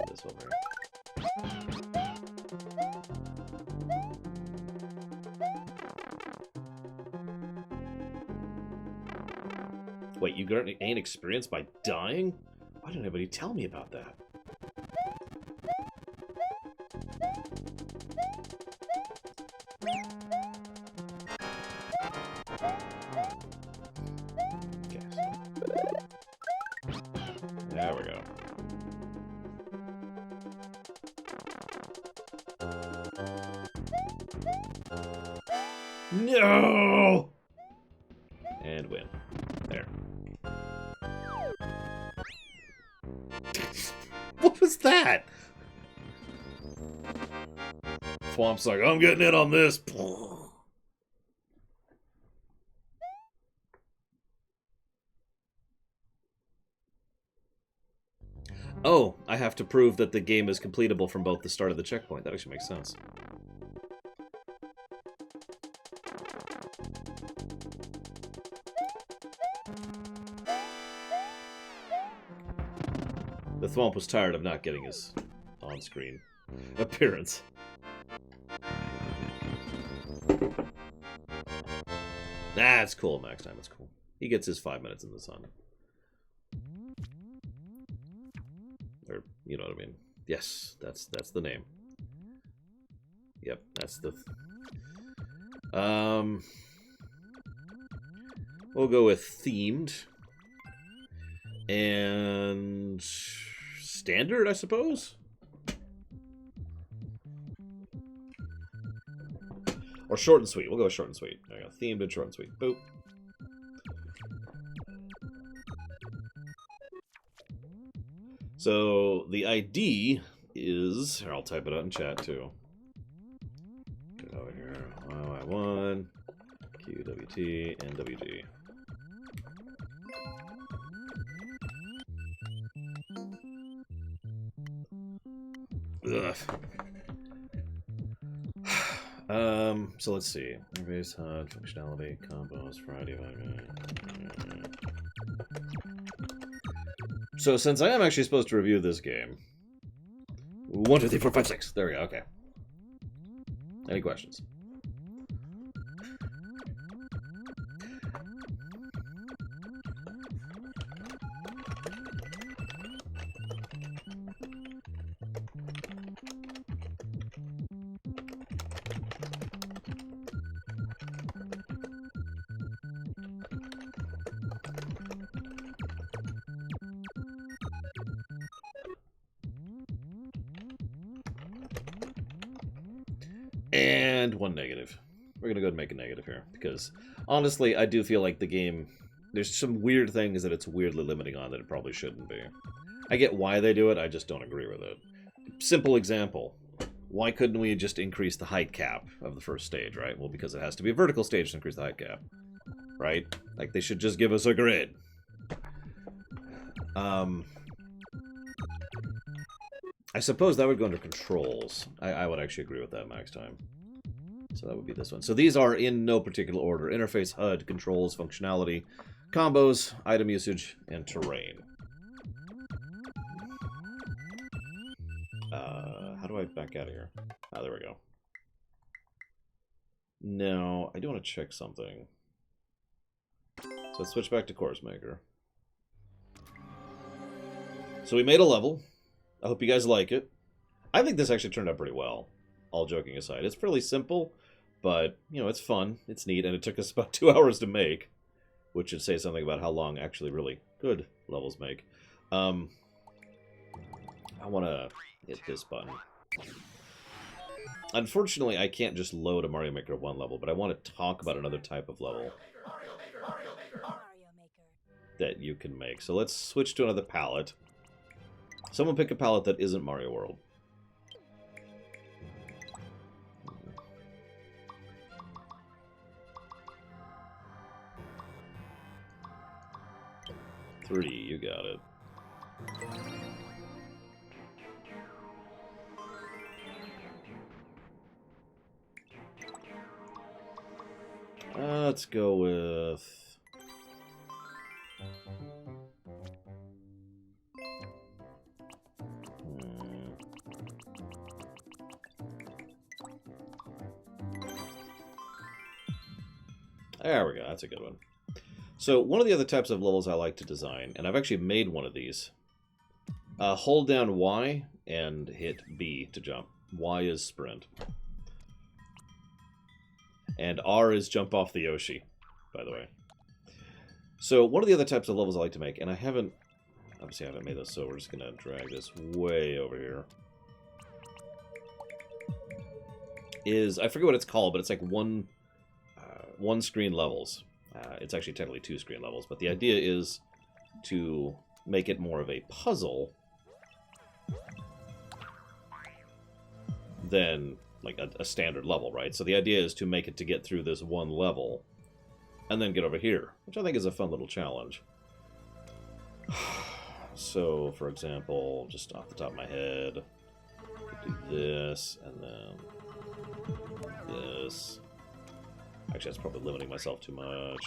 This one there. Wait, you gain experience by dying? Why didn't anybody tell me about that? Okay, so... There we go. No! And win. There. What was that? Swamp's like, I'm getting in on this. Oh, I have to prove that the game is completable from both the start of the checkpoint. That actually makes sense. The Thwomp was tired of not getting his on-screen appearance. That's cool, Max Time. It's cool. He gets his 5 minutes in the sun. Or, you know what I mean. Yes, that's the name. Yep, that's the... We'll go with themed. And... standard, I suppose? Or short and sweet. We'll go with short and sweet. There we go. Themed and short and sweet. Boop. So, the ID is... Here, I'll type it out in chat, too. Get over here. YY1, QWT, NWG. Ugh. So let's see. Interface, HUD, functionality, combos, variety. So since I am actually supposed to review this game, 1, 2, 3, 4, 5, 6. There we go. Okay. Any questions? And 1 negative. We're gonna go ahead and make a negative here, because honestly, I do feel like the game, there's some weird things that it's weirdly limiting on that it probably shouldn't be. I get why they do it, I just don't agree with it. Simple example. Why couldn't we just increase the height cap of the first stage, right? Well, because it has to be a vertical stage to increase the height cap. Right? Like, they should just give us a grid. I suppose that would go under controls. I would actually agree with that, Max Time. So that would be this one. So these are in no particular order. Interface, HUD, controls, functionality, combos, item usage, and terrain. How do I back out of here? Ah, there we go. Now, I do want to check something. So let's switch back to Course Maker. So we made a level. I hope you guys like it. I think this actually turned out pretty well, all joking aside. It's fairly simple, but, you know, it's fun, it's neat, and it took us about 2 hours to make, which should say something about how long actually really good levels make. I want to hit this button. Unfortunately, I can't just load a Mario Maker 1 level, but I want to talk about another type of level that you can make. So let's switch to another palette. Someone pick a palette that isn't Mario World. Three, you got it. Let's go with... There we go, that's a good one. So, one of the other types of levels I like to design, and I've actually made one of these. Hold down Y and hit B to jump. Y is sprint. And R is jump off the Yoshi, by the way. So, one of the other types of levels I like to make, and obviously I haven't made this, so we're just going to drag this way over here. I forget what it's called, but it's like one screen levels. It's actually technically 2 screen levels, but the idea is to make it more of a puzzle than like a standard level, right? So the idea is to make it to get through this one level and then get over here, which I think is a fun little challenge. So, for example, just off the top of my head, do this and then this. Actually, that's probably limiting myself too much.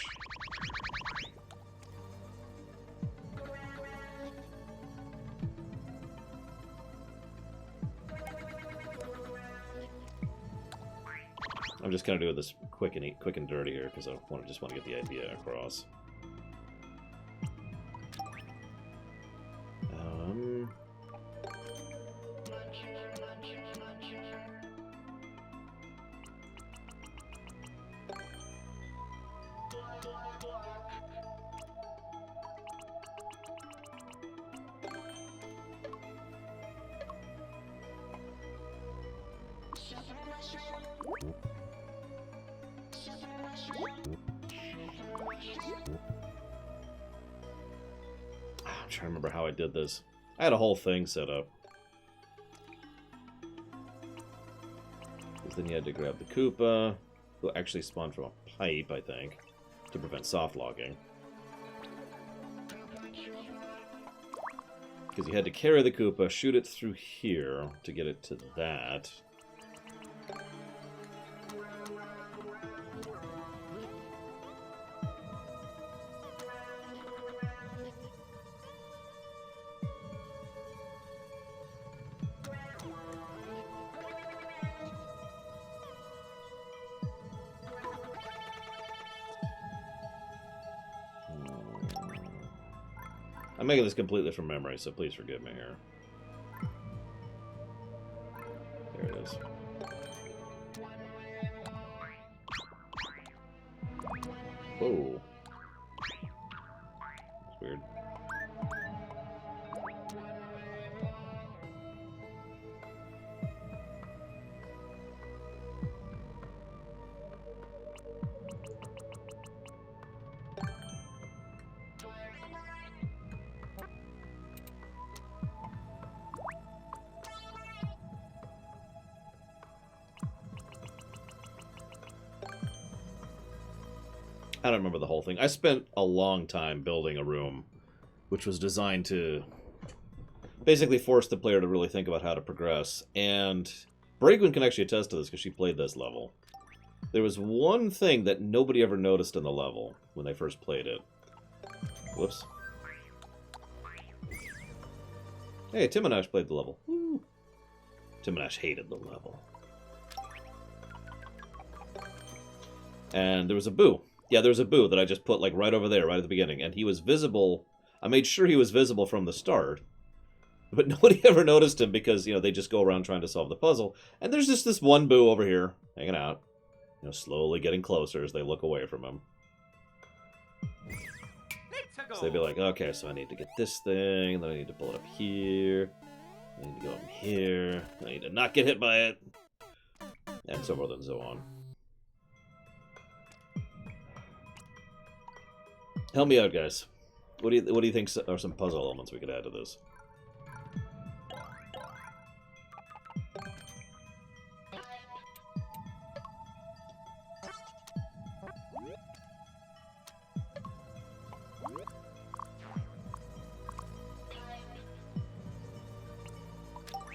I'm just kind of doing this quick and dirty here because I just want to get the idea across. I'm trying to remember how I did this. I had a whole thing set up. Because then you had to grab the Koopa, who actually spawned from a pipe, I think, to prevent soft logging. Because you had to carry the Koopa, shoot it through here to get it to that. I'm making this completely from memory, so please forgive me here. There it is. Whoa. That's weird. I don't remember the whole thing. I spent a long time building a room which was designed to basically force the player to really think about how to progress. And Bragwin can actually attest to this because she played this level. There was one thing that nobody ever noticed in the level when they first played it. Whoops. Hey, Timonash played the level. Woo. Timonash hated the level. And there was a Boo. Yeah, there was a Boo that I just put like right over there, right at the beginning. And he was visible. I made sure he was visible from the start. But nobody ever noticed him because, you know, they just go around trying to solve the puzzle. And there's just this one Boo over here, hanging out. You know, slowly getting closer as they look away from him. So they'd be like, okay, so I need to get this thing, and then I need to pull it up here. I need to go up here. I need to not get hit by it. And so forth and so on. Help me out, guys. What do you think are some puzzle elements we could add to this?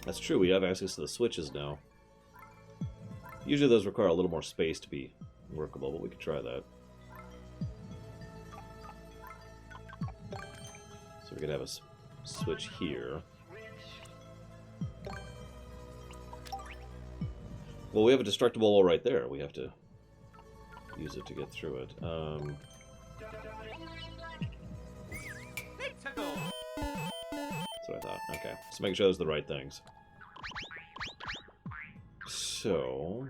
That's true, we have access to the switches now. Usually those require a little more space to be workable, but we could try that. So we could have a switch here. Well, we have a destructible wall right there. We have to use it to get through it.
Let's go.
That's what I thought. Okay, so making sure those are the right things. So,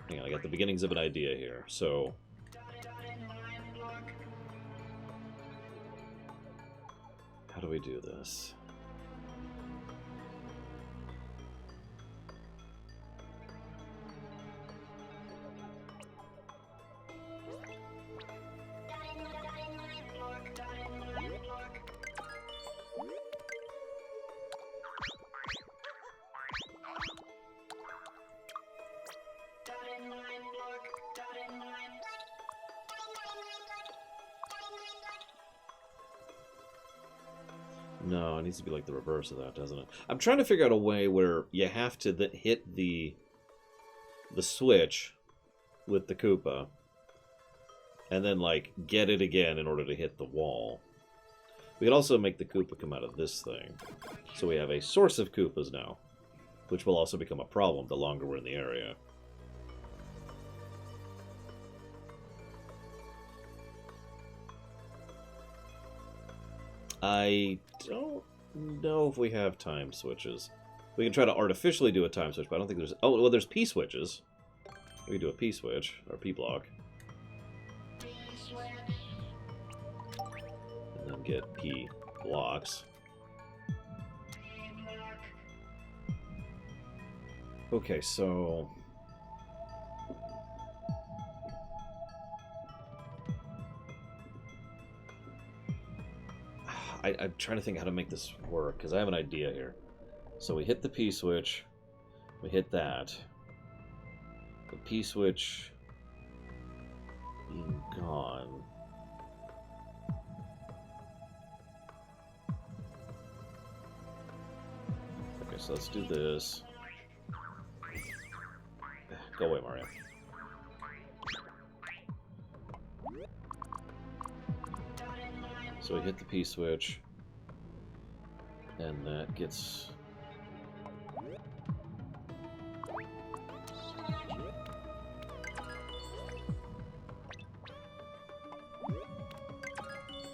hang on, I got the beginnings of an idea here. So, how do we do this? No, it needs to be like the reverse of that, doesn't it? I'm trying to figure out a way where you have to hit the switch with the Koopa, and then like get it again in order to hit the wall. We could also make the Koopa come out of this thing, so we have a source of Koopas now, which will also become a problem the longer we're in the area. I don't know if we have time switches. We can try to artificially do a time switch, but I don't think there's... Oh, well, there's P switches. We can do a P switch, or P block. And then get P blocks. Okay, so... I'm trying to think how to make this work, because I have an idea here. So we hit the P switch, we hit that, P-switch being gone. Okay, so let's do this. Go away, Mario. So we hit the P-switch, and that gets...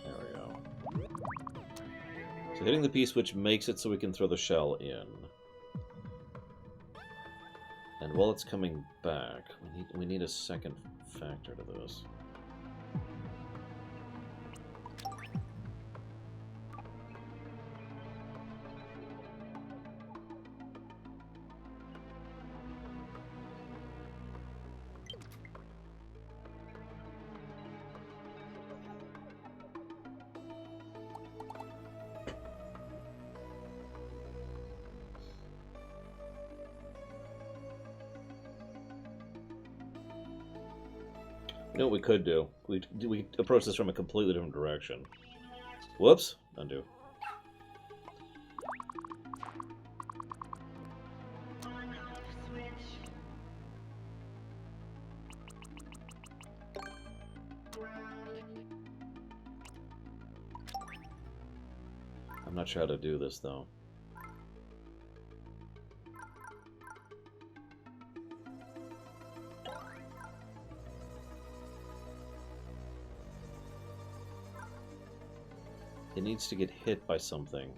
There we go. So hitting the P-switch makes it so we can throw the shell in. And while it's coming back, we need a second factor to this. You know what we could do? We approach this from a completely different direction. Whoops! Undo. I'm not sure how to do this, though. It needs to get hit by something.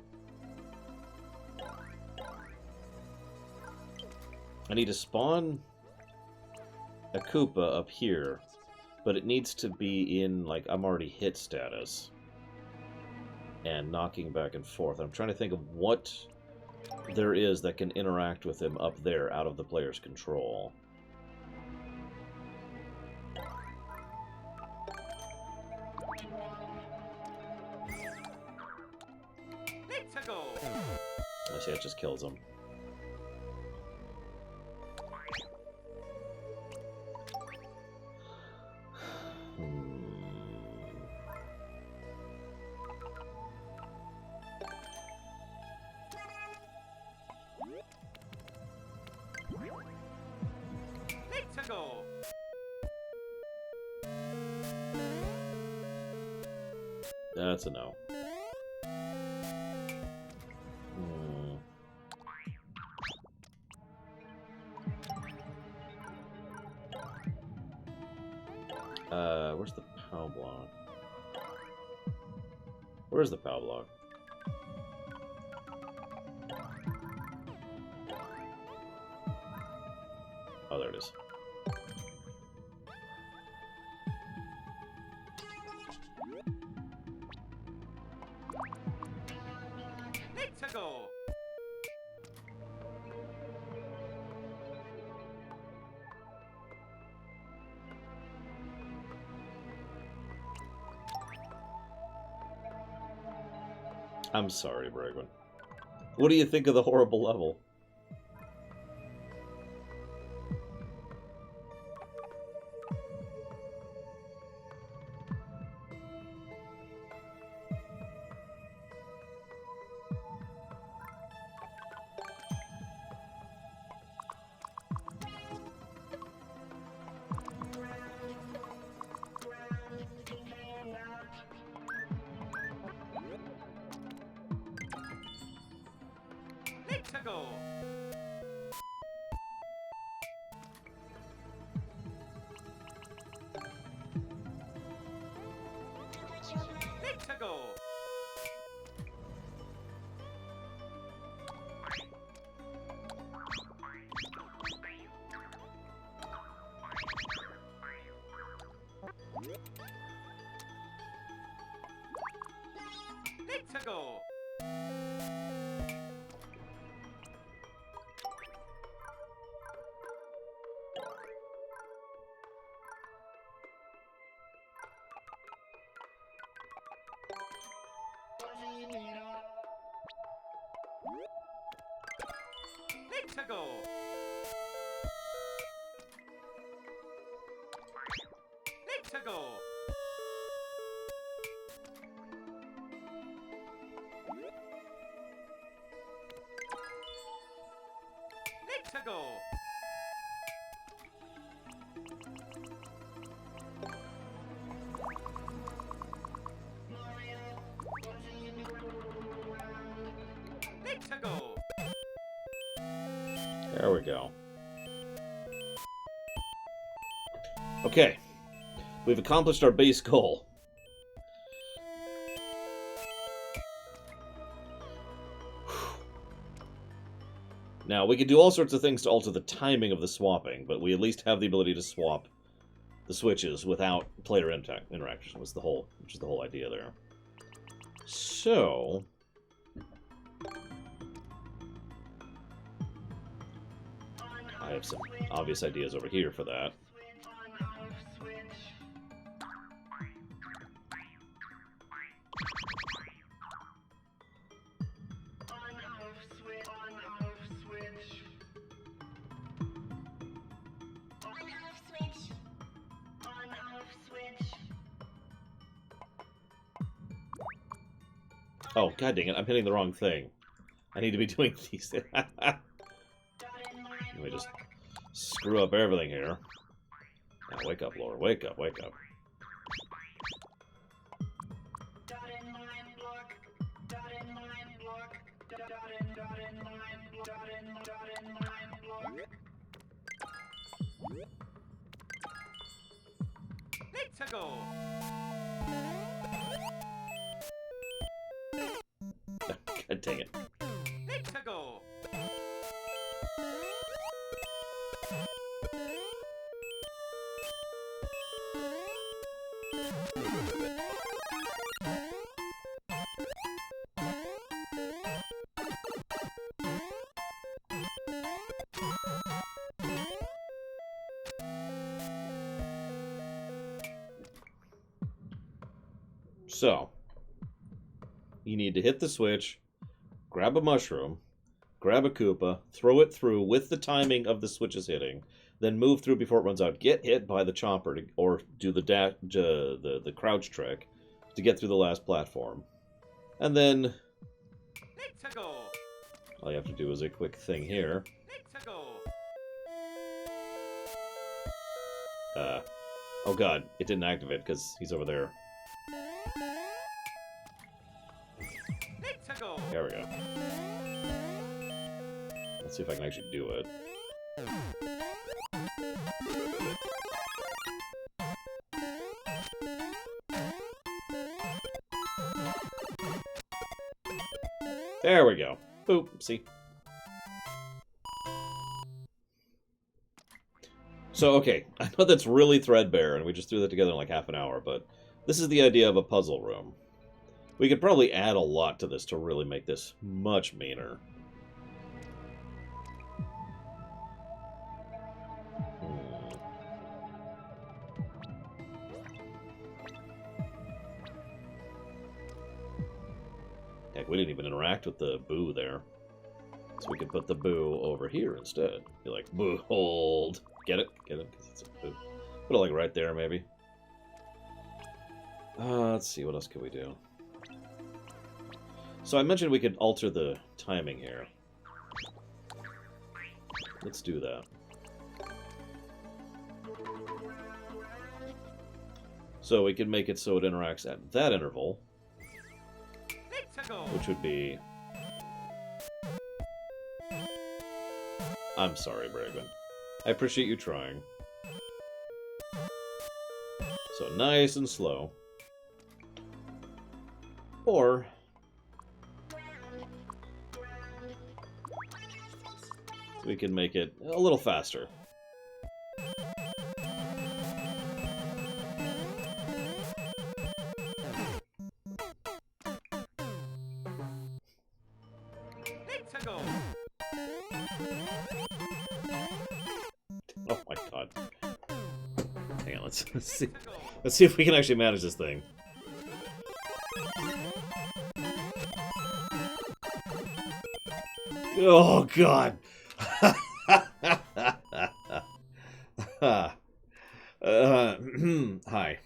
I need to spawn a Koopa up here, but it needs to be in, like, I'm already hit status. And knocking back and forth. I'm trying to think of what there is that can interact with him up there out of the player's control.
Let's go.
I see, it just kills him.
Let's go.
That's a no. Where's the POW block? Where's the POW block? Oh, there it is.
Let's go.
I'm sorry, Bregman. What do you think of the horrible level?
Let's go. Let's go. Let's go. go. Need to go.
There we go. Okay. We've accomplished our base goal. Now, we could do all sorts of things to alter the timing of the swapping, but we at least have the ability to swap the switches without player interaction, which is the whole idea there. So... I have some obvious ideas over here for that. Oh, god dang it, I'm hitting the wrong thing. I need to be doing these things. Let me just screw up everything here. Now, wake up, Laura. Wake up, wake up.
Need to go.
God dang it.
Need to go.
So, you need to hit the switch, grab a mushroom, grab a Koopa, throw it through with the timing of the switches hitting, then move through before it runs out. Get hit by the chopper, or do the the crouch trick to get through the last platform. And then
Need to go.
all you have to do is a quick thing here.
Need to go.
Oh god, it didn't activate because he's over there.
Need to go.
There we go. Let's see if I can actually do it. There we go. Boop. See? So, okay, I know that's really threadbare, and we just threw that together in like half an hour, but this is the idea of a puzzle room. We could probably add a lot to this to really make this much meaner. Heck, we didn't even interact with the boo there. So we could put the boo over here instead. Be like, boo, hold. Get it? Get it? 'Cause it's a boo. Put it like right there, maybe. Let's see, what else could we do? So I mentioned we could alter the timing here. Let's do that. So we can make it so it interacts at that interval,
Need to go.
which would be... I'm sorry, Bragman. I appreciate you trying. So nice and slow. Or... we can make it a little faster.
Need to go.
Oh my god. Hang on, let's see.
Need to go.
Let's see if we can actually manage this thing. Oh god. Hi.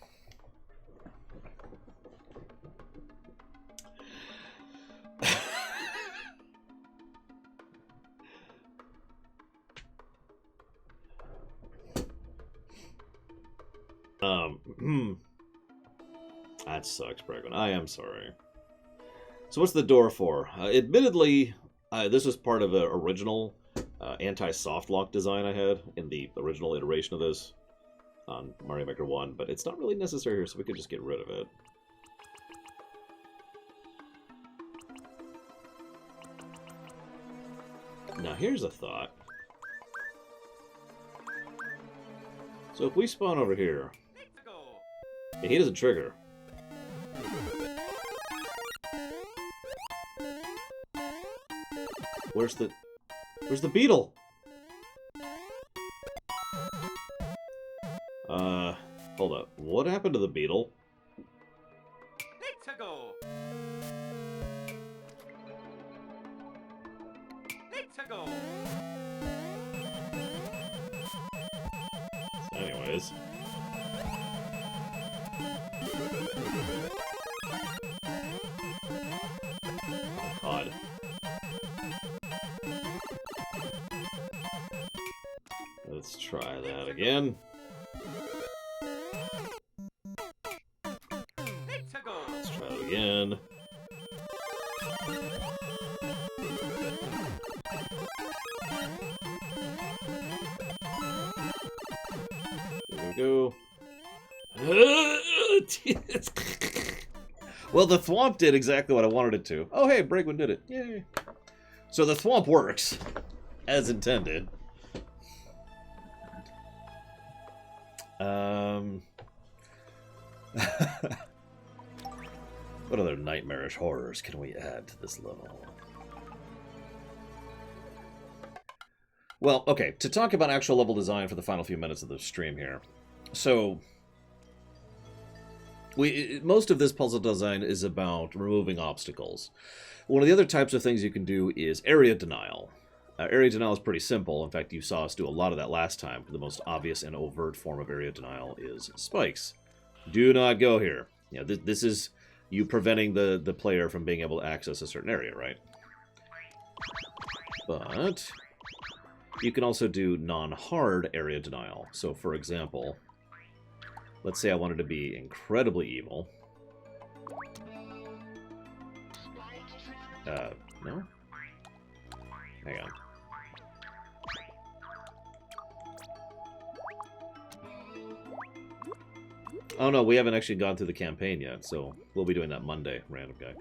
That sucks, Bregman. I am sorry. So what's the door for? Admittedly, this was part of an original anti-soft lock design I had in the original iteration of this on Mario Maker 1, but it's not really necessary here, so we could just get rid of it. Now here's a thought. So if we spawn over here, yeah, he doesn't trigger. Where's the beetle? Hold up. What happened to the beetle?
Nintendo. Nintendo.
So anyways. Oh, God. Let's try that again. Let's try it again. There we go. Well, the thwomp did exactly what I wanted it to. Oh, hey, Bregman did it. Yay. So the thwomp works, as intended. What other nightmarish horrors can we add to this level? Well, okay, to talk about actual level design for the final few minutes of the stream here. So, most of this puzzle design is about removing obstacles. One of the other types of things you can do is area denial. Area denial is pretty simple. In fact, you saw us do a lot of that last time. The most obvious and overt form of area denial is spikes. Do not go here. You know, this is you preventing the player from being able to access a certain area, right? But you can also do non-hard area denial. So, for example, let's say I wanted to be incredibly evil. No? Hang on. Oh no, we haven't actually gone through the campaign yet, so we'll be doing that Monday, random guy.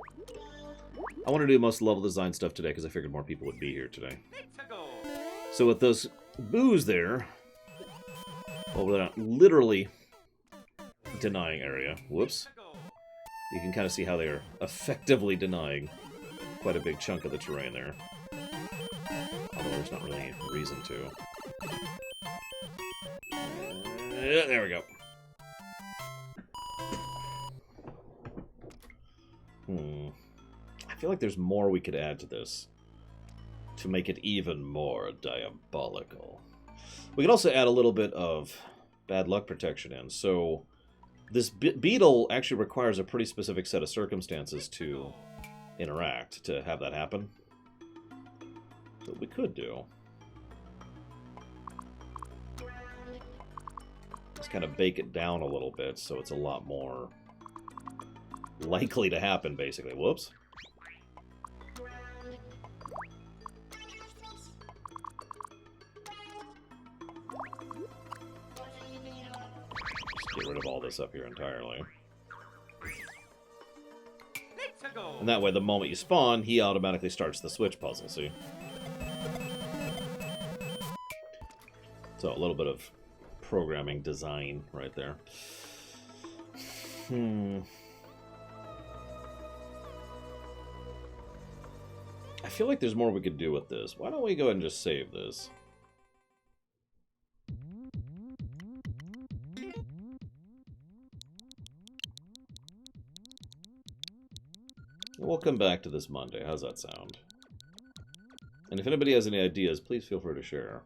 I want to do most level design stuff today because I figured more people would be here today. So with those boos there, well, we're not literally denying area. Whoops. You can kind of see how they are effectively denying quite a big chunk of the terrain there. Although there's not really any reason to. There we go. I feel like there's more we could add to this to make it even more diabolical. We could also add a little bit of bad luck protection in. So this beetle actually requires a pretty specific set of circumstances to interact, to have that happen. So we could do. Just kind of bake it down a little bit so it's a lot more likely to happen, basically. Whoops. Just get rid of all this up here entirely. And that way, the moment you spawn, he automatically starts the switch puzzle, see? So, a little bit of programming design right there. I feel like there's more we could do with this. Why don't we go ahead and just save this? We'll come back to this Monday. How's that sound? And if anybody has any ideas, please feel free to share.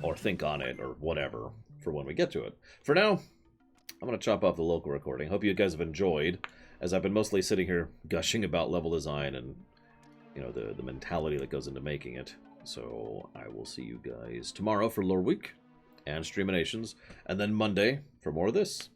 Or think on it, or whatever, for when we get to it. For now, I'm going to chop off the local recording. Hope you guys have enjoyed, as I've been mostly sitting here gushing about level design and, you know, the mentality that goes into making it. So I will see you guys tomorrow for Lore Week. and Streaminations, and then Monday for more of this.